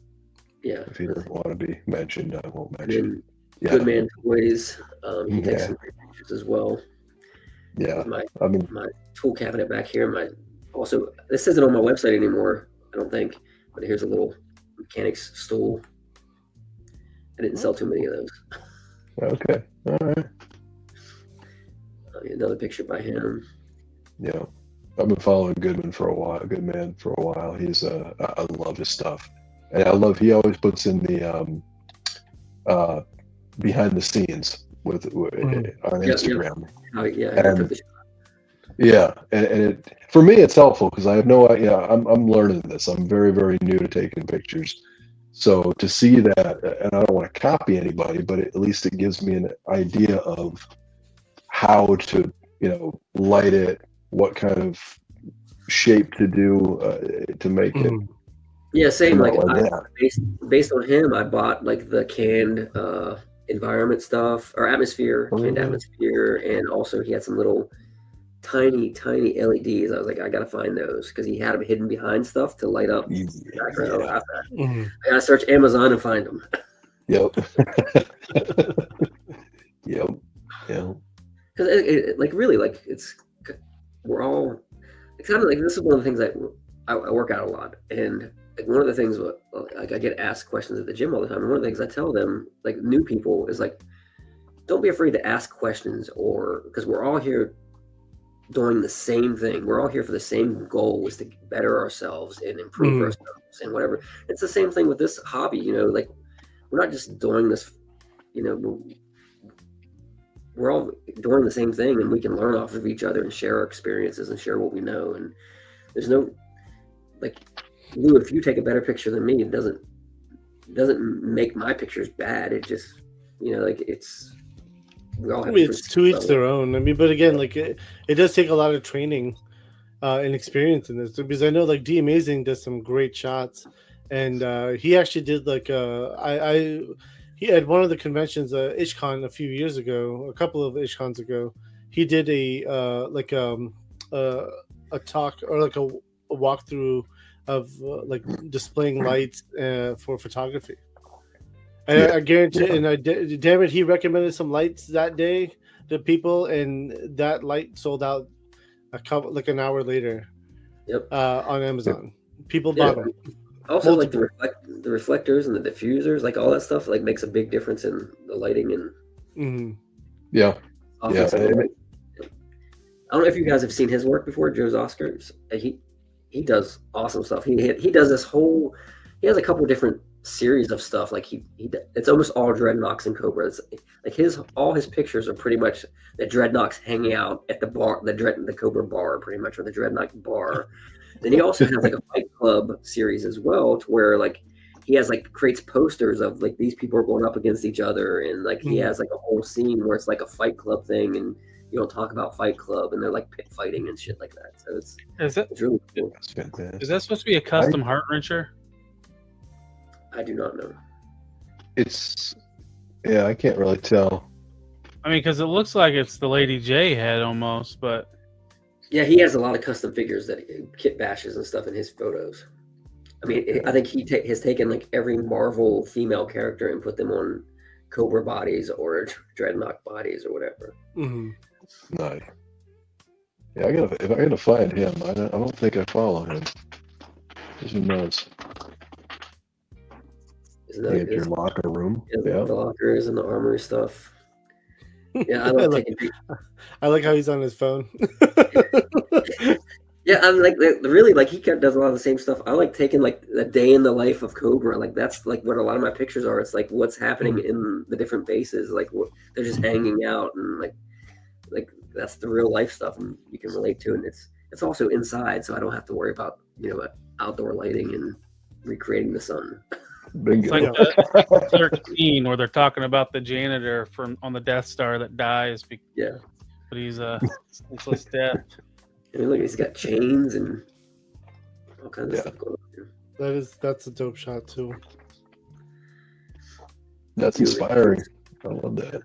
Yeah. If he doesn't want to be mentioned, I won't mention. Yeah. Good Man Toys. He takes some great pictures as well. Yeah. My tool cabinet back here. This isn't on my website anymore, I don't think. But here's a little mechanics stool. I didn't sell too many of those. Okay. All right. Another picture by him. Yeah. I've been following Goodman for a while. Goodman for a while. He's I love his stuff, and he always puts in the behind the scenes with on Instagram. And it for me it's helpful because I have no idea. I'm learning this. I'm very, very new to taking pictures, so to see that, and I don't want to copy anybody, but at least it gives me an idea of how to light it. What kind of shape to do to make it? Yeah, same. Based on him, I bought like the canned environment stuff or atmosphere, canned atmosphere, and also he had some little tiny LEDs. I was like, I gotta find those because he had them hidden behind stuff to light up the background. I gotta search Amazon and find them. Yep. Yep. Yeah. Because we're all kind of like this is one of the things that I work out a lot, and like one of the things like I get asked questions at the gym all the time. And one of the things I tell them, like new people, is like, don't be afraid to ask questions, or because we're all here doing the same thing. We're all here for the same goal, is to better ourselves and improve ourselves and whatever. It's the same thing with this hobby. Like we're not just doing this. We're all doing the same thing, and we can learn off of each other and share our experiences and share what we know. And there's no Lou, if you take a better picture than me, it doesn't make my pictures bad. It just it's we all have. It's to each their own. But again, it does take a lot of training and experience in this, because I know D Amazing does some great shots, and he actually did he had one of the conventions, IshCon, a few years ago, a couple of IshCons ago. He did a talk or a walkthrough of displaying lights for photography. And I guarantee, and damn it, he recommended some lights that day to people, and that light sold out an hour later. Yep. On Amazon. People Yeah. bought them. Also, like the reflectors and the diffusers, like all that stuff, like makes a big difference in the lighting and. Mm-hmm. Yeah. Yeah. I don't know if you guys have seen his work before, Joe's Oscars. He does awesome stuff. He does this whole. He has a couple different series of stuff. Like it's almost all dreadnoks and cobras. Like all his pictures are pretty much the dreadnoks hanging out at the bar, the cobra bar, pretty much, or the dreadnought bar. Then he also has like a Fight Club series as well, to where like he has like creates posters of like these people are going up against each other, and like he has like a whole scene where it's like a Fight Club thing, and you don't talk about Fight Club, and they're like pit fighting and shit like that. So it's really cool. That's fantastic. Is that supposed to be a custom heart wrencher? I do not know. Yeah, I can't really tell. I mean, because it looks like it's the Lady J head almost, but Yeah, he has a lot of custom figures that kit bashes and stuff in his photos. I mean, I think he has taken like every Marvel female character and put them on Cobra bodies or Dreadnought bodies or whatever. Mm-hmm. Nice. Yeah, if I gotta find him. I don't think I follow him. Who knows? Isn't that Get your locker room. The lockers and the armory stuff. Yeah, I love taking pictures. I like how he's on his phone. Yeah, I'm like really like he does a lot of the same stuff. I like taking like a day in the life of Cobra. Like that's like what a lot of my pictures are. It's like what's happening in the different bases. Like they're just hanging out, and like that's the real life stuff, and you can relate to. And it's also inside, so I don't have to worry about outdoor lighting and recreating the sun. it's like the 13 where they're talking about the janitor on the Death Star that dies. Yeah, but he's senseless death. I mean, look, he's got chains and all kinds of stuff going on here. That's a dope shot too. That's inspiring. I love that.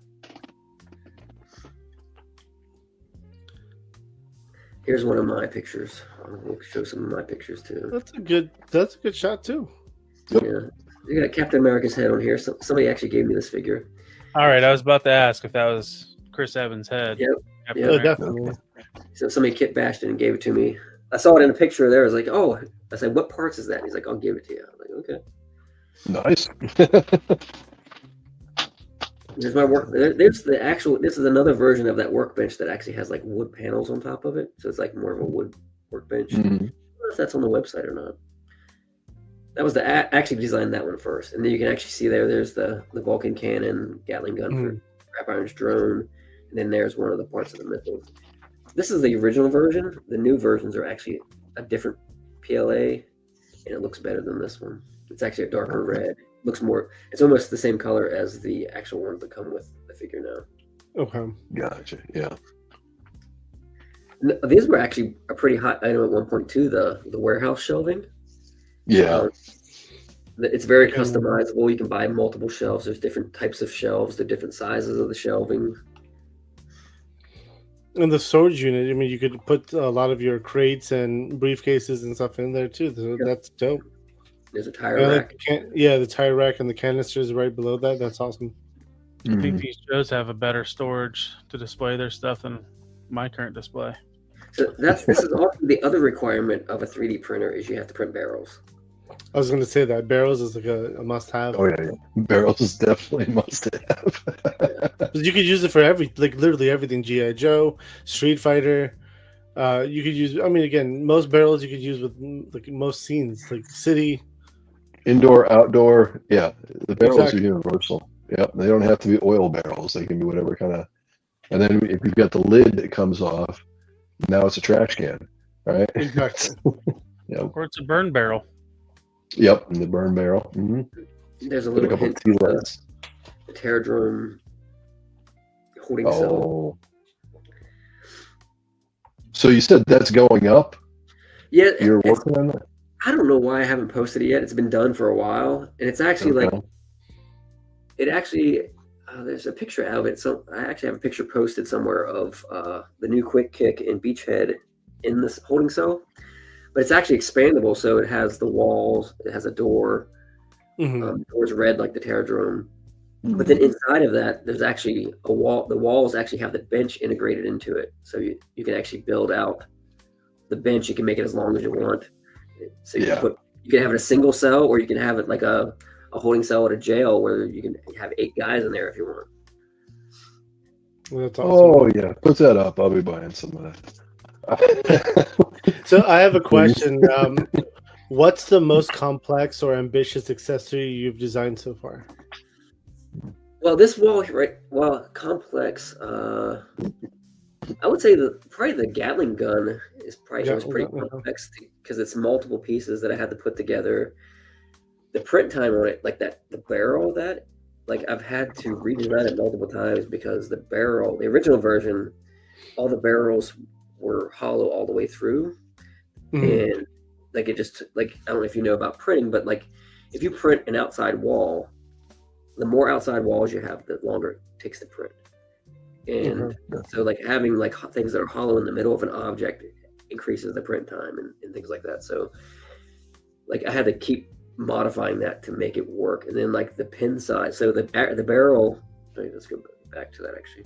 Here's one of my pictures. I'll show some of my pictures too. That's a good shot too. Yep. Yeah, you got Captain America's head on here. Somebody actually gave me this figure. All right, I was about to ask if that was Chris Evans' head. Yep. Yeah, definitely. So somebody kit bashed it and gave it to me. I saw it in a picture there. I was like, oh, I said, what parts is that? And he's like, I'll give it to you. I'm like, okay. Nice. There's my work. There's the actual. This is another version of that workbench that actually has like wood panels on top of it. So it's like more of a wood workbench. I don't know if that's on the website or not. That was actually designed that one first, and then you can actually see there's the Vulcan cannon, Gatling gun for Crap Iron's drone, and then there's one of the parts of the missile. This is the original version. The new versions are actually a different PLA, and it looks better than this one. It's actually a darker red. Looks more. It's almost the same color as the actual ones that come with the figure now. Okay. Gotcha. Yeah. These were actually a pretty hot item at one point too. The warehouse shelving. Yeah. It's very customizable. You can buy multiple shelves. There's different types of shelves. The different sizes of the shelving. And the storage unit, I mean, you could put a lot of your crates and briefcases and stuff in there too. So that's dope. There's a tire rack. The tire rack and the canisters right below that. That's awesome. I think these shows have a better storage to display their stuff than my current display. So this is also the other requirement of a 3D printer is you have to print barrels. I was going to say that barrels is like a must-have. Oh yeah. Barrels is definitely a must-have. You could use it for literally everything. G.I. Joe, Street Fighter. You could use. I mean, again, most barrels you could use with like most scenes, like city, indoor, outdoor. Yeah, the barrels are universal. Yeah, they don't have to be oil barrels. They can be whatever kind of. And then if you've got the lid that comes off, now it's a trash can, right? Exactly. Yeah. Or it's a burn barrel. Yep, and the burn barrel. There's a little hint to the Terradrome holding cell. So you said that's going up? Yeah. You're working on that? I don't know why I haven't posted it yet. It's been done for a while. And it's actually there's a picture of it. So I actually have a picture posted somewhere of the new Quick Kick and Beachhead in this holding cell. But it's actually expandable, so it has the walls, it has a door. The door's red like the Terradrome. But then inside of that, there's actually a wall. The walls actually have the bench integrated into it. So you can actually build out the bench. You can make it as long as you want. So you can have it a single cell, or you can have it like a holding cell at a jail where you can have 8 guys in there if you want. Well, that's awesome. Oh yeah, put that up. I'll be buying some of that. So I have a question. What's the most complex or ambitious accessory you've designed so far? Well, this wall, right? Well, complex. I would say probably the Gatling gun is probably pretty complex because it's multiple pieces that I had to put together. The print time on it, like that, the barrel of that, like I've had to redesign it multiple times because the original version, all the barrels were hollow all the way through, and like it just like I don't know if you know about printing, but like if you print an outside wall, the more outside walls you have, the longer it takes to print. And so like having like things that are hollow in the middle of an object increases the print time and things like that. So like I had to keep modifying that to make it work. And then like the pin size, so the barrel, let's go back to that actually.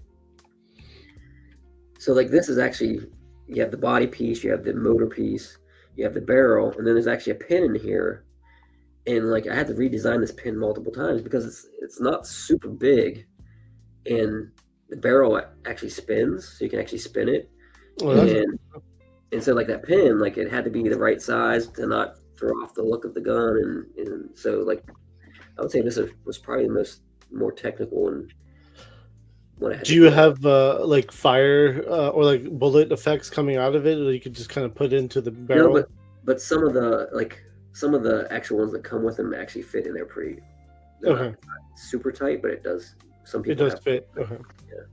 So like this is actually, you have the body piece, you have the motor piece, you have the barrel, and then there's actually a pin in here. And like I had to redesign this pin multiple times because it's not super big, and the barrel actually spins, so you can actually spin it. And so like that pin, like it had to be the right size to not throw off the look of the gun. And so like I would say this was probably the more technical and what I had. Do you have like fire or like bullet effects coming out of it, or you could just kind of put into the barrel? No, but some of the actual ones that come with them actually fit in there pretty. Not super tight, but it does. Some people it does fit. Okay. Yeah.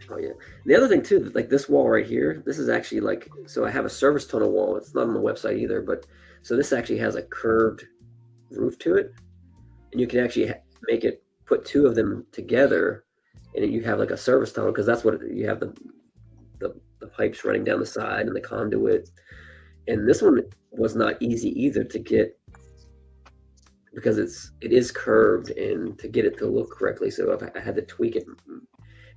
Oh yeah. The other thing too, like this wall right here, this is actually like, so I have a service tunnel wall. It's not on the website either, but so this actually has a curved roof to it, and you can actually put 2 of them together, and you have like a service tunnel because that's what you have the pipes running down the side and the conduit. And this one was not easy either to get because it is curved and to get it to look correctly. So I had to tweak it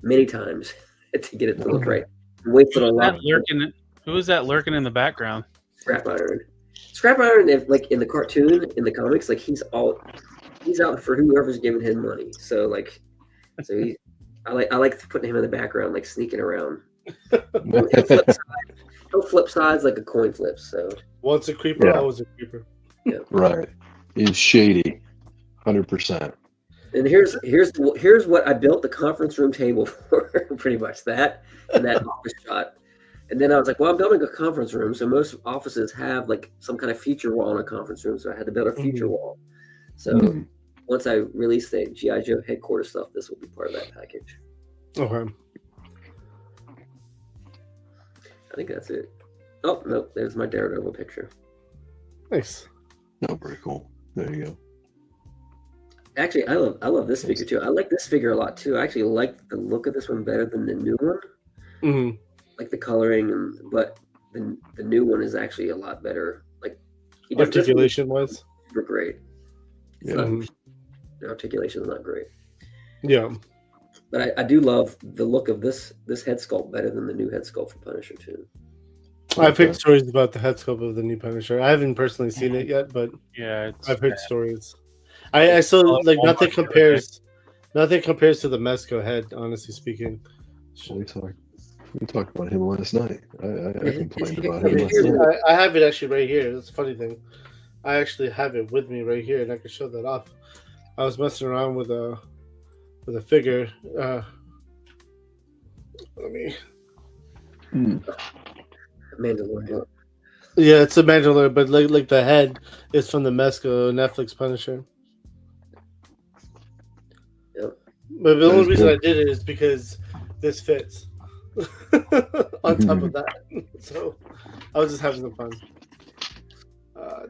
many times to get it to look right. Who is that lurking in the background? Scrap Iron, like in the cartoon, in the comics, like he's out for whoever's giving him money. So I like putting him in the background, like sneaking around. He'll flip sides like a coin flip. So once a creeper, always a creeper. Yeah. Right. He's shady, 100%. And here's what I built the conference room table for. Pretty much that and that office shot. And then I was like, well, I'm building a conference room, so most offices have like some kind of feature wall in a conference room. So I had to build a feature wall. So once I release the G.I. Joe headquarters stuff, this will be part of that package. Okay. I think that's it. Oh, nope. There's my Daredevil picture. Nice. No, very cool. There you go. Actually, I love this figure too. I like this figure a lot too. I actually like the look of this one better than the new one. Like the coloring, but the new one is actually a lot better. Like articulation wise, super great. The articulation is not great. Yeah. But I do love the look of this head sculpt better than the new head sculpt for Punisher too. I've heard stories about the head sculpt of the new Punisher. I haven't personally seen it yet, but I've heard stories. I still like nothing compares to the Mezco head, honestly speaking. We talked about him last night. I complained about him last night. I have it actually right here. That's a funny thing. I actually have it with me right here, and I can show that off. I was messing around with a figure. Let me. Mandalorian. Yeah, it's a Mandalorian, but like the head is from the Mezco Netflix Punisher. Yep. But the only reason I did it is because this fits on top of that. So I was just having some fun.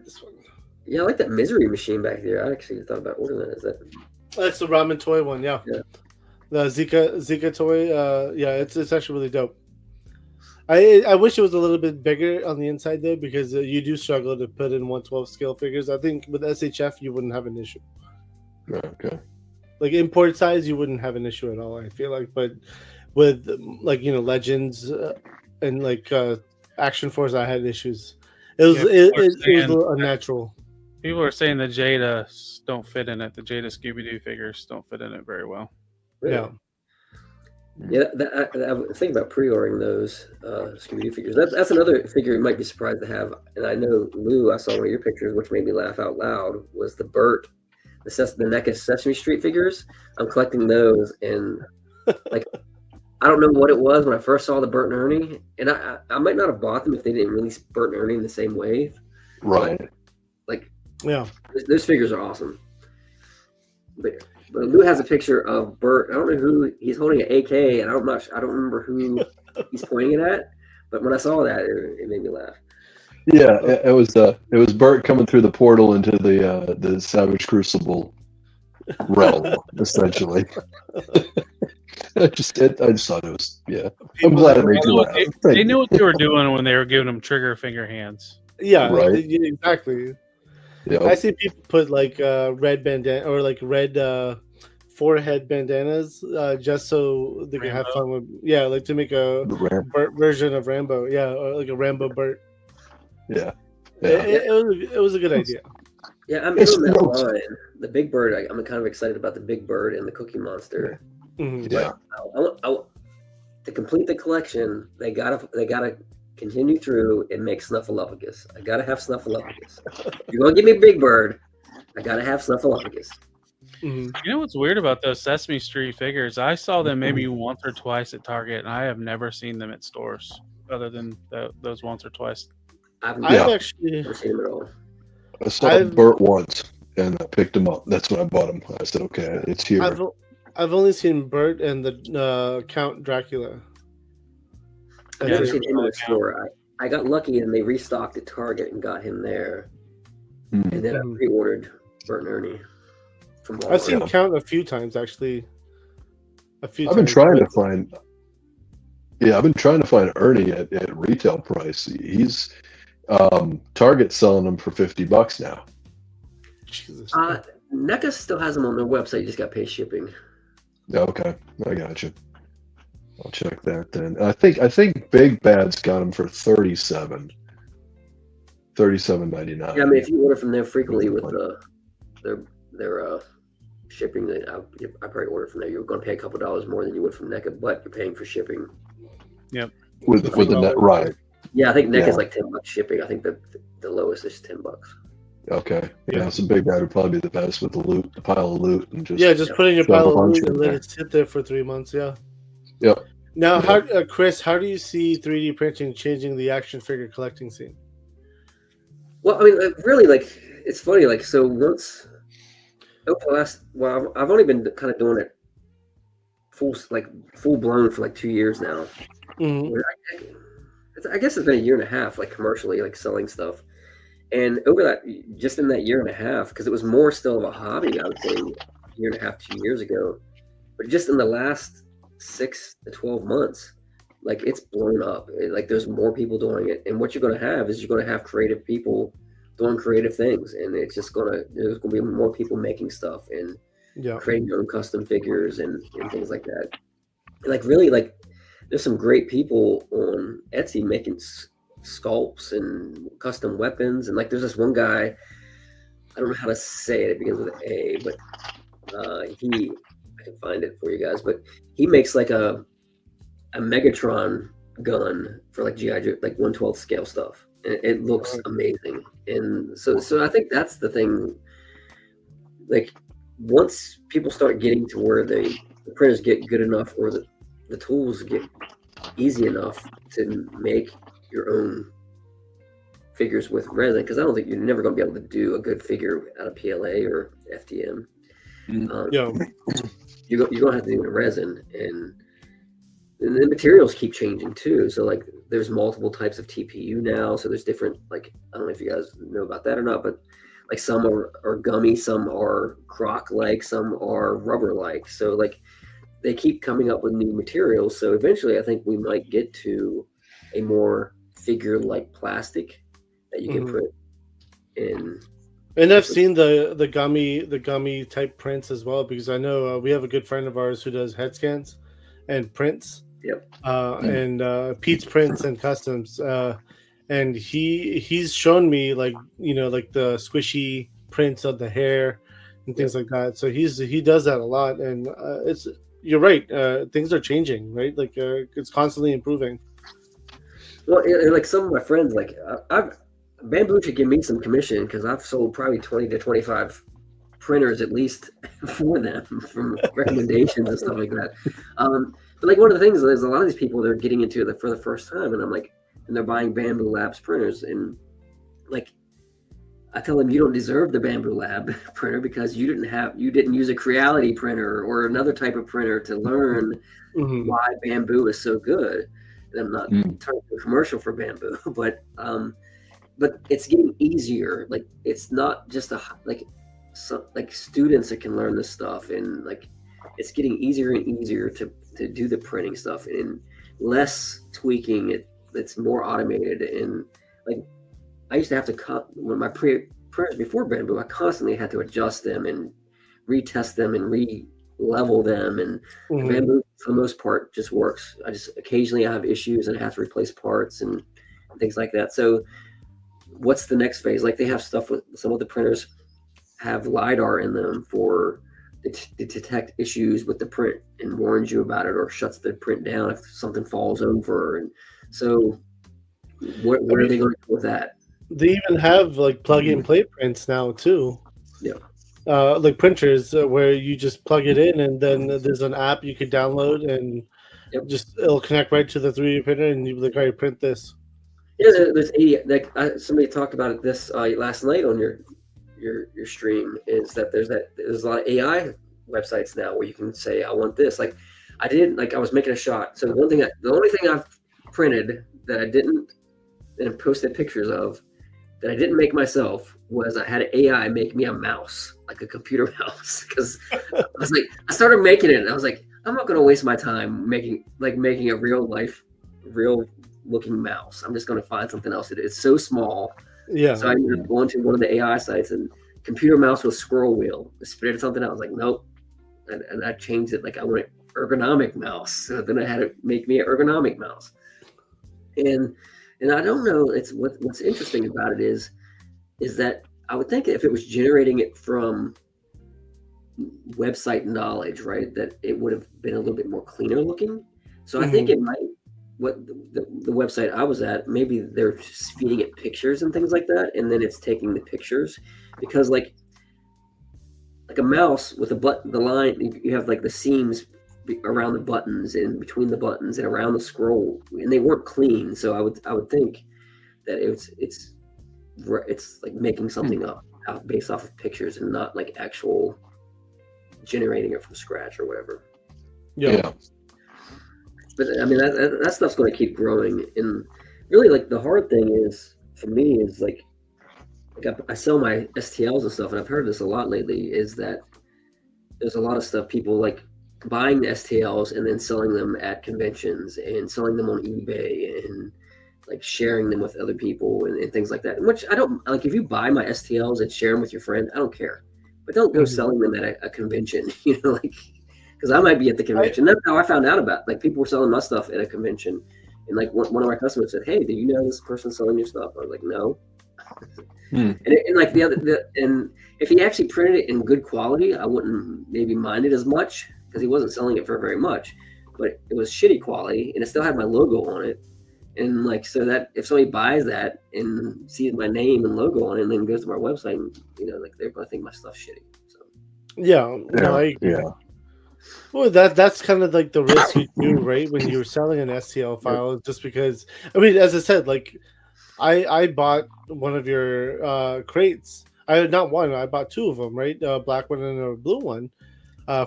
This one. Yeah, I like that Misery machine back there. I actually thought about ordering that. That's the ramen toy one, yeah. The Zika toy. Yeah, it's actually really dope. I wish it was a little bit bigger on the inside though, because you do struggle to put in 1/12 scale figures. I think with SHF you wouldn't have an issue. Okay. Like import size, you wouldn't have an issue at all. I feel like, but with like Legends and like Action Force, I had issues. It was Yeah, it was unnatural. People are saying the Jada don't fit in it. The Jada Scooby-Doo figures don't fit in it very well. Yeah. Yeah, I was thinking about pre-ordering those Scooby-Doo figures. That's another figure you might be surprised to have. And I know, Lou, I saw one of your pictures, which made me laugh out loud, was the Bert, the NECA Sesame Street figures. I'm collecting those, and like, I don't know what it was when I first saw the Bert and Ernie, and I might not have bought them if they didn't release Bert and Ernie in the same wave. Right. Like, Yeah. those figures are awesome. But Lou has a picture of Bert. I don't know who he's holding, an a.k.a, and I don't remember who he's pointing it at. But when I saw that, it made me laugh. Yeah, it was Bert coming through the portal into the Savage Crucible realm, essentially. I just thought it was, yeah. I'm glad it made you laugh. They knew what they were doing when they were giving them trigger finger hands. Yeah, Right. Exactly. Yeah. I see people put like red bandana or like red forehead bandanas just so they can have fun with, like to make a Bert version of Rambo, or like a Rambo Bert. Yeah. It was a good idea. Yeah, I'm in that line. The Big Bird, I'm kind of excited about the Big Bird and the Cookie Monster. Mm-hmm. Yeah. To complete the collection, they gotta continue through and make Snuffleupagus. I gotta have Snuffleupagus. If you're gonna give me Big Bird, I gotta have Snuffleupagus. Mm-hmm. You know what's weird about those Sesame Street figures? I saw them maybe once or twice at Target, and I have never seen them at stores other than those once or twice. I've actually never seen them at all. I saw Bert once, and I picked him up. That's when I bought him. I said, okay, it's here. I've only seen Bert and the Count Dracula. I've never seen him in the store. I got lucky and they restocked at Target and got him there. Mm. And then I pre-ordered Bert and Ernie from Walmart. I've seen Count a few times, actually. I've been trying to find Ernie at retail price. He's Target's selling them for $50 now. Jesus. NECA still has them on their website. You just got to pay shipping. Okay, I got you. I'll check that then. I think Big Bad's got them for $37.99. Yeah, I mean, if you order from them frequently with their shipping, I probably order from there. You're going to pay a couple dollars more than you would from NECA, but you're paying for shipping. Yep. With the net, right? Yeah, I think NECA's like $10 shipping. I think the lowest is $10. Okay. Yeah, so Big Bad would probably be the best with the pile of loot, and just put in your pile of loot and let it sit there for 3 months. Yeah. Yep. Now, Chris, how do you see 3D printing changing the action figure collecting scene? Well, I mean, really, like, it's funny. Like, so once over the last, I've only been kind of doing it full blown for like 2 years now. Mm-hmm. I guess it's been a year and a half, like commercially, like selling stuff. And over that, just in that year and a half, because it was more still of a hobby, I would say, a year and a half, 2 years ago. But just in the last 6 to 12 months, like it's blown up. Like there's more people doing it. And what you're going to have is you're going to have creative people doing creative things. And it's just there's going to be more people making stuff and creating their own custom figures and things like that. And like really, like there's some great people on Etsy making sculpts and custom weapons, and like there's this one guy, I don't know how to say it begins with an A, but I can find it for you guys, but he makes like a Megatron gun for like GI Joe, like 1/12 scale stuff, and it looks amazing. And so I think that's the thing, like once people start getting to where the printers get good enough or the tools get easy enough to make your own figures with resin, because I don't think you're never going to be able to do a good figure out of PLA or FDM. You're going to have to do it in resin, and the materials keep changing too. So like there's multiple types of TPU now, so there's different, like I don't know if you guys know about that or not, but like some are gummy, some are croc like, some are rubber like. So like they keep coming up with new materials. So eventually I think we might get to a more figure like plastic that you can put in. And I've seen the gummy type prints as well, because I know we have a good friend of ours who does head scans and prints Yep. And Pete's Prints and Customs. And he's shown me like the squishy prints of the hair and things like that. So he does that a lot, and you're right. Things are changing, right? Like it's constantly improving. Well, like some of my friends, like Bamboo should give me some commission because I've sold probably 20 to 25 printers at least for them from recommendations and stuff like that. But like one of the things is a lot of these people, they're getting into it for the first time, and I'm like, and they're buying Bamboo Labs printers, and like I tell them, you don't deserve the Bamboo Lab printer because you didn't use a Creality printer or another type of printer to learn why Bamboo is so good. And I'm not trying to do a commercial for Bamboo, but it's getting easier. Like it's not just like students that can learn this stuff, and like it's getting easier and easier to do the printing stuff, and less tweaking. It's more automated, and like I used to have to when my printers before Bamboo, I constantly had to adjust them and retest them and re-level them, and Bamboo for the most part just works. I just occasionally I have issues and I have to replace parts and things like that. So what's the next phase? Like they have stuff with some of the printers have LiDAR in them to detect issues with the print and warns you about it or shuts the print down if something falls over. And so where are they going to go with that? They even have like plug and play prints now too. Yeah. Like printers where you just plug it in, and then there's an app you could download, and it'll connect right to the 3D printer, and you like, all right, print this. Yeah, there's somebody talked about it this last night on your stream. Is that there's a lot of AI websites now where you can say I want this. Like I was making a shot. So the only thing I've printed that I didn't and posted pictures of that I didn't make myself was I had an AI make me a mouse, like a computer mouse, because I started making it and I was like, I'm not going to waste my time making a real looking mouse. I'm just going to find something else. It's so small. Yeah. So I ended up going to one of the AI sites and computer mouse with scroll wheel. I spit something out. I was like, nope. And I changed it. Like I want an ergonomic mouse. So then I had to make me an ergonomic mouse. And I don't know. It's what's interesting about it is that I would think if it was generating it from website knowledge, right, that it would have been a little bit more cleaner looking. So I think it might. What the website I was at, maybe they're just feeding it pictures and things like that, and then it's taking the pictures because like a mouse with the line, you have like the seams around the buttons and between the buttons and around the scroll, and they weren't clean. So I would think that it's like making something up based off of pictures and not like actual generating it from scratch or whatever. Yeah. But I mean that stuff's going to keep growing, and really like the hard thing is for me is like I sell my STLs and stuff, and I've heard this a lot lately. Is that there's a lot of stuff people like buying the STLs and then selling them at conventions and selling them on eBay and like sharing them with other people and things like that. Which I don't like. If you buy my STLs and share them with your friend, I don't care. But don't go selling them at a convention, like. Because I might be at the convention. That's how I found out about like people were selling my stuff at a convention, and like one of my customers said, "Hey, do you know this person selling your stuff?" I was like, "No." And like and if he actually printed it in good quality, I wouldn't maybe mind it as much because he wasn't selling it for very much. But it was shitty quality, and it still had my logo on it. And like so that if somebody buys that and sees my name and logo on it, and then goes to my website, and, like they're gonna think my stuff's shitty. So yeah. Well, that's kind of like the risk you do, right? When you're selling an STL file, just because, I mean, as I said, like I bought one of your crates. I bought two of them, right? A black one and a blue one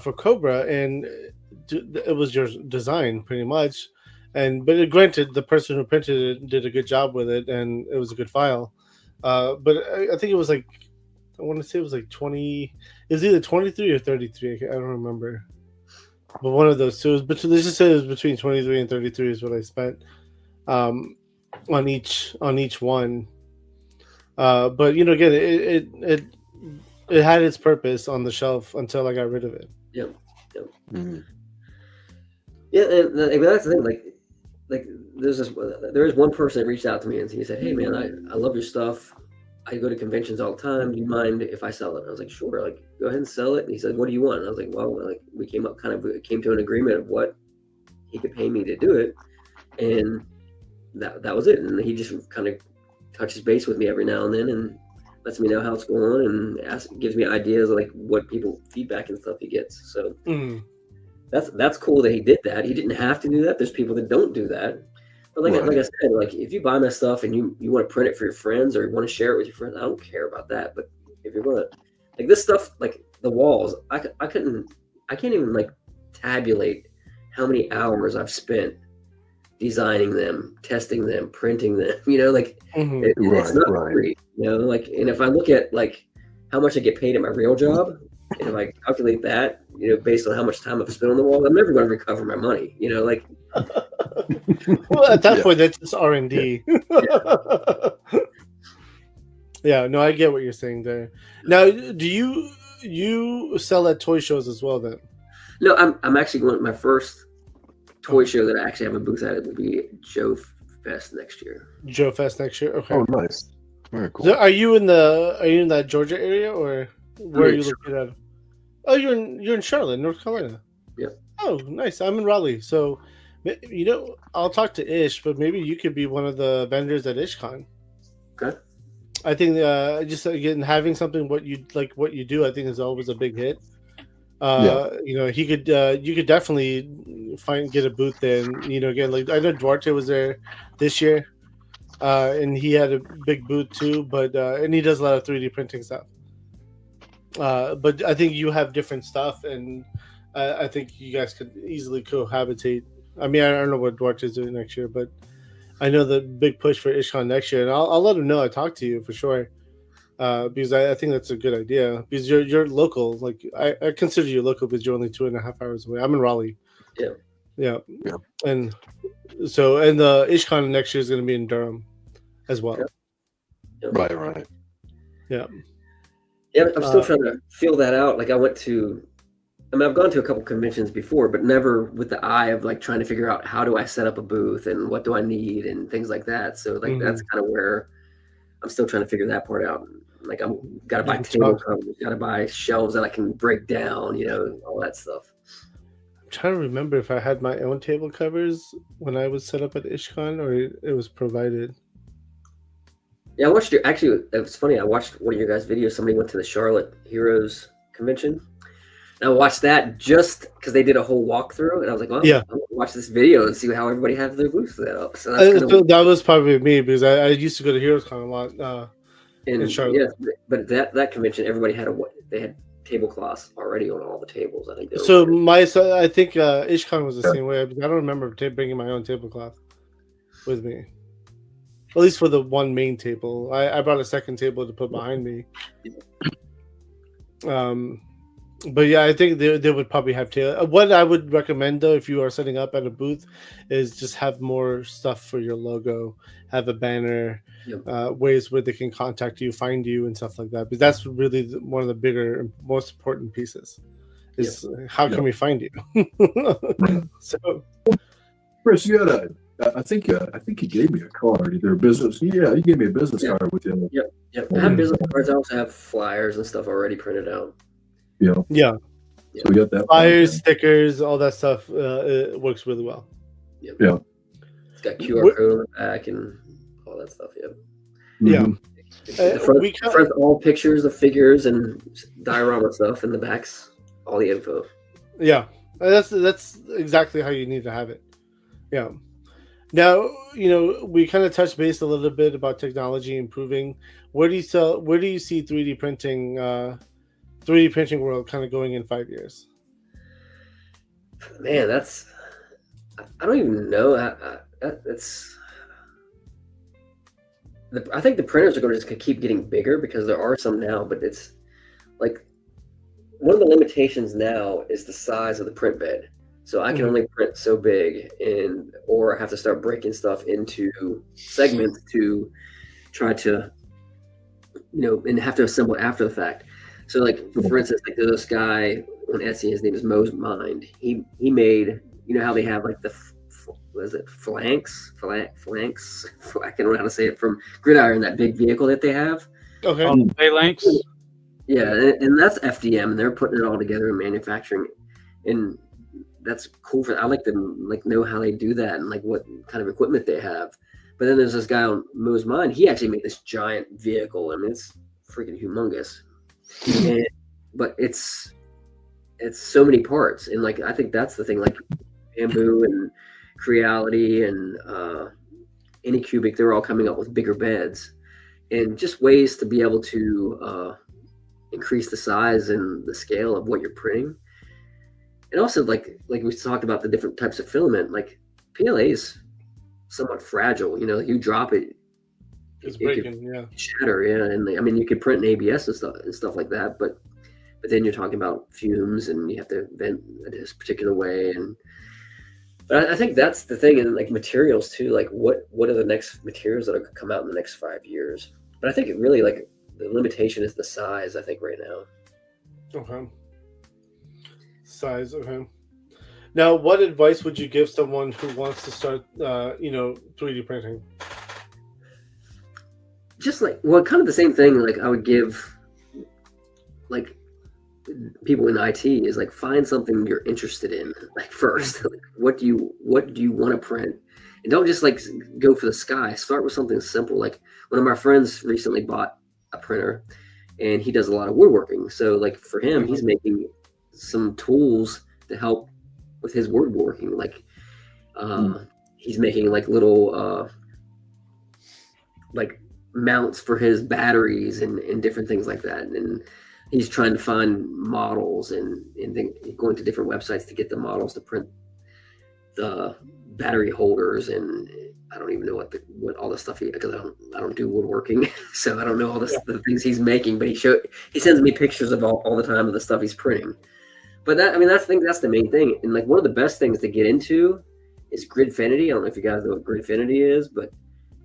for Cobra, and it was your design pretty much. But granted, the person who printed it did a good job with it, and it was a good file. But I think it was like, I want to say it was like 20. It was either 23 or 33. I don't remember. But one of those two, let's just say it was between 23 and 33 is what I spent on each one. But again, it had its purpose on the shelf until I got rid of it. Yep. Mm-hmm. Yeah, and that's the thing. Like there is one person that reached out to me and he said, "Hey man, I love your stuff. I go to conventions all the time. Do you mind if I sell it?" I was like, "Sure, like go ahead and sell it." And he said, "What do you want?" And I was like, "Well, like we came to an agreement of what he could pay me to do it," and that was it. And he just kind of touches base with me every now and then and lets me know how it's going and gives me ideas of like what people feedback and stuff he gets. So that's cool that he did that. He didn't have to do that. There's people that don't do that. But like I said, like if you buy my stuff and you want to print it for your friends or you want to share it with your friends, I don't care about that. But if you're gonna like this stuff, like the walls, I can't even like tabulate how many hours I've spent designing them, testing them, printing them. You know, like it's not free. You know, like and if I look at like how much I get paid at my real job, and if I calculate that, you know, based on how much time I've spent on the wall, I'm never going to recover my money. You know, like. Well, at that point, that's just R&D. Yeah, no, I get what you're saying there. Now, do you sell at toy shows as well? Then? No, I'm actually going. My first toy show that I actually have a booth at it will be Joe Fest next year. Joe Fest next year. Okay. Oh, nice. Very cool. So are you in that Georgia area or where are you looking at? Oh, you're in Charlotte, North Carolina. Yeah. Oh, nice. I'm in Raleigh, so. You know, I'll talk to Ish, but maybe you could be one of the vendors at IshCon. Okay. I think just again having something what you do, I think is always a big hit. You know, you could definitely get a booth there. And, you know, again, like I know Duarte was there this year, and he had a big booth too. But and he does a lot of 3D printing stuff. But I think you have different stuff, and I think you guys could easily cohabitate. I mean, I don't know what Duarte's doing next year, but I know the big push for IshCon next year, and I'll let him know I talked to you for sure, because I think that's a good idea. Because you're local, like I consider you local because you're only 2.5 hours away. I'm in Raleigh. Yeah. And so the IshCon next year is going to be in Durham as well. Right. Yeah. Yeah, I'm still trying to feel that out. Like I've gone to a couple conventions before, but never with the eye of like trying to figure out how do I set up a booth and what do I need and things like that. So like that's kind of where I'm still trying to figure that part out. Like I'm got to buy table covers, got to buy shelves that I can break down, you know, all that stuff. I'm trying to remember if I had my own table covers when I was set up at IshCon or it was provided. Yeah, I watched actually, it was funny. I watched one of your guys' videos. Somebody went to the Charlotte Heroes convention. And I watched that just because they did a whole walkthrough, and I was like, "Well, I'm gonna watch this video and see how everybody has their booth set up." So that was probably me because I used to go to HeroesCon a lot in Charlotte. Yeah, but that convention, everybody had tablecloths already on all the tables. I think. I think IshCon was the same way. I don't remember bringing my own tablecloth with me, at least for the one main table. I brought a second table to put behind me. But yeah, I think they would probably have what I would recommend though, if you are setting up at a booth, is just have more stuff for your logo, have a banner, ways where they can contact you, find you, and stuff like that. Because that's really one of the bigger, most important pieces. Is how can we find you? So, Chris, you had I think you gave me a card, either a business. Yeah, you gave me a business card with you. Yep. I have business cards. I also have flyers and stuff already printed out. Yeah. So we got that. Flyers, stickers, all that stuff. It works really well. Yeah. It's got QR code on the back and all that stuff. Yeah. The front, all pictures of figures and diorama stuff, and the back's all the info. Yeah, that's exactly how you need to have it. Yeah. Now, you know, we kind of touched base a little bit about technology improving. Where do you see 3D printing world kind of going in 5 years? Man, I don't even know. I think the printers are going to just keep getting bigger because there are some now, but it's like one of the limitations now is the size of the print bed. So I can only print so big, or I have to start breaking stuff into segments to try to, you know, and have to assemble it after the fact. So like, for instance, like there's this guy on Etsy, his name is Mo's Mind. He made you know how they have like the was it flanks? I can know how to say it, from Gridiron, that big vehicle that they have. Okay. Phalanx. Yeah, and that's FDM, and they're putting it all together and manufacturing, and that's cool. I like to know how they do that and like what kind of equipment they have. But then there's this guy on Mo's Mind. He actually made this giant vehicle. I mean, it's freaking humongous, but it's so many parts, and like I think that's the thing. Like Bamboo and Creality and Anycubic, they're all coming up with bigger beds and just ways to be able to increase the size and the scale of what you're printing. And also, like we talked about the different types of filament, like PLA is somewhat fragile. You know, you drop it, It's breaking, it shatter. Yeah, and I mean, you could print an ABS and stuff like that, but then you're talking about fumes, and you have to vent this particular way. But I think that's the thing, and like materials too. Like, what are the next materials that are going to come out in the next 5 years? But I think it really, like, the limitation is the size. I think right now. Okay. Size. Okay. Now, what advice would you give someone who wants to start, 3D printing? Just like, well, kind of the same thing. Like I would give, like, people in IT is like, find something you're interested in. Like first, like, what do you want to print, and don't just like go for the sky. Start with something simple. Like one of my friends recently bought a printer, and he does a lot of woodworking. So like for him, he's making some tools to help with his woodworking. Like he's making like little like mounts for his batteries and different things like that. And he's trying to find models and then going to different websites to get the models to print the battery holders. And I don't even know what all the stuff because I don't do woodworking, so I don't know all the things he's making. But he sends me pictures of all the time of the stuff he's printing. But that's the main thing. And like one of the best things to get into is Gridfinity. I don't know if you guys know what Gridfinity is, but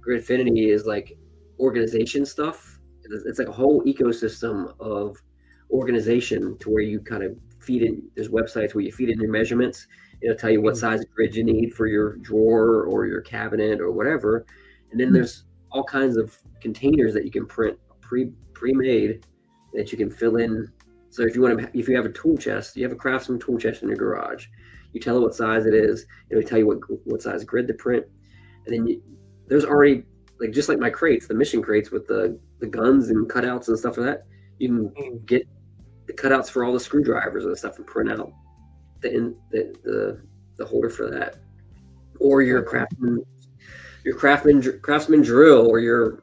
Gridfinity is like organization stuff. It's like a whole ecosystem of organization to where you kind of feed in. There's websites where you feed in your measurements. It'll tell you what size grid you need for your drawer or your cabinet or whatever. And then there's all kinds of containers that you can print pre-made that you can fill in. So if you have a tool chest, you have a Craftsman tool chest in your garage, you tell it what size it is. It'll tell you what size grid to print. And then there's already, like, just like my crates, the mission crates with the guns and cutouts and stuff like that, you can get the cutouts for all the screwdrivers and stuff and print out the holder for that. Or your craftsman drill, or your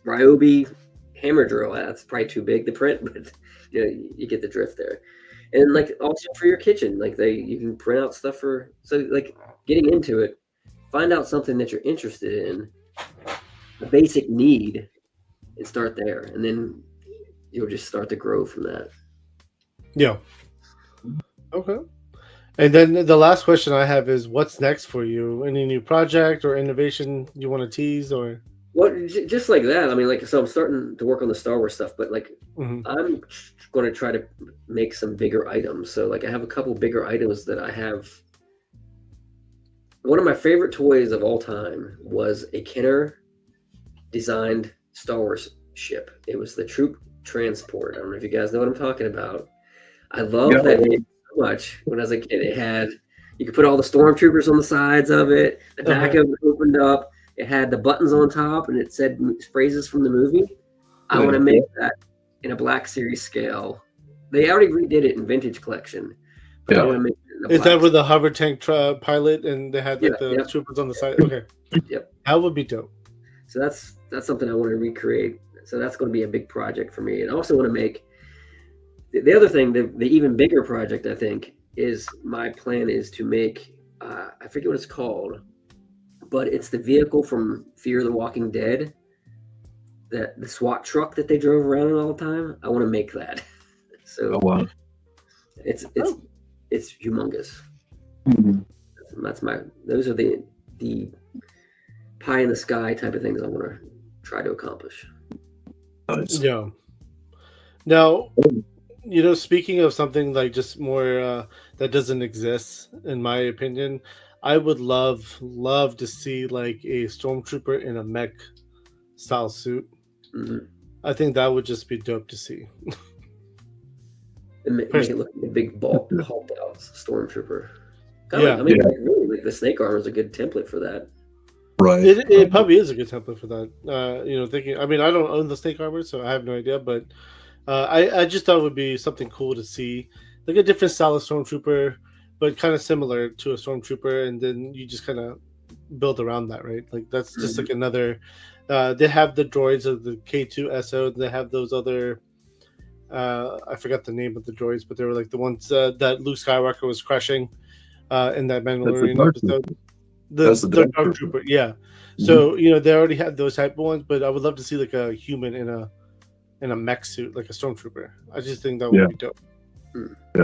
Ryobi hammer drill. That's probably too big to print, but you get the drift there. And like also for your kitchen, like you can print out stuff so like getting into it, find out something that you're interested in, a basic need, and start there, and then you'll just start to grow from that. Yeah. Okay. And then the last question I have is, what's next for you? Any new project or innovation you want to tease, or? Well, just like that. I mean, so I'm starting to work on the Star Wars stuff, but like I'm going to try to make some bigger items. So like I have a couple bigger items that I have. One of my favorite toys of all time was a Kenner designed Star Wars ship. It was the Troop Transport. I don't know if you guys know what I'm talking about. I loved that game so much when I was a kid. You could put all the stormtroopers on the sides of it. The back of it opened up. It had the buttons on top, and it said phrases from the movie. I want to make that in a Black Series scale. They already redid it in Vintage Collection. But I want to make it in a Is Black that with the hover tank pilot, and they had like the troopers on the side? Okay. Yep. That would be dope. So that's something I want to recreate. So that's going to be a big project for me. And I also want to make the other thing, the even bigger project, I think, is my plan is to make, I forget what it's called, but it's the vehicle from Fear the Walking Dead, the SWAT truck that they drove around in all the time. I want to make that. So it's humongous. Those are the pie in the sky type of things I want to try to accomplish. Nice. Yeah. Now, speaking of something like just more that doesn't exist, in my opinion, I would love to see like a stormtrooper in a mech style suit. Mhm. I think that would just be dope to see. And make it look like a big bulked out stormtrooper. Yeah. I mean, like, really, like the snake armor is a good template for that. Right. It probably is a good template for that. Thinking. I mean, I don't own the snake armor, so I have no idea. But I just thought it would be something cool to see, like a different style of stormtrooper, but kind of similar to a stormtrooper, and then you just kind of build around that, right? Like that's just like another. They have the droids of the K2SO. They have those other. I forgot the name of the droids, but they were like the ones that Luke Skywalker was crushing in that Mandalorian episode. The Dark Trooper, yeah. So they already had those type of ones, but I would love to see like a human in a mech suit, like a stormtrooper. I just think that would be dope. Yeah.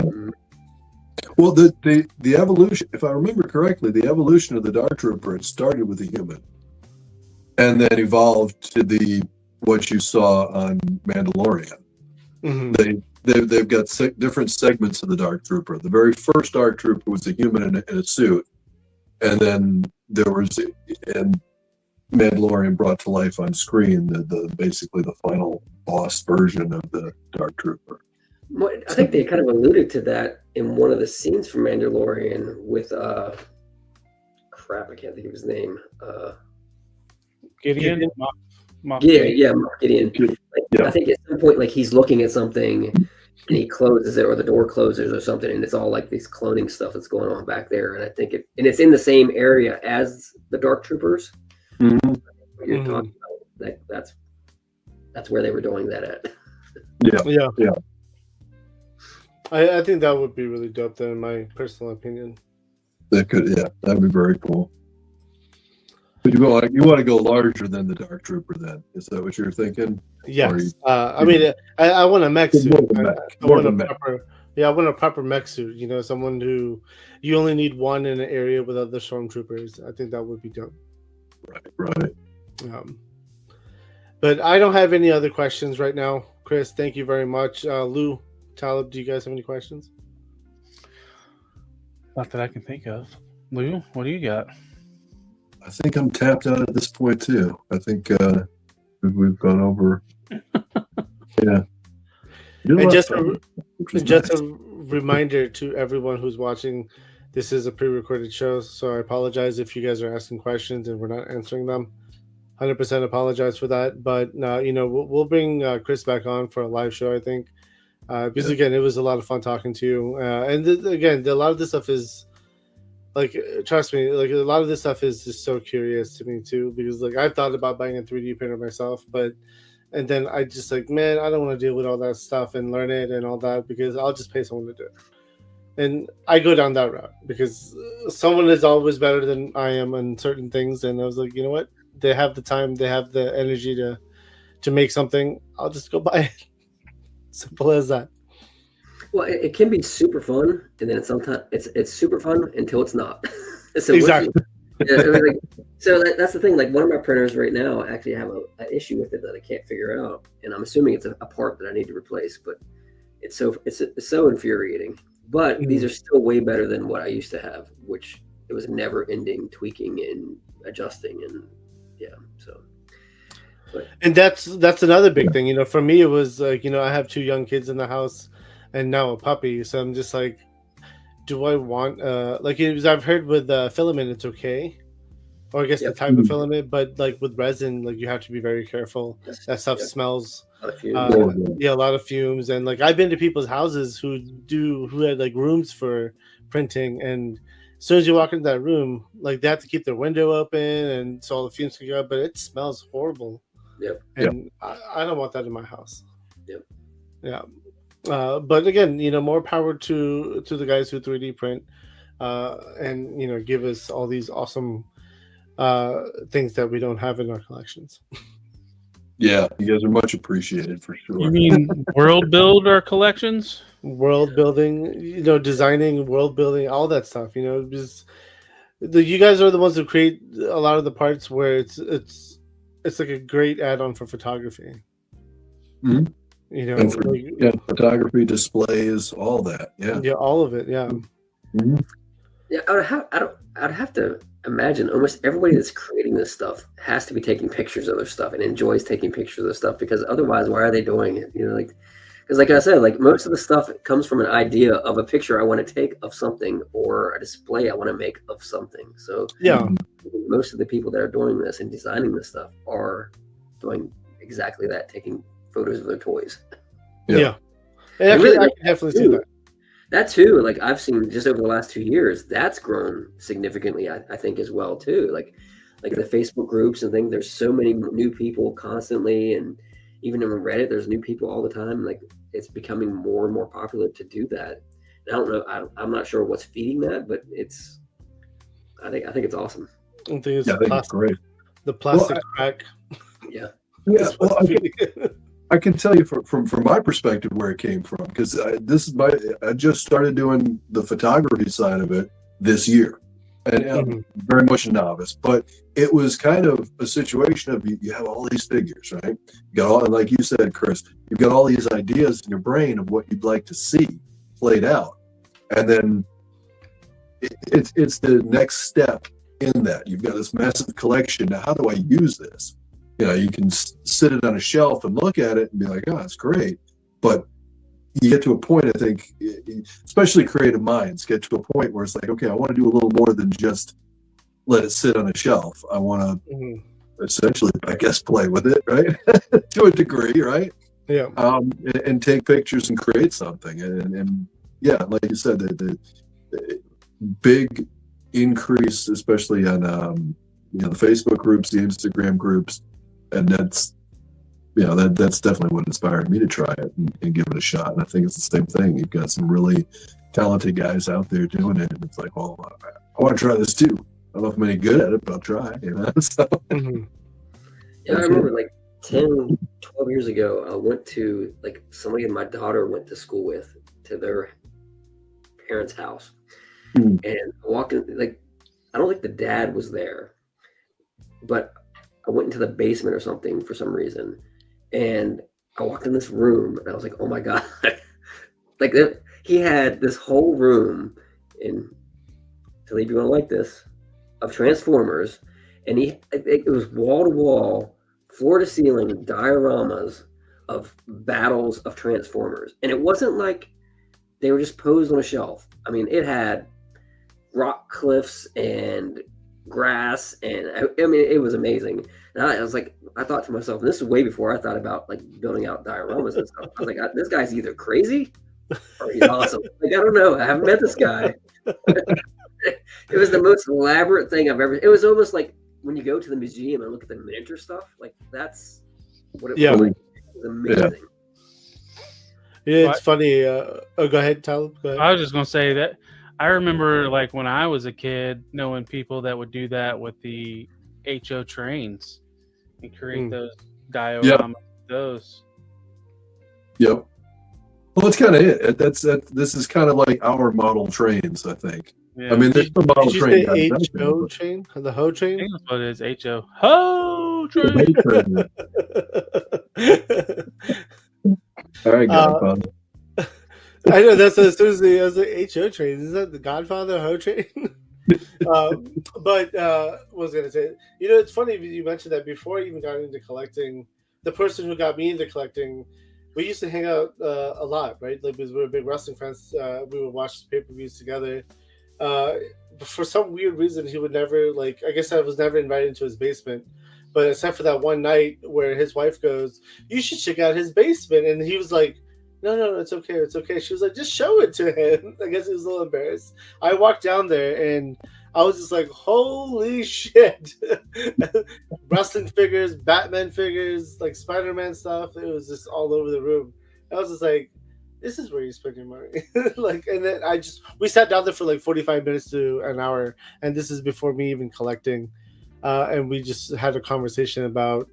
Well, the evolution, if I remember correctly, the evolution of the Dark Trooper, it started with a human, and then evolved to what you saw on Mandalorian. They've got different segments of the Dark Trooper. The very first Dark Trooper was a human in a suit, and then there was, and Mandalorian brought to life on screen the basically the final boss version of the Dark Trooper. I think they kind of alluded to that in one of the scenes from Mandalorian with crap, I can't think of his name. Gideon. Mark Gideon. I think at some point, like he's looking at something and he closes it, or the door closes or something, and it's all like this cloning stuff that's going on back there. And I think it's in the same area as the Dark Troopers. What you're talking about, that's where they were doing that at. Yeah. I think that would be really dope, then, in my personal opinion. That'd be very cool. But you want to go larger than the Dark Trooper, then? Is that what you're thinking? Yes. I want a mech suit. I want a proper mech suit. Someone who you only need one in an area with other stormtroopers. I think that would be dope. Right. But I don't have any other questions right now. Chris, thank you very much. Lou, Talib, do you guys have any questions? Not that I can think of. Lou, what do you got? I think I'm tapped out at this point too. I think we've gone over. Yeah. And just a reminder to everyone who's watching, this is a pre-recorded show, so I apologize if you guys are asking questions and we're not answering them. 100% apologize for that, but we'll bring Chris back on for a live show, I think, because again, it was a lot of fun talking to you. And again, a lot of this stuff is like, trust me, like a lot of this stuff is just so curious to me too, because like I've thought about buying a 3D printer myself, and then I just like, man, I don't want to deal with all that stuff and learn it and all that, because I'll just pay someone to do it. And I go down that route because someone is always better than I am on certain things. And I was like, you know what? They have the time, they have the energy to make something. I'll just go buy it. Simple as that. Well, it can be super fun, and then sometimes it's super fun until it's not. So exactly. So that's the thing. Like one of my printers right now, I actually have an issue with it that I can't figure out, and I'm assuming it's a part that I need to replace. But it's so infuriating. But these are still way better than what I used to have, which it was never-ending tweaking and adjusting, and so. But. And that's another big thing. For me, it was like I have 2 young kids in the house, and now a puppy. So I'm just like, do I want I've heard with filament it's okay, or I guess the type of filament, but like with resin, like you have to be very careful. That stuff smells. A lot of fumes. And like I've been to people's houses who had like rooms for printing, and as soon as you walk into that room, like they have to keep their window open, and so all the fumes can go up, but it smells horrible. And I don't want that in my house. But again, more power to the guys who 3D print, and give us all these awesome things that we don't have in our collections. Yeah, you guys are much appreciated for sure. You mean world build our collections? World building, designing, world building, all that stuff. Because you guys are the ones who create a lot of the parts where it's like a great add-on for photography. Mm-hmm. You know, And for, like, yeah, photography, displays, all that. Yeah. yeah, all of it. Yeah. Mhm. Yeah, I'd have to imagine almost everybody that's creating this stuff has to be taking pictures of their stuff and enjoys taking pictures of their stuff, because otherwise, why are they doing it? You know, like, because like I said, like most of the stuff comes from an idea of a picture I want to take of something or a display I want to make of something. So Yeah. most of the people that are doing this and designing this stuff are doing exactly that, taking photos of their toys. Yeah. And And really, I like, can definitely see that. that too, like I've seen just over the last 2 years, that's grown significantly, I think, as well too. Like the Facebook groups and things, there's so many new people constantly, and even in Reddit, there's new people all the time. Like it's becoming more and more popular to do that. And I don't know, I'm not sure what's feeding that, but I think it's awesome. I think it's Yeah, I think it's great. the plastic crack. Yeah. Yeah. is Well, what's feeding it. I can tell you from my perspective where it came from, because I just started doing the photography side of it this year, and I'm very much a novice. But it was kind of a situation of you have all these figures, right? You got all, like you said, Chris, you've got all these ideas in your brain of what you'd like to see played out, and then it's the next step in that. You've got this massive collection. Now, how do I use this? You know, you can sit it on a shelf and look at it and be like, oh, it's great. But you get to a point, I think, especially creative minds get to a point where it's like, okay, I want to do a little more than just let it sit on a shelf. I want to essentially, I guess, play with it, right? To a degree, right? Yeah. And take pictures and create something. And yeah, like you said, the big increase, especially on the Facebook groups, the Instagram groups. And that's definitely what inspired me to try it and give it a shot. And I think it's the same thing. You've got some really talented guys out there doing it, and it's like, well, I want to try this too. I don't know if I'm any good at it, but I'll try. You know. So, Yeah, I remember like 10, 12 years ago, I went to, like, somebody my daughter went to school with, to their parents' house, and I walked in. Like, I don't think the dad was there, but I went into the basement or something for some reason, and I walked in this room, and I was like, "Oh my god!" Like he had this whole room, in Philippe, you won't like this, of Transformers, and it was wall to wall, floor to ceiling dioramas of battles of Transformers, and it wasn't like they were just posed on a shelf. I mean, it had rock cliffs and grass, and I mean, it was amazing. And I was like, I thought to myself, and this is way before I thought about like building out dioramas and stuff. I was like, this guy's either crazy or he's awesome. Like, I don't know. I haven't met this guy. It was the most elaborate thing I've ever. It was almost like when you go to the museum and look at the miniature stuff. Like, that's what it was. Like. It was amazing. Yeah, it's funny. Go ahead, Talib. Go ahead. I was just gonna say that I remember, like, when I was a kid, knowing people that would do that with the HO trains and create those dioramas. Those. Yep. Well, that's kind of it. This is kind of like our model trains, I think. Yeah. I mean, there's the model train. HO train? The HO train? I think that's what it is. HO. Ho train. All right, Godfather. I know that's as soon as the HO train. Is that the Godfather Ho train? But what was I gonna say? You know, it's funny you mentioned that before I even got into collecting. The person who got me into collecting, we used to hang out a lot, right? Like, because we were big wrestling fans. We would watch pay-per-views together. For some weird reason, he would never, like, I guess I was never invited into his basement. But except for that one night where his wife goes, "You should check out his basement," and he was like, No, it's okay. It's okay. She was like, just show it to him. I guess he was a little embarrassed. I walked down there and I was just like, holy shit. Wrestling figures, Batman figures, like Spider-Man stuff. It was just all over the room. I was just like, this is where you spend your money. Like, and then we sat down there for like 45 minutes to an hour. And this is before me even collecting. And we just had a conversation about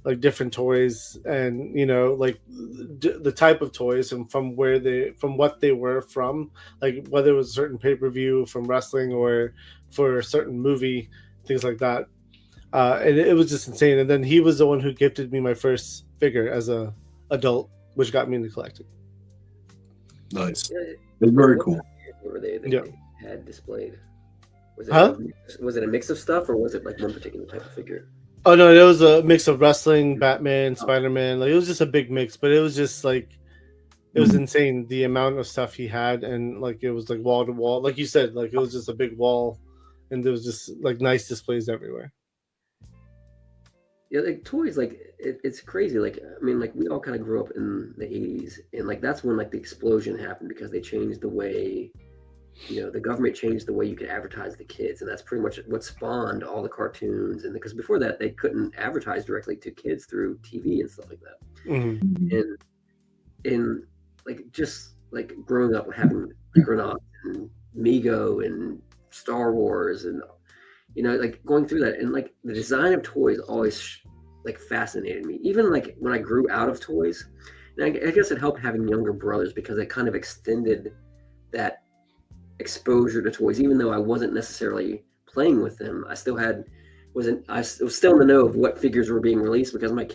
like different toys and, you know, like the type of toys and from what they were from, like whether it was a certain pay-per-view from wrestling or for a certain movie, things like that. And it was just insane. And then he was the one who gifted me my first figure as a adult. which got me into collecting. Nice. Yeah, It's very what cool. kind of figures were they that Yeah. they had displayed? Was it Huh? was it a mix of stuff, or was it like one particular type of figure? Oh no, it was a mix of wrestling, Batman, Spider-Man. Like it was just a big mix, but it was just like it was insane the amount of stuff he had, and like it was like wall to wall, like you said, like it was just a big wall, and there was just like nice displays everywhere. Yeah, like toys, like it's crazy. Like I mean, like we all kind of grew up in the '80s, and like that's when like the explosion happened because they changed the way, the government changed the way you could advertise the kids, and that's pretty much what spawned all the cartoons. And because before that, they couldn't advertise directly to kids through TV and stuff like that. Mm-hmm. And like just like growing up having Micronauts and Mego and Star Wars and like going through that, and like the design of toys always like fascinated me. Even like when I grew out of toys, and I guess it helped having younger brothers because it kind of extended that exposure to toys. Even though I wasn't necessarily playing with them, I still was still in the know of what figures were being released because my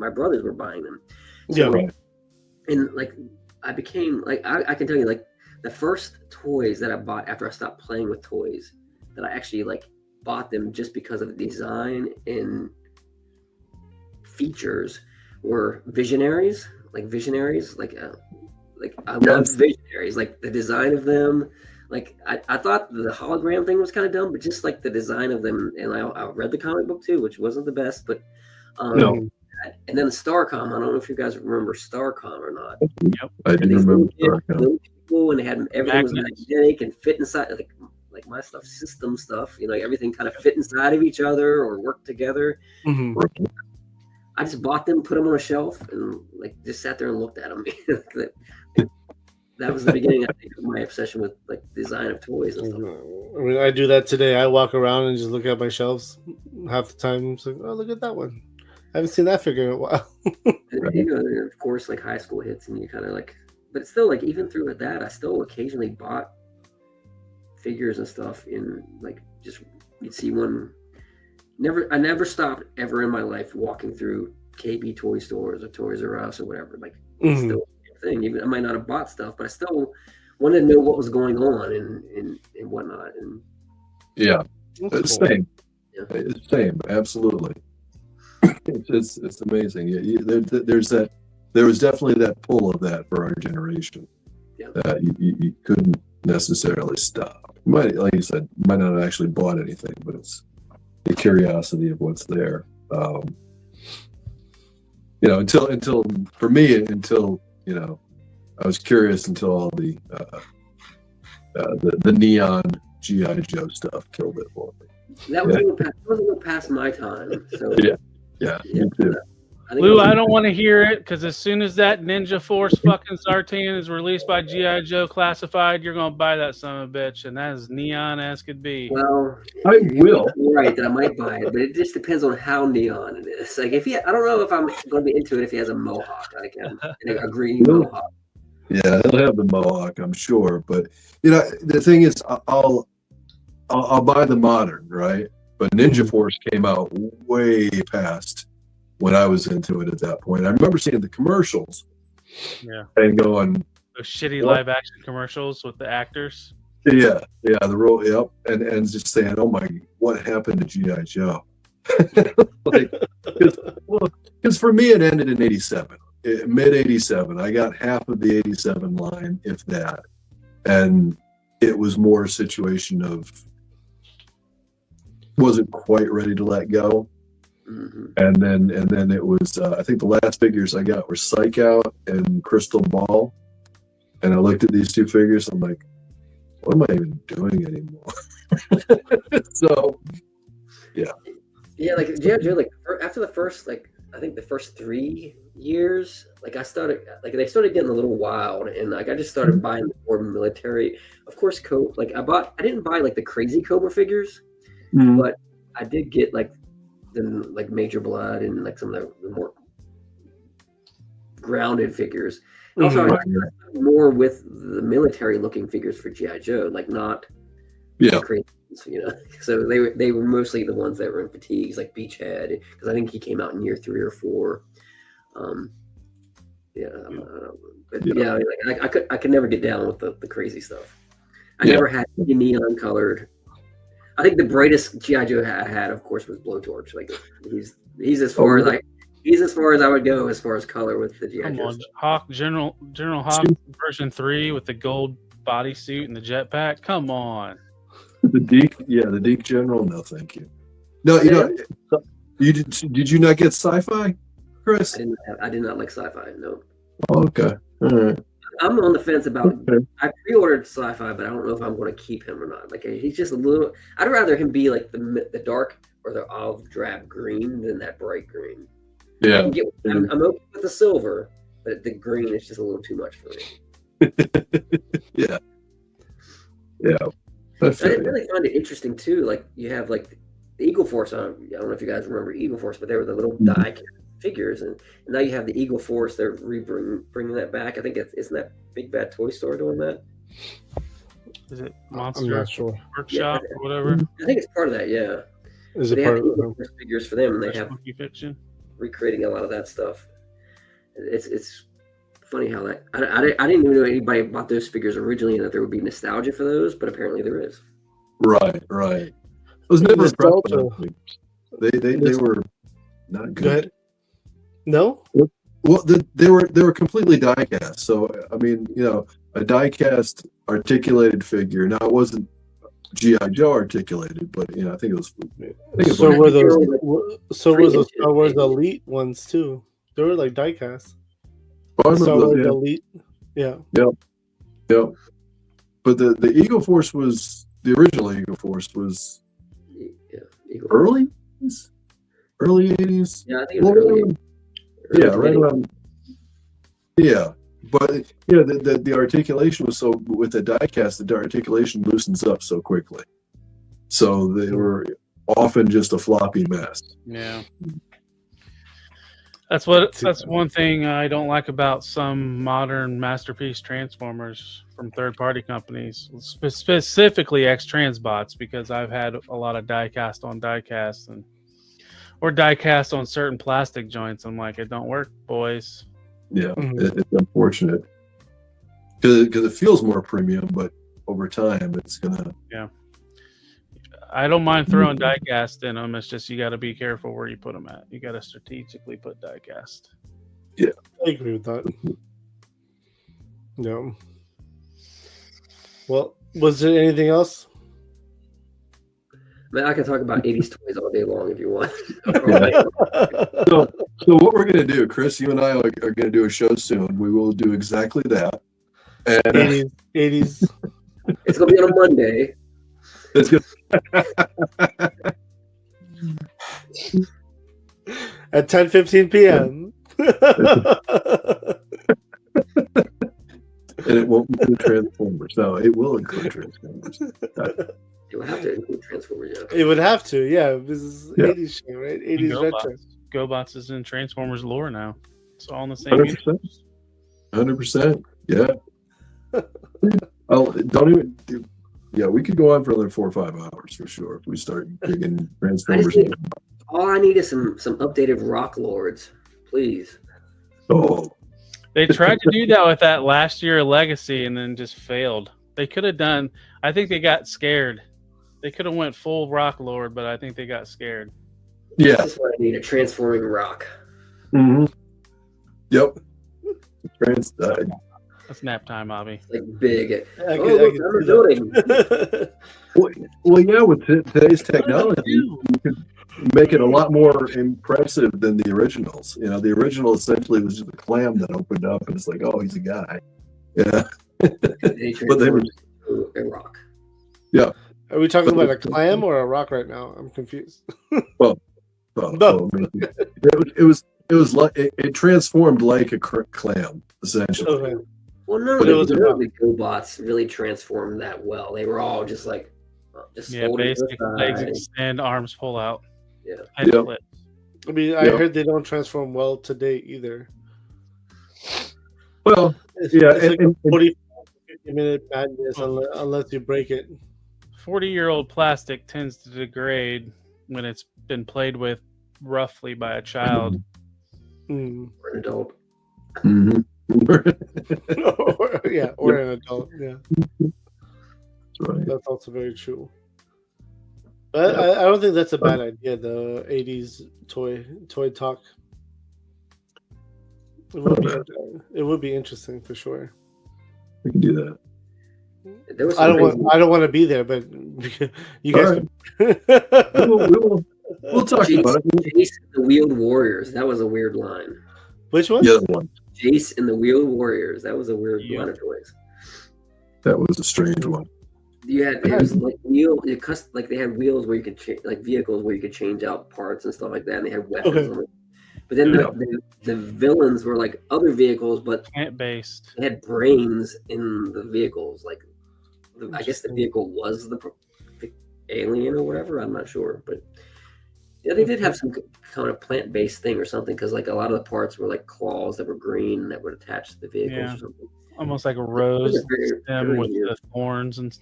brothers were buying them. So, Yeah. and like I became like I can tell you like the first toys that I bought after I stopped playing with toys that I actually like bought them just because of the design and features were Visionaries. Like I love Visionaries, like the design of them. Like I thought the hologram thing was kind of dumb, but just like the design of them, and I read the comic book too, which wasn't the best, but No. And then the Starcom, I don't know if you guys remember Starcom or not. Yep. I do remember Starcom. Little people, and they had everything was magnetic and fit inside like my stuff, system stuff, everything kind of fit inside of each other or work together. Mm-hmm. I just bought them, put them on a shelf, and like just sat there and looked at them. That was the beginning, I think, of my obsession with like design of toys and stuff. I mean, I do that today. I walk around and just look at my shelves. Half the time, it's like, oh, look at that one. I haven't seen that figure in a while. And of course, like high school hits, and you kind of like, but it's still like even through that, I still occasionally bought figures and stuff in like just you'd see one. I never stopped ever in my life walking through KB toy stores or Toys R Us or whatever. Like it's still a thing. Even I might not have bought stuff, but I still wanted to know what was going on and whatnot. And yeah, That's cool. Same. Yeah. It's same. Absolutely. It's amazing. Yeah, there was definitely that pull of that for our generation. Yeah. That you couldn't necessarily stop. Like you said, might not have actually bought anything, but it's the curiosity of what's there. Until for me, I was curious until all the neon G.I. Joe stuff killed it for me. That was a little past my time. So yeah, me too. Lou, I don't want to hear it because as soon as that Ninja Force fucking Zartan is released by G.I. Joe Classified, you're gonna buy that son of a bitch, and that is neon as could be. Well, I will. You're right that I might buy it, but it just depends on how neon it is. Like I don't know if I'm going to be into it if he has a mohawk, like a green mohawk. Yeah, he'll have the mohawk, I'm sure. But the thing is, I'll buy the modern, right? But Ninja Force came out way past when I was into it at that point. I remember seeing the commercials, and going those shitty live action commercials with the actors. Yeah, the role, yep, and just saying, oh my, what happened to G.I. Joe? Because for me it ended in '87, mid '87. I got half of the '87 line, if that, and it was more a situation of wasn't quite ready to let go. Mm-hmm. And then it was I think the last figures I got were Psych Out and Crystal Ball, and I looked at these two figures. I'm like, what am I even doing anymore? So like G.I. Joe, like after the first, like I think the first 3 years, like I started, like they started getting a little wild, and like I just started buying more military. Of course, I didn't buy like the crazy Cobra figures, but I did get like Major Blood and like some of the more grounded figures. Also, I got more with the military looking figures for G.I. Joe, like not crazy, So they were mostly the ones that were in fatigues, like Beachhead, because I think he came out in year 3 or 4. Yeah, but yeah, like, I could never get down with the crazy stuff. I never had any neon colored. I think the brightest GI Joe I had, of course, was Blowtorch. Like he's as far as he's as far as I would go as far as color with the GI Come Joe on, stuff. Hawk General Hawk version 3 with the gold bodysuit and the jetpack. Come on. The Deke General. No, thank you. No, did you not get sci-fi, Chris? I did not like sci-fi. No. Oh, okay. All right. I'm on the fence about. Okay. I pre-ordered sci-fi, but I don't know if I'm going to keep him or not. Like he's just a little. I'd rather him be like the dark or the olive drab green than that bright green. Yeah. I'm okay with the silver, but the green is just a little too much for me. Yeah. I didn't really find it interesting too. Like you have like the Eagle Force. I don't know if you guys remember Eagle Force, but they were the little die figures, and now you have the Eagle Force. They're bringing that back. I think isn't that Big Bad Toy Store doing that? Is it I'm Monster not sure. Workshop or whatever? I think it's part of that. Yeah. Is But it they part have of Eagle Force figures for them, and they have Spooky Fiction. recreating a lot of that stuff. It's funny how that I didn't even know anybody bought those figures originally, and that there would be nostalgia for those, but apparently there is. Right. I was never impressed with them. They were not good. Go ahead. No? Well, they were completely die cast. So I mean, a die cast articulated figure. Now it wasn't GI Joe articulated, but I think it was. So were those? So was those Star Wars Elite ones too? They were like diecast. Oh, I remember Star those, Wars Elite. Yeah. Yep. But the Eagle Force was the original Eagle Force was early 80s. Yeah, I think it was early. Yeah, right around. Yeah, but the articulation was so with the diecast, the articulation loosens up so quickly, so they were often just a floppy mess. Yeah. That's one thing I don't like about some modern masterpiece Transformers from third-party companies, specifically X-Transbots, because I've had a lot of die-cast on die-cast or die-cast on certain plastic joints. I'm like, it don't work, boys. Yeah, it's unfortunate because it feels more premium, but over time it's gonna. Yeah. I don't mind throwing die-cast in them. It's just you got to be careful where you put them at. You got to strategically put die-cast. Yeah, I agree with that. No. Well, was there anything else? Man, I can talk about 80s toys all day long if you want. So what we're going to do, Chris, you and I are going to do a show soon. We will do exactly that. And 80s. It's going to be on a Monday. It's going at 10:15 p.m. And it won't include Transformers. No, it will include Transformers. It would have to include Transformers, yeah. It would have to, yeah. This is 80s shit, right? 80s retro. GoBots is in Transformers lore now. It's all in the same 100%. 100%. Yeah. Oh, don't even. Yeah, we could go on for another 4 or 5 hours for sure if we start digging Transformers. All I need is some updated Rock Lords, please. Oh. They tried to do that with that last year Legacy and then just failed. They could have done. I think they got scared. They could have went full Rock Lord, but I think they got scared. Yeah. This is what I need, a transforming rock. Mm-hmm. Yep. That's nap time, Bobby. Like big. I'm a building. Well, yeah, with today's technology, you could make it a lot more impressive than the originals. The original essentially was just a clam that opened up, and it's like, oh, he's a guy. Yeah. But they were a rock. Yeah. Are we talking about a clam or a rock right now? I'm confused. Well, it was like it transformed like a clam essentially. Okay. Well, none of the GoBots really transformed that well. They were all just like, basic legs extend, arms pull out. Yeah. Head flip. I mean, I heard they don't transform well today either. Well, it's like a 40-50-minute madness unless you break it. 40-year-old plastic tends to degrade when it's been played with roughly by a child. Or an adult. Mm-hmm. or an adult. Yeah, That's right. that's also very true. But I don't think that's a bad idea. The '80s toy talk. It would be interesting for sure. We can do that. There was I some don't want to be there, but you guys We'll talk about it. Jace and the Wheeled Warriors. That was a weird line. Which one? The other one. Jace and the Wheeled Warriors. That was a weird line of toys. That was a strange one. You had it was like like they had wheels where you could change, like vehicles where you could change out parts and stuff like that, and they had weapons on it. But then the villains were like other vehicles, but plant-based. They had brains in the vehicles. Like I guess the vehicle was the alien or whatever. I'm not sure, but yeah, they did have some kind of plant-based thing or something, because like a lot of the parts were like claws that were green that would attach to the vehicles or something. Almost like a rose stem with the thorns and.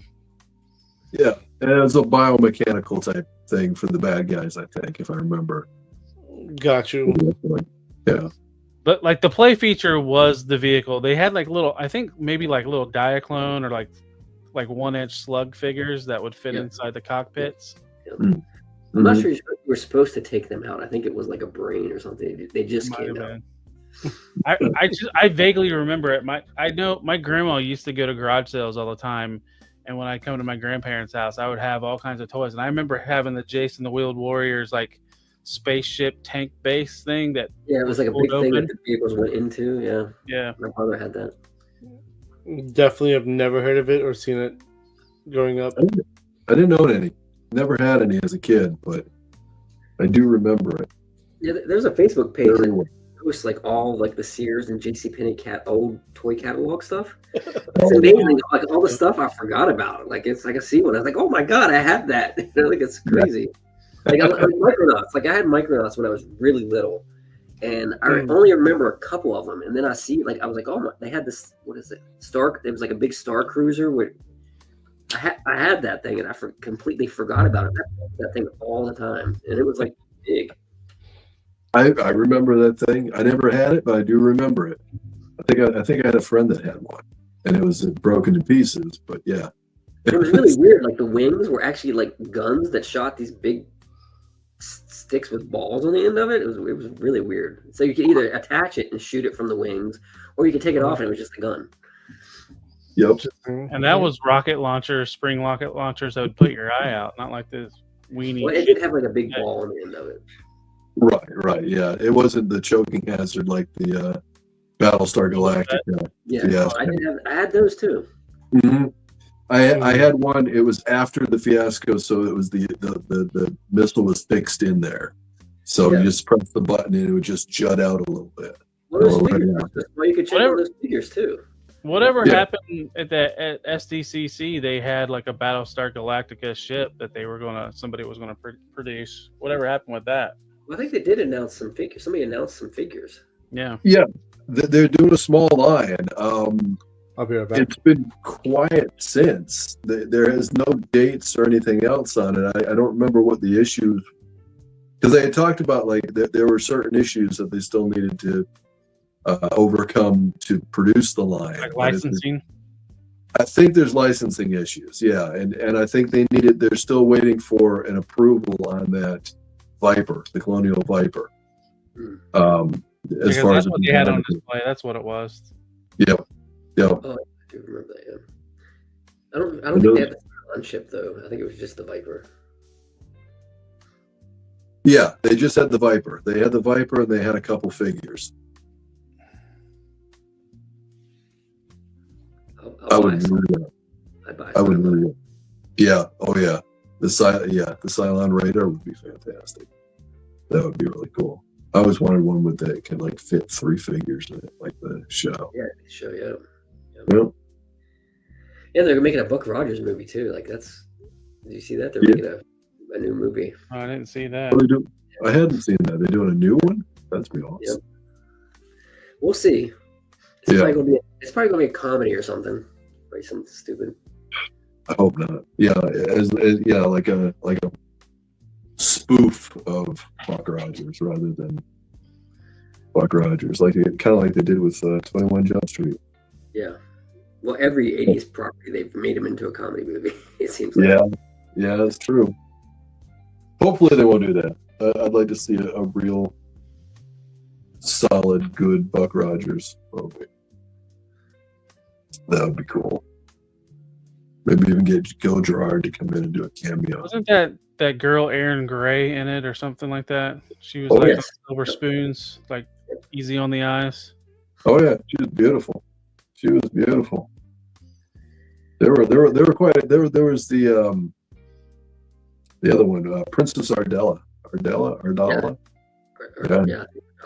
Yeah, and it was a biomechanical type thing for the bad guys, I think, if I remember. Got you. Yeah. But like the play feature was the vehicle. They had like little, I think maybe like little Diaclone or like 1-inch slug figures that would fit inside the cockpits. I'm not sure you were supposed to take them out. I think it was like a brain or something. They just came out. I vaguely remember it. I know my grandma used to go to garage sales all the time, and when I come to my grandparents' house, I would have all kinds of toys. And I remember having the Jace and the Wheeled Warriors like spaceship tank base thing that it was like a big thing that the vehicles went into. Yeah. My father had that. Definitely have never heard of it or seen it growing up. I didn't own any. Never had any as a kid, but I do remember it. Yeah, there's a Facebook page that posts like all like the Sears and JCPenney old toy catalog stuff. It's amazing, like all the stuff I forgot about. Like it's like I see one, I was like, oh my god, I had that. Like it's crazy. Like I Micronauts. Like I had Micronauts when I was really little, and I only remember a couple of them. And then I see like I was like, oh my, they had this. What is it? It was like a big Star Cruiser with. I had that thing, and I completely forgot about it. I had that thing all the time, and it was like big. I remember that thing. I never had it, but I do remember it. I think I had a friend that had one, and it was broken to pieces. But yeah, it was really weird. Like the wings were actually like guns that shot these big sticks with balls on the end of it. It was really weird. So you could either attach it and shoot it from the wings, or you could take it off and it was just a gun. Yep. And that was rocket launchers, spring rocket launchers that would put your eye out, not like this weenie. Well, it did have like a big ball on the end of it. Right. Yeah, it wasn't the choking hazard like the Battlestar Galactica. Yeah, I had those too. Mm-hmm. I had one. It was after the fiasco, so it was the missile was fixed in there. So you just press the button and it would just jut out a little bit. Well, you could check out those figures too. Whatever happened at SDCC, they had like a Battlestar Galactica ship that somebody was gonna produce. Whatever happened with that? Well, I think they did announce some figures. Somebody announced some figures. Yeah. They're doing a small line. I'll be right back. It's been quiet since. There is no dates or anything else on it. I don't remember what the issues, because they had talked about like that there were certain issues that they still needed to overcome to produce the line. Like licensing? I think there's licensing issues, and I think they're still waiting for an approval on that Viper, the Colonial Viper. As far as what they had on display, that's what it was. Yeah. Oh, I do remember that. Yeah. I don't think they had the Cylon ship though. I think it was just the Viper. Yeah, they just had the Viper. They had the Viper, and they had a couple figures. I would really. Yeah. Oh yeah. The Cylon radar would be fantastic. That would be really cool. I always wanted one that could like fit 3 figures in it, like the show. Yeah, the show. Yeah. Yep. Yeah, they're making a Buck Rogers movie too. Like that's. Did you see that? They're making a new movie. Oh, I didn't see that. I hadn't seen that. They're doing a new one. That's be awesome. Yep. We'll see. It's probably gonna be a comedy or something. Like something stupid. I hope not. Yeah, like a spoof of Buck Rogers rather than Buck Rogers, kind of like they did with 21 Jump Street. Yeah. Well, every 80s property, they've made them into a comedy movie, it seems like. Yeah, that's true. Hopefully they won't do that. I'd like to see a real solid, good Buck Rogers movie. That would be cool. Maybe even get Gil Gerard to come in and do a cameo. Wasn't that girl Erin Gray in it or something like that? She was on Silver Spoons, like Easy on the Eyes. Oh yeah, she was beautiful. She was beautiful. There were quite. There was the other one, Princess Ardella. Ardella.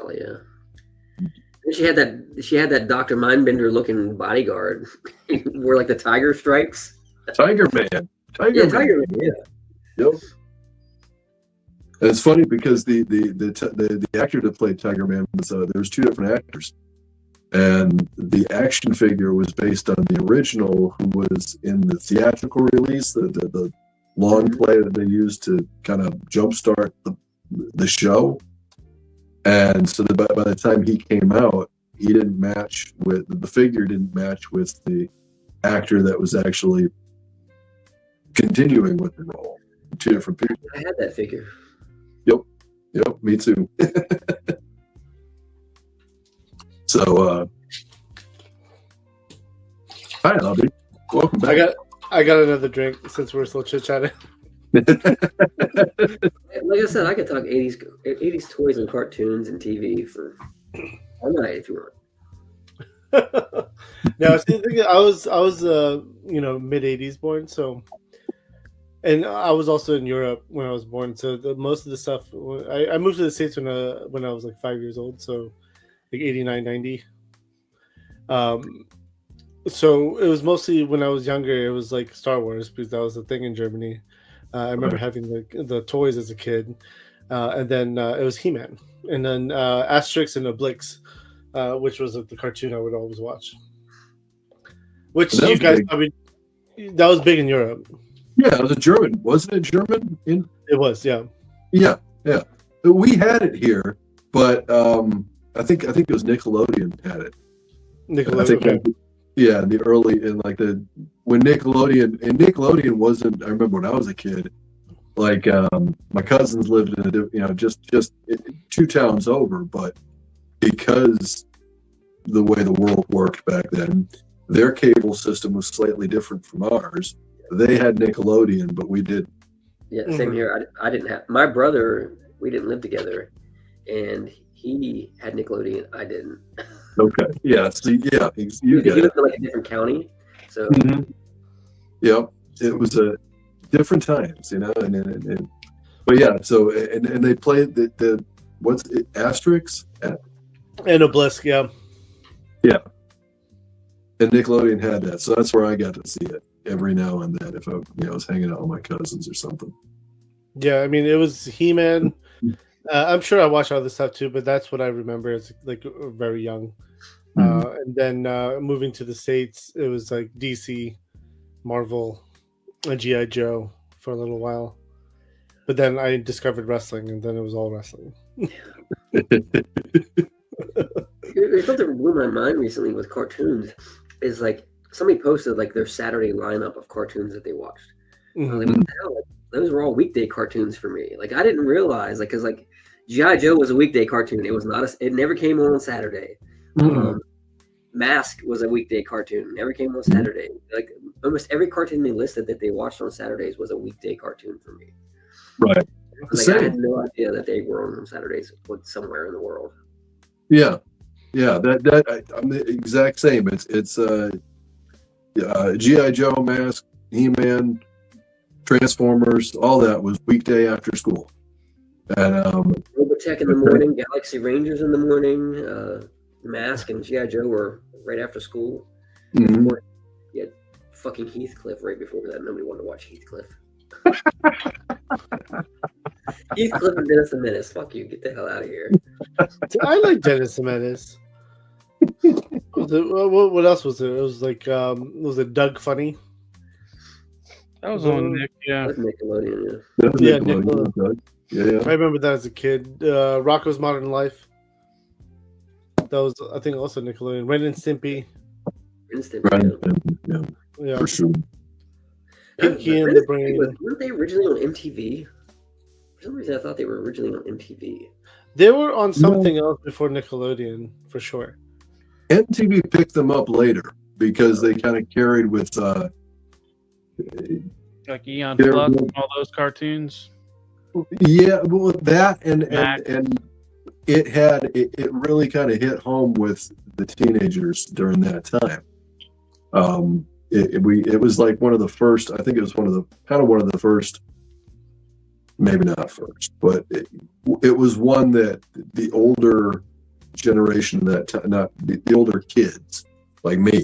Yeah. And she had that Dr. Mindbender looking bodyguard. He wore like the tiger stripes. Tiger Man. Tiger Man. Yeah. Yep. And it's funny because the actor that played Tiger Man was there was two different actors, and the action figure was based on the original, who was in the theatrical release, the long play that they used to kind of jumpstart the show. And so by the time he came out, he didn't match with the figure didn't match with the actor that was actually continuing with the role. Two different people. I had that figure. Yep, me too. So, hi, Albie. Welcome back. I got another drink since we're still chit chatting. Like I said, I could talk 80s toys and cartoons and TV for all night if you want. No, I was mid 80s born, so, and I was also in Europe when I was born, so most of the stuff I moved to the States when I was like 5 years old, so like 89, 90. So it was mostly when I was younger, it was like Star Wars, because that was the thing in Germany. I remember having the toys as a kid, and then it was He-Man, and then Asterix and Obelix, which was the cartoon I would always watch. Which you guys probably, that was big in Europe. Yeah, it was a German, wasn't it? German? It was, yeah. Yeah. We had it here, but I think it was Nickelodeon had it. Nickelodeon. Yeah, the early when Nickelodeon wasn't. I remember when I was a kid, like my cousins lived in just two towns over, but because the way the world worked back then, their cable system was slightly different from ours. They had Nickelodeon, but we didn't. Yeah, same here. I didn't have my brother. We didn't live together, and he had Nickelodeon. I didn't. Okay. Yeah. See. Yeah. You get he it. lived in like a different county, so. Mm-hmm. Yep. It was a different times, and but yeah. So and they played the what's it, Asterix and Obelix. Yeah. Yeah. And Nickelodeon had that, so that's where I got to see it every now and then if I was hanging out with my cousins or something. Yeah, I mean it was He-Man. I'm sure I watched other stuff too, but that's what I remember as like very young. And then moving to the States, it was like DC, Marvel, and G.I. Joe for a little while. But then I discovered wrestling, and then it was all wrestling. There's something that blew my mind recently with cartoons. Is like somebody posted like their Saturday lineup of cartoons that they watched. I was like, what the hell? Like, those were all weekday cartoons for me. Like I didn't realize, like, because like G.I. Joe was a weekday cartoon. It was not. It never came on Saturday. Mask was a weekday cartoon. Never came on Saturday. Like almost every cartoon they listed that they watched on Saturdays was a weekday cartoon for me. Right. Like, I had no idea that they were on Saturdays somewhere in the world. Yeah. I'm the exact same. It's G.I. Joe, Mask, He-Man, Transformers, all that was weekday after school. And Robotech in the morning, Galaxy Rangers in the morning, Mask and G.I. Joe were right after school. Mm-hmm. You had fucking Heathcliff right before that. Nobody wanted to watch Heathcliff. Heathcliff and Dennis the Menace. Fuck you. Get the hell out of here. I like Dennis the Menace. What else was there? It was like, was it Doug Funny? That was on Nick, yeah. That's Nickelodeon, Yeah, Nickelodeon. Yeah. I remember that as a kid. Rocko's Modern Life. That was, I think, also Nickelodeon. Ren and Stimpy. Instant. Right. Yeah. Yeah. For sure. Pinky and the Brain. Weren't they originally on MTV? For some reason, I thought they were originally on MTV. They were on something else before Nickelodeon, for sure. MTV picked them up later because they kind of carried with Like Eon Flux and all those cartoons. yeah, well, that and Mac. it really kind of hit home with the teenagers during that time. It was like one of the first. I think it was one of the first. Maybe not first, but it was one that the older generation, not the older kids like me,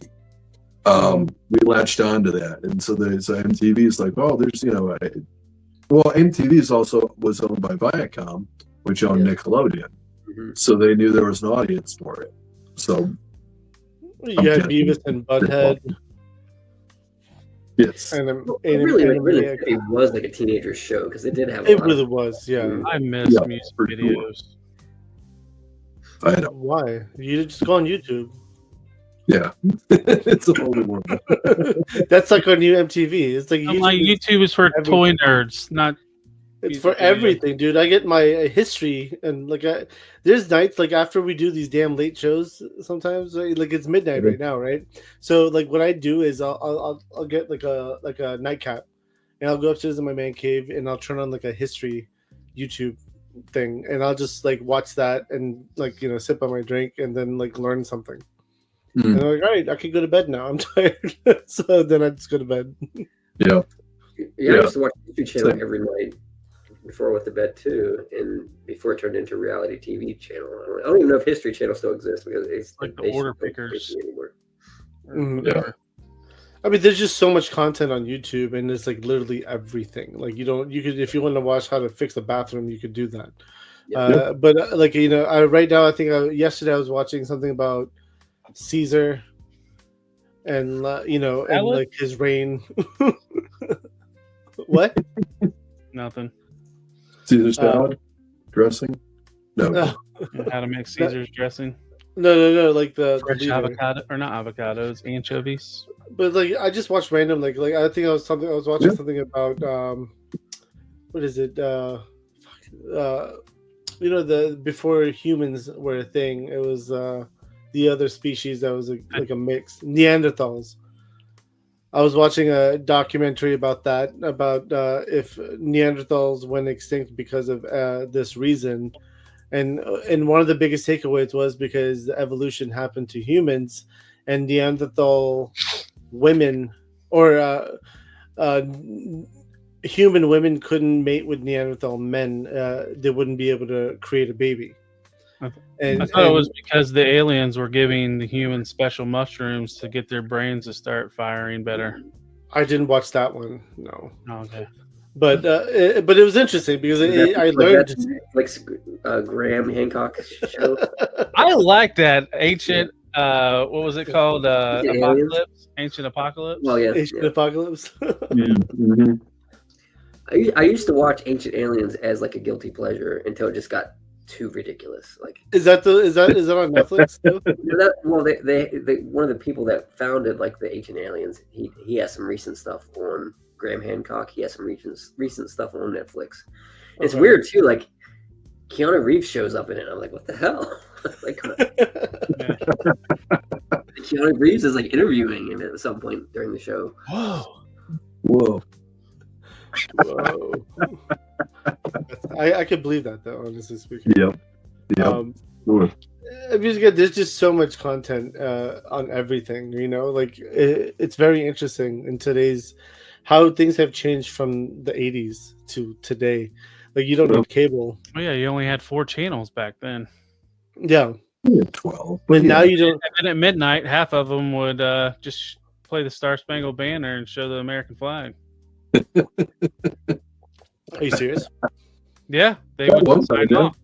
we latched onto that, and so MTV is like, oh, there's MTV was owned by Viacom, which owned Nickelodeon, so they knew there was an audience for it. So you had Beavis and Butthead. Yes, And really, it was like a teenager show because it did have. It really was, yeah. I miss music videos. I know. Why? You just go on YouTube. Yeah, it's a whole new world. That's like our new MTV. It's like YouTube is for toy nerds, not. It's for everything, dude. I get my history, and like there's nights like after we do these damn late shows. Sometimes like it's midnight right now, right? So like what I do is I'll get like a nightcap, and I'll go upstairs in my man cave, and I'll turn on like a history YouTube thing, and I'll just like watch that and like sip on my drink, and then like learn something. And I'm like, all right, I can go to bed now. I'm tired, so then I just go to bed. Yeah, I used to watch the YouTube channel every night before I went to bed too, and before it turned into a reality TV channel. I don't even know if History Channel still exists because it's like the order pickers anymore. Yeah. I mean, there's just so much content on YouTube, and it's like literally everything. Like you could, if you want to watch how to fix a bathroom, you could do that. But like right now, I think yesterday I was watching something about Caesar, and and like his reign. What? Nothing. Caesar salad dressing? No. How to make Caesar's dressing? No. Like the fresh avocado, or not avocados, anchovies. But like I just watched random like I think I was watching something about what is it? The before humans were a thing. It was the other species that was like a mix, Neanderthals. I was watching a documentary about that, about if Neanderthals went extinct because of this reason, and one of the biggest takeaways was because the evolution happened to humans, and Neanderthal women or human women couldn't mate with Neanderthal men. They wouldn't be able to create a baby. I thought it was because the aliens were giving the humans special mushrooms to get their brains to start firing better. I didn't watch that one. No. Oh, okay. But it was interesting because I learned like Graham Hancock show. I like that ancient. What was it called? Apocalypse. Ancient Apocalypse. Well, yeah. Ancient Apocalypse. Mm-hmm. I used to watch Ancient Aliens as like a guilty pleasure until it just got too ridiculous. Like, is that on Netflix? Well, they one of the people that founded like the Ancient Aliens, he has some recent stuff on Graham Hancock. He has some recent stuff on Netflix. It's weird too. Like Keanu Reeves shows up in it. I'm like, what the hell? Like, Keanu Reeves is like interviewing him at some point during the show. Whoa. I could believe that though, honestly speaking. Yep. There's just so much content on everything, like it's very interesting in today's how things have changed from the 80s to today. Like you don't have cable. Oh yeah, you only had 4 channels back then. Yeah. 12. But now you don't. And at midnight, half of them would just play the Star Spangled Banner and show the American flag. Are you serious? Yeah, they would sign off.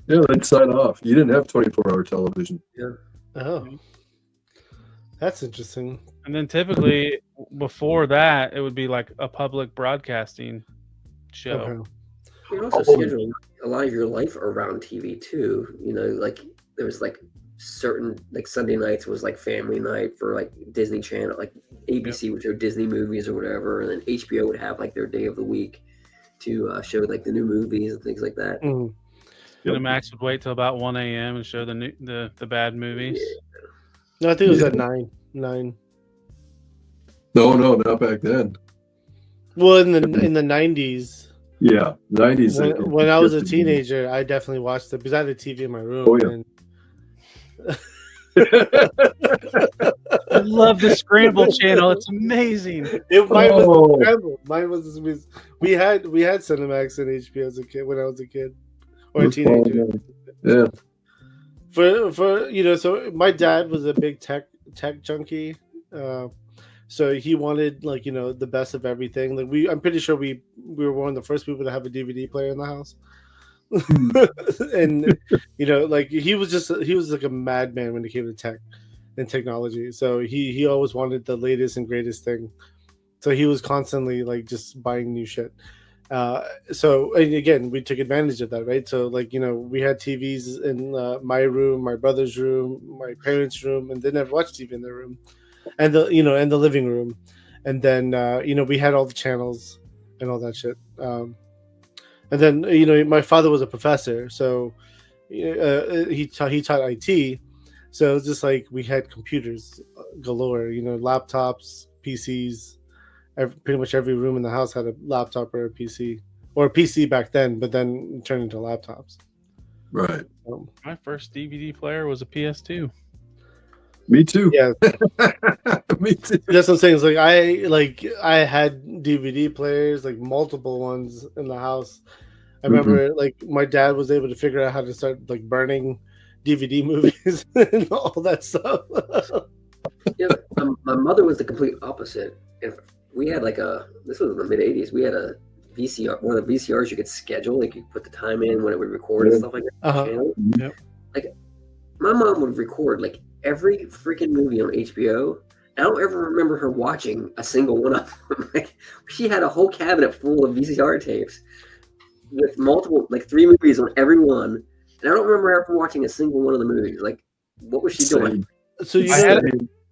Yeah, they'd sign off. You didn't have 24-hour television. Yeah. Oh, that's interesting. And then typically before that, it would be like a public broadcasting show. Okay. You also schedule a lot of your life around TV too. Like there was like certain like Sunday nights was like family night for like Disney Channel, like ABC would show Disney movies or whatever, and then HBO would have like their day of the week to show like the new movies and things like that. Mm. Cinemax would wait till about 1 a.m. and show the bad movies. No, I think it was at 9. No, not back then. Well, in the 90s. Yeah, 90s. When I was a teenager, I definitely watched it because I had a TV in my room. Oh, yeah. And... I love the Scramble channel. It's amazing. Mine was Scramble. Mine was we had Cinemax and HBO as a kid when I was a kid or a teenager. Yeah. For so my dad was a big tech junkie. So he wanted the best of everything. Like I'm pretty sure we were one of the first people to have a DVD player in the house. And he was like a madman when it came to tech and technology. So he always wanted the latest and greatest thing. So he was constantly like just buying new shit. So and again, we took advantage of that, right? So we had TVs in my room, my brother's room, my parents' room, and they never watched TV in their room, and the living room, and then we had all the channels and all that shit. And then my father was a professor, so he taught IT. So it's just like we had computers galore, laptops, PCs. Pretty much every room in the house had a laptop or a PC back then, but then it turned into laptops. Right. My first DVD player was a PS2. Me too. Yeah. Me too. That's what I'm saying. It's I had DVD players, like multiple ones in the house. I remember my dad was able to figure out how to start like burning DVD movies and all that stuff. Yeah, my mother was the complete opposite. If we had this was in the mid 80s, we had a VCR, one of the VCRs you could schedule, like you put the time in when it would record and stuff like that. Uh-huh. Yep. Like my mom would record like every freaking movie on HBO. I don't ever remember her watching a single one of them. Like she had a whole cabinet full of VCR tapes with multiple, like 3 movies on every one, and I don't remember her ever watching a single one of the movies. Like, what was she doing? So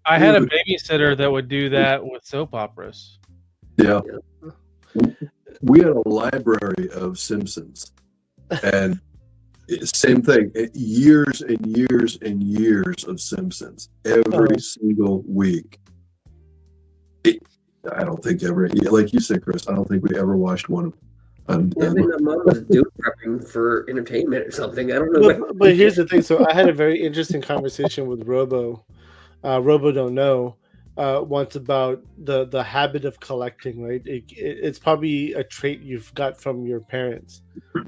I had a babysitter that would do that with soap operas. Yeah. We had a library of Simpsons, and same thing. Years and years and years of Simpsons every single week. I don't think ever, like you said, Chris. I don't think we ever watched one of them. I think my mom was doom prepping for entertainment or something. I don't know. But here's the thing. So I had a very interesting conversation with Robo. Robo don't know once about the habit of collecting. Right, it's probably a trait you've got from your parents.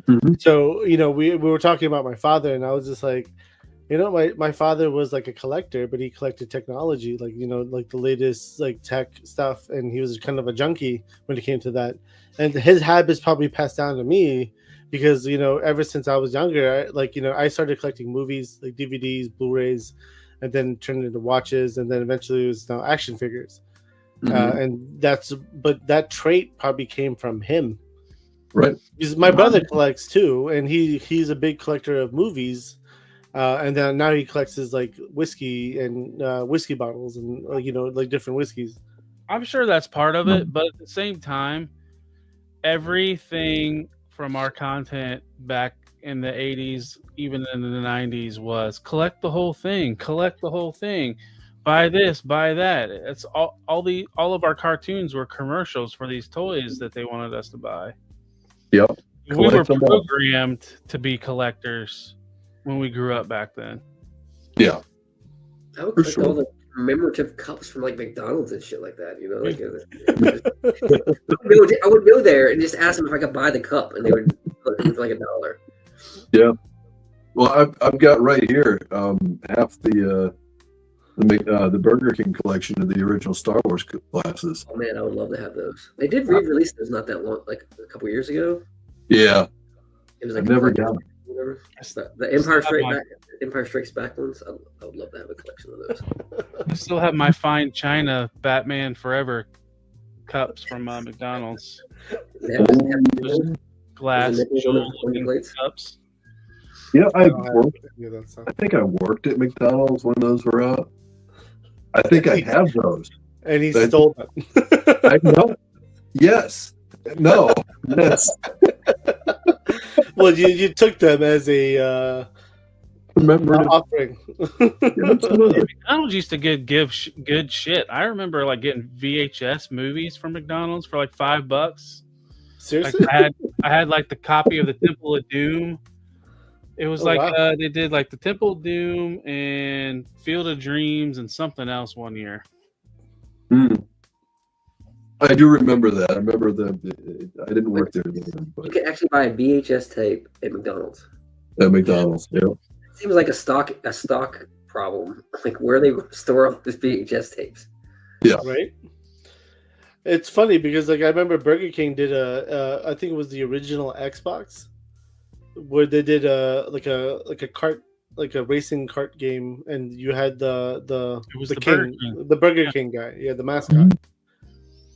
Mm-hmm. So we were talking about my father, and I was just like, my father was like a collector, but he collected technology, like the latest like tech stuff, and he was kind of a junkie when it came to that. And his habits probably passed down to me because ever since I was younger, I started collecting movies like DVDs, Blu-rays, and then turned into watches, and then eventually it was now action figures. And but that trait probably came from him, right? Because my brother collects too, and he's a big collector of movies. And then now he collects his like whiskey and whiskey bottles and like different whiskeys. I'm sure that's part of it, but at the same time, everything from our content back in the 80s, even in the 90s, was collect the whole thing, buy this, buy that. It's all of our cartoons were commercials for these toys that they wanted us to buy. Yep. We were programmed to be collectors when we grew up back then. Yeah. I would collect all the commemorative cups from like McDonald's and shit like that. I would go there and just ask them if I could buy the cup, and they would put it for like $1. Yeah. Well, I've got right here half the Burger King collection of the original Star Wars glasses. Oh man, I would love to have those. They did re-release those not that long, like a couple years ago. Yeah. It was like I've never got them. The Empire Strikes Back ones. I would love to have a collection of those. I still have my fine China Batman Forever cups from McDonald's. They have Glass nipples on the looking plates. cups. Yeah, I don't have any of that stuff. I think I worked at McDonald's when those were out. I think I have those. And he stole them. I know. Yes. No. Yes. Well, you took them as a offering. McDonald's used to give good shit. I remember like getting VHS movies from McDonald's for like $5. Seriously? Like, I had like the copy of the Temple of Doom. It was wow. They did like the Temple of Doom and Field of Dreams and something else one year. I do remember that. I remember I didn't work there then, but You can actually buy a VHS tape at McDonald's. at McDonald's. Yeah. It seems like a stock problem. Like where they store all these VHS tapes. Yeah. Right. It's funny because like I remember Burger King did I think it was the original Xbox, where they did a racing kart game, and you had the Burger King guy, the mascot. Mm-hmm.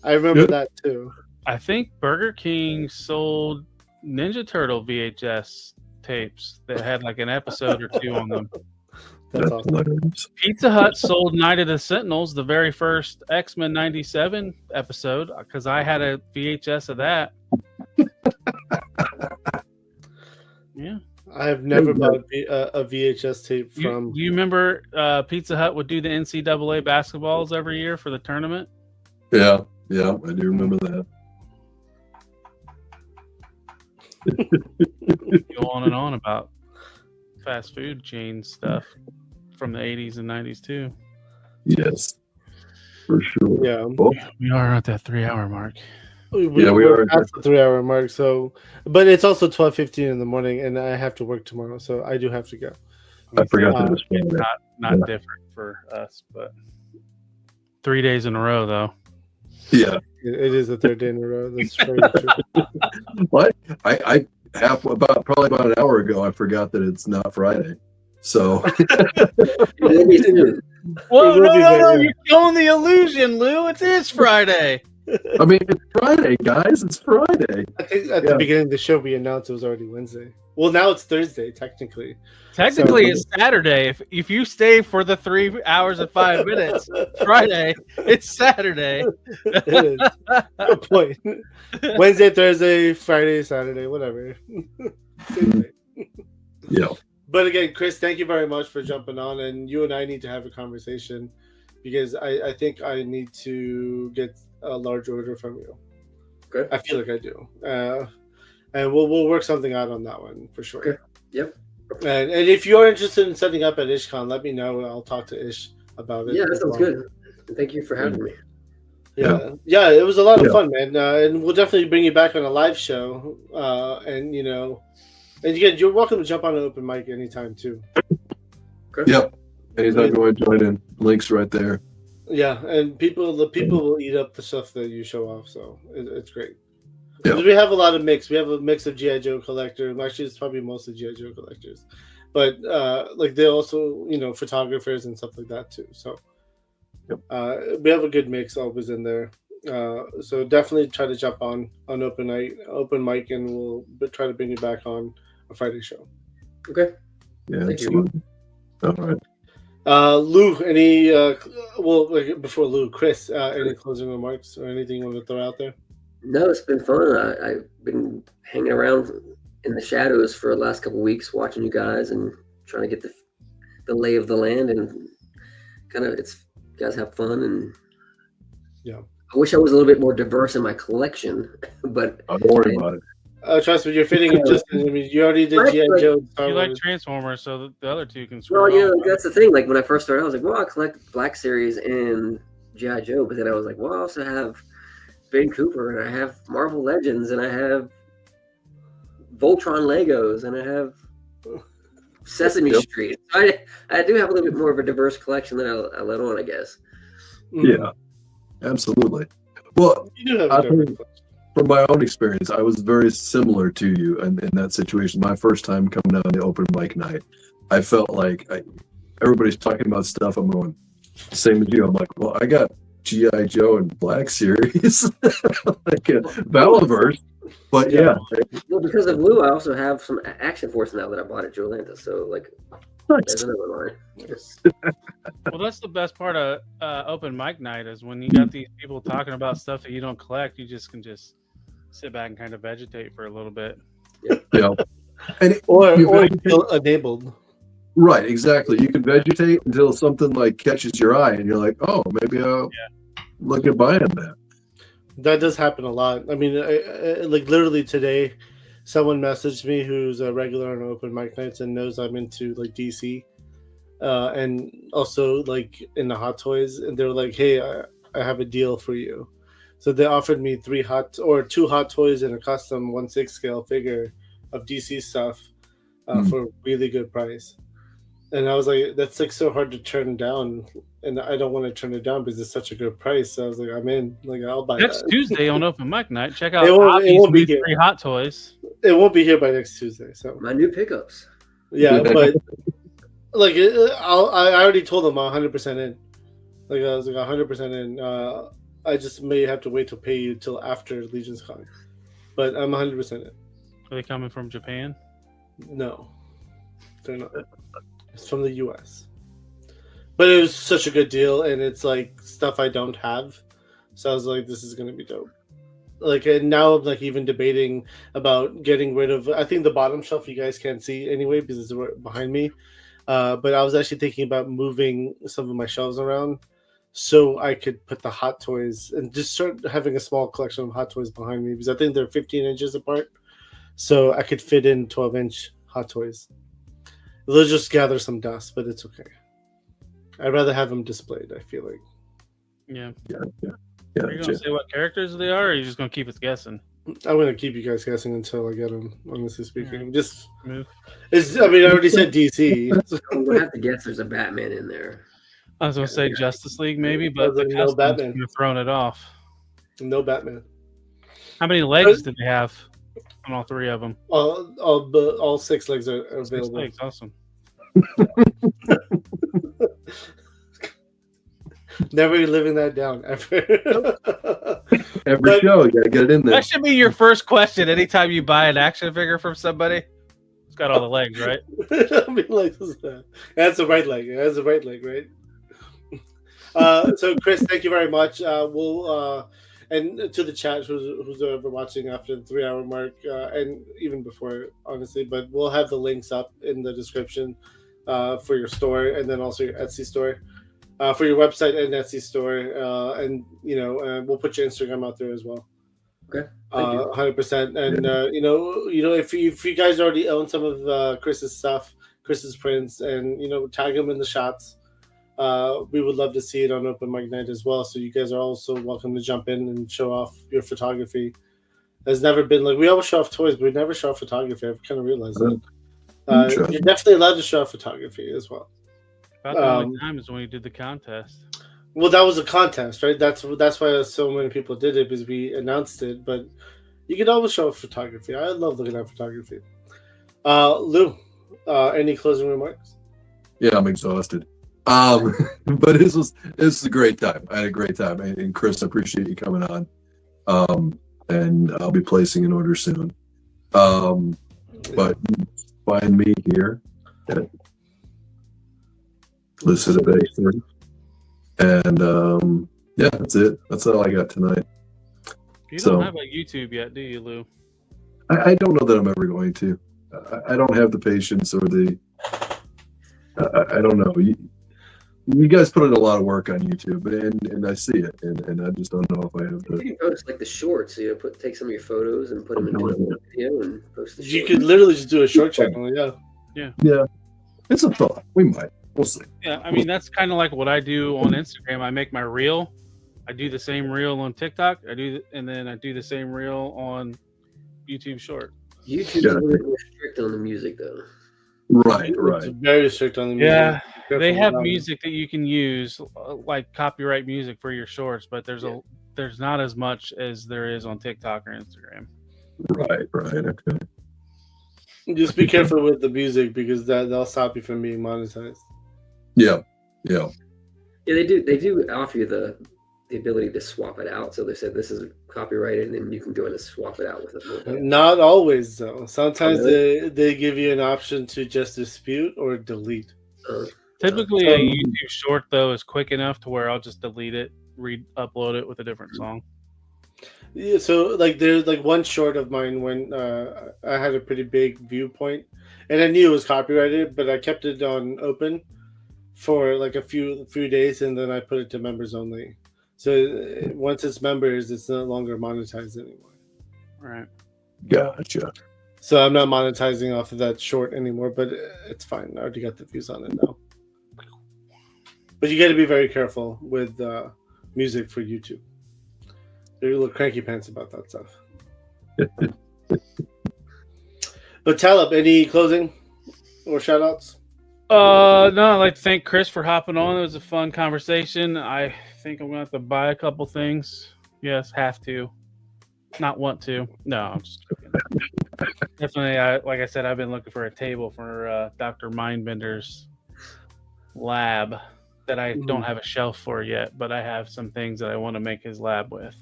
I remember that too. I think Burger King sold Ninja Turtle VHS tapes that had like an episode or two on them. That's awesome. hilarious. Pizza Hut sold Night of the Sentinels, the very first X-Men 97 episode, because I had a VHS of that. Yeah. I have never bought a VHS tape from. Do you remember Pizza Hut would do the NCAA basketballs every year for the tournament? Yeah, I do remember that. Go on and on about fast food chain stuff from the 80s and 90s too. Yes, for sure. Yeah. Well, We are at that 3-hour mark. we we're are past the 3-hour mark. So, but it's also 12:15 in the morning, and I have to work tomorrow, so I do have to go. I forgot to explain that. Not different for us, but 3 days in a row though. Yeah. It is the third day in a row. That's very true. What? I probably about an hour ago, I forgot that it's not Friday. So Whoa, no, you're killing the illusion, Lou. It is Friday. I mean, it's Friday, guys. It's Friday. I think at the beginning of the show we announced it was already Wednesday. Well, now it's Thursday, technically. Technically, it's Saturday. If you stay for the 3 hours and 5 minutes, Friday, it's Saturday. It is. Good point. Wednesday, Thursday, Friday, Saturday, whatever. Yeah. But again, Chris, thank you very much for jumping on, and you and I need to have a conversation because I think I need to get a large order from you. Okay. I feel like I do. And we'll work something out on that one for sure. Okay. Yep. And if you're interested in setting up at IshCon, let me know. I'll talk to Ish about it. Yeah, that sounds good. Thank you for having me. Yeah, it was a lot of fun, man. And we'll definitely bring you back on a live show. And again, you're welcome to jump on an open mic anytime too. Okay. Yep. Anytime you want to join in, links right there. Yeah, and the people will eat up the stuff that you show off, so it's great. Yeah. We have a lot of mix. We have a mix of G.I. Joe collectors. Actually, it's probably mostly G.I. Joe collectors, but they're also photographers and stuff like that too. So we have a good mix always in there. So definitely try to jump on open mic, and we'll try to bring you back on a Friday show. Okay. Yeah, Thank you. All right. Lou, any before Lou, Chris, any closing remarks or anything you want to throw out there? No, it's been fun. I've been hanging around in the shadows for the last couple of weeks, watching you guys and trying to get the lay of the land, and you guys have fun. And I wish I was a little bit more diverse in my collection, but Don't worry about it. Trust me, you're fitting in just. I mean, you already did G.I. Joe. You like Transformers, so the other two can scroll. Well, that's the thing. Like when I first started, I was like, well, I collect Black Series and G.I. Joe, but then I was like, well, I also have Ben Cooper, and I have Marvel Legends, and I have Voltron Legos, and I have Sesame Street. I do have a little bit more of a diverse collection than I let on, I guess. Yeah, absolutely. Well, you do have a diverse collection. From my own experience, I was very similar to you in that situation. My first time coming out on the open mic night, I felt like everybody's talking about stuff. I'm going, same as you. I'm like, well, I got G.I. Joe and Black Series, like Valaverse. But yeah, Well, because of Lou, I also have some Action Force now that I bought at Joe Lanta. So like, there's another line. Well, that's the best part of open mic night is when you got these people talking about stuff that you don't collect. You just can just sit back and kind of vegetate for a little bit. yeah. And or you feel enabled. right, exactly. You can vegetate until something like catches your eye, and you're like, "Oh, maybe I'll look at buying that." That does happen a lot. I mean, like literally today, someone messaged me who's a regular on open mic nights and knows I'm into like DC, and also like in the Hot Toys, and they were like, "Hey, I have a deal for you." So they offered me two Hot Toys and a custom 1/6 scale figure of DC stuff for a really good price. And I was like, that's like so hard to turn down, and I don't want to turn it down because it's such a good price. So I was like, I'm in. Like, I'll buy Next that. Tuesday on open mic night, check out It won't be here. 3 Hot Toys. It won't be here by next Tuesday. So My new pickups. yeah, but like I already told them I'm 100% in. Like I was like 100% in. I just may have to wait to pay you till after Legion's Con, but I'm 100% in. Are they coming from Japan? No, they're not. It's from the U.S. But it was such a good deal, and it's like stuff I don't have. So I was like, this is gonna be dope. Like, and now I'm like even debating about getting rid of. I think the bottom shelf you guys can't see anyway because it's behind me. But I was actually thinking about moving some of my shelves around so I could put the Hot Toys and just start having a small collection of Hot Toys behind me because I think they're 15 inches apart. So I could fit in 12-inch Hot Toys. They'll just gather some dust, but it's okay. I'd rather have them displayed, I feel like. Yeah. Yeah. Are you going to say what characters they are, or are you just going to keep us guessing? I'm going to keep you guys guessing until I get them, honestly speaking. Right. Just, Move. I already said DC. I'm gonna have to guess there's a Batman in there. I was going to say Justice League, maybe, but Other the than no custom's Batman. kind of thrown it off. No Batman. How many legs did they have on all 3 of them? All 6 legs are 6 available. legs, awesome. Never living that down, ever. Every show, you gotta get it in there. That should be your first question anytime you buy an action figure from somebody. It's got all the legs, right? I'll be like, that's the right leg. That's the right leg, right? So, Chris, thank you very much. We'll and to the chat who's ever watching after the 3-hour mark, and even before, honestly. But we'll have the links up in the description for your store, and then also your Etsy store, for your website and Etsy store, and we'll put your Instagram out there as well. Okay. 100%. And if you guys already own some of Chris's stuff, Chris's prints, and tag him in the shots. We would love to see it on open mic night as well. So you guys are also welcome to jump in and show off your photography. There's never been like we always show off toys, but we never show off photography. I've kind of realized that. You're definitely allowed to show off photography as well. About the only time is when we did the contest. Well, that was a contest, right? That's why so many people did it, because we announced it. But you can always show off photography. I love looking at photography. Lou, any closing remarks? Yeah, I'm exhausted. But this was a great time. I had a great time, and Chris, I appreciate you coming on. And I'll be placing an order soon. But find me here at Listed at Bay 3. And yeah, that's it. That's all I got tonight. You don't have a YouTube yet, do you, Lou? I don't know that I'm ever going to. I don't have the patience or the. I don't know. You guys put in a lot of work on YouTube, and I see it, and I just don't know if I have the. You can post like the shorts. Take some of your photos and put them into a video and post the. You shorts. could literally just do a short channel, yeah. Yeah, it's a thought. We might. We'll see. Yeah, I mean that's kind of like what I do on Instagram. I make my reel. I do the same reel on TikTok. And then I do the same reel on YouTube Short. YouTube's really strict on the music, though. Right. It's very strict on the music. Yeah, Careful they have about it. music that you can use, like copyright music for your shorts, but there's not as much as there is on TikTok or Instagram. Right. Okay. Just be careful with the music, because they'll stop you from being monetized. Yeah. Yeah, they do. They do offer you the the ability to swap it out. So they said this is copyrighted, and then you can go in and swap it out with it. Not always, though. Sometimes really? they give you an option to just dispute or delete. Typically, a YouTube short though is quick enough to where I'll just delete it, upload it with a different song. Yeah, so like there's like one short of mine when I had a pretty big viewpoint, and I knew it was copyrighted, but I kept it on open for like a few days, and then I put it to members only. So once it's members, it's no longer monetized anymore. Right. Gotcha. So I'm not monetizing off of that short anymore, but it's fine. I already got the views on it now. But you got to be very careful with music for YouTube. They're a little cranky pants about that stuff. But Talib, any closing or shout outs? No, I'd like to thank Chris for hopping on. It was a fun conversation. I think I'm going to have to buy a couple things. Yes, have to. Not want to. No, I'm just joking. Definitely, like I said, I've been looking for a table for Dr. Mindbender's lab that I don't have a shelf for yet, but I have some things that I want to make his lab with.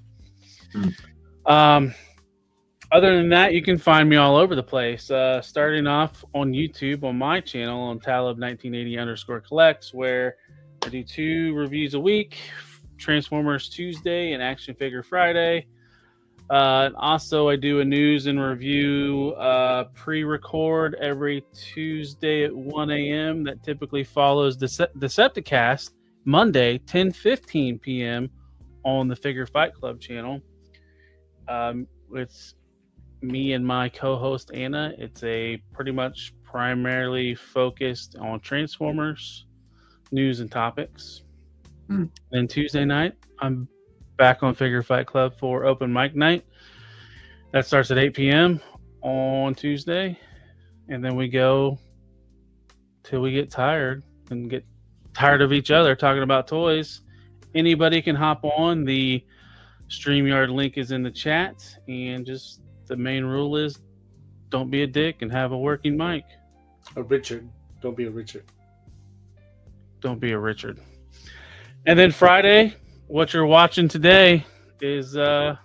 Other than that, you can find me all over the place. Starting off on YouTube on my channel on Talib1980_collects, where I do 2 reviews a week: Transformers Tuesday and Action Figure Friday. Also, I do a news and review pre-record every Tuesday at 1 a.m. that typically follows the Decepticast Monday 10:15 p.m. on the Figure Fight Club channel. It's me and my co-host Anna. It's a pretty much primarily focused on Transformers news and topics. Then Tuesday night, I'm back on Figure Fight Club for open mic night. That starts at 8 p.m. on Tuesday, and then we go till we get tired and get tired of each other talking about toys. Anybody can hop on. The StreamYard link is in the chat, and just the main rule is don't be a dick and have a working mic. A Richard. Don't be a Richard. Don't be a Richard. And then Friday, what you're watching today is our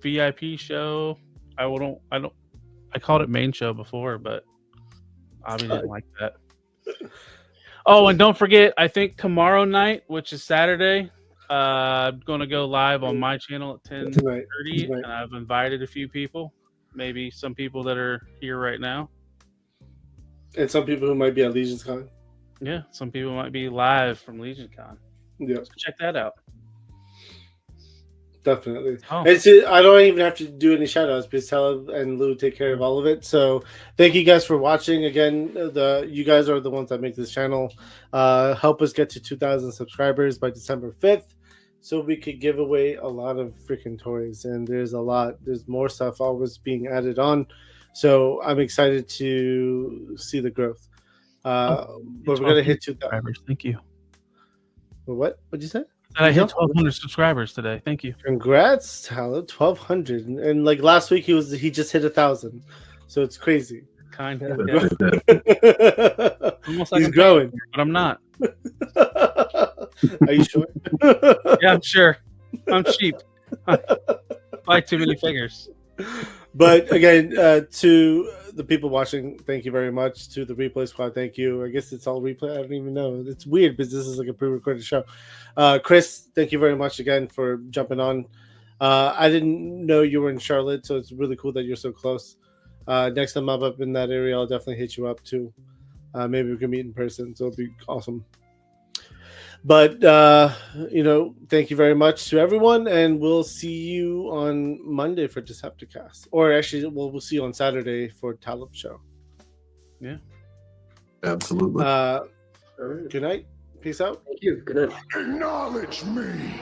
VIP show. I called it main show before, but I didn't like that. Oh, and don't forget, I think tomorrow night, which is Saturday, I'm going to go live on my channel at 10:30, and I've invited a few people, maybe some people that are here right now. And some people who might be at Legion's Con. Yeah, some people might be live from Legion Con. Yeah. So check that out. Definitely. Oh. And see, I don't even have to do any shout outs because Talib and Lou take care of all of it. So thank you guys for watching. Again, you guys are the ones that make this channel. Help us get to 2,000 subscribers by December 5th so we could give away a lot of freaking toys. And there's more stuff always being added on. So I'm excited to see the growth. But we're going to hit 2,000. Thank you. What? What'd you say? I hit 1,200 subscribers today. Thank you. Congrats, Talib. 1,200, and like last week he just hit 1,000, so it's crazy. Kind of. Yeah. Almost like He's growing, but I'm not. Are you sure? Yeah, I'm sure. I'm cheap. I buy too many figures. But again, to the people watching, thank you very much. To the replay squad, thank you. I guess it's all replay. I don't even know. It's weird because this is like a pre-recorded show. Chris, thank you very much again for jumping on. I didn't know you were in Charlotte, so it's really cool that you're so close. Next time I'm up in that area, I'll definitely hit you up too. Maybe we can meet in person, so it'll be awesome. But, thank you very much to everyone, and we'll see you on Monday for Decepticast. Or actually, we'll see you on Saturday for Talib Show. Yeah. Absolutely. Good night. Peace out. Thank you. Good night. Acknowledge me.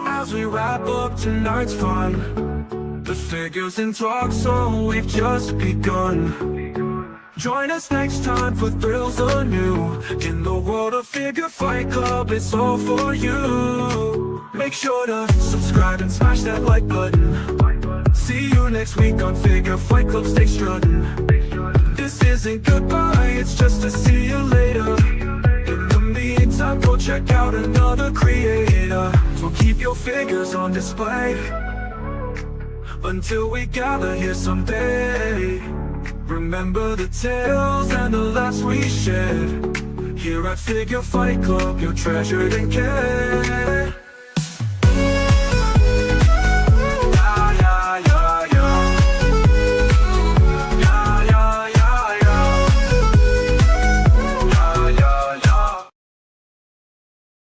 As we wrap up tonight's fun, the figures in talk, so we've just begun. Join us next time for thrills anew. In the world of Figure Fight Club, it's all for you. Make sure to subscribe and smash that like button. See you next week on Figure Fight Club, stay strutting. This isn't goodbye, it's just to see you later. In the meantime, go check out another creator. So keep your figures on display until we gather here someday. Remember the tales and the laughs we shared. Here at Figure Fight Club, you're treasured and cared.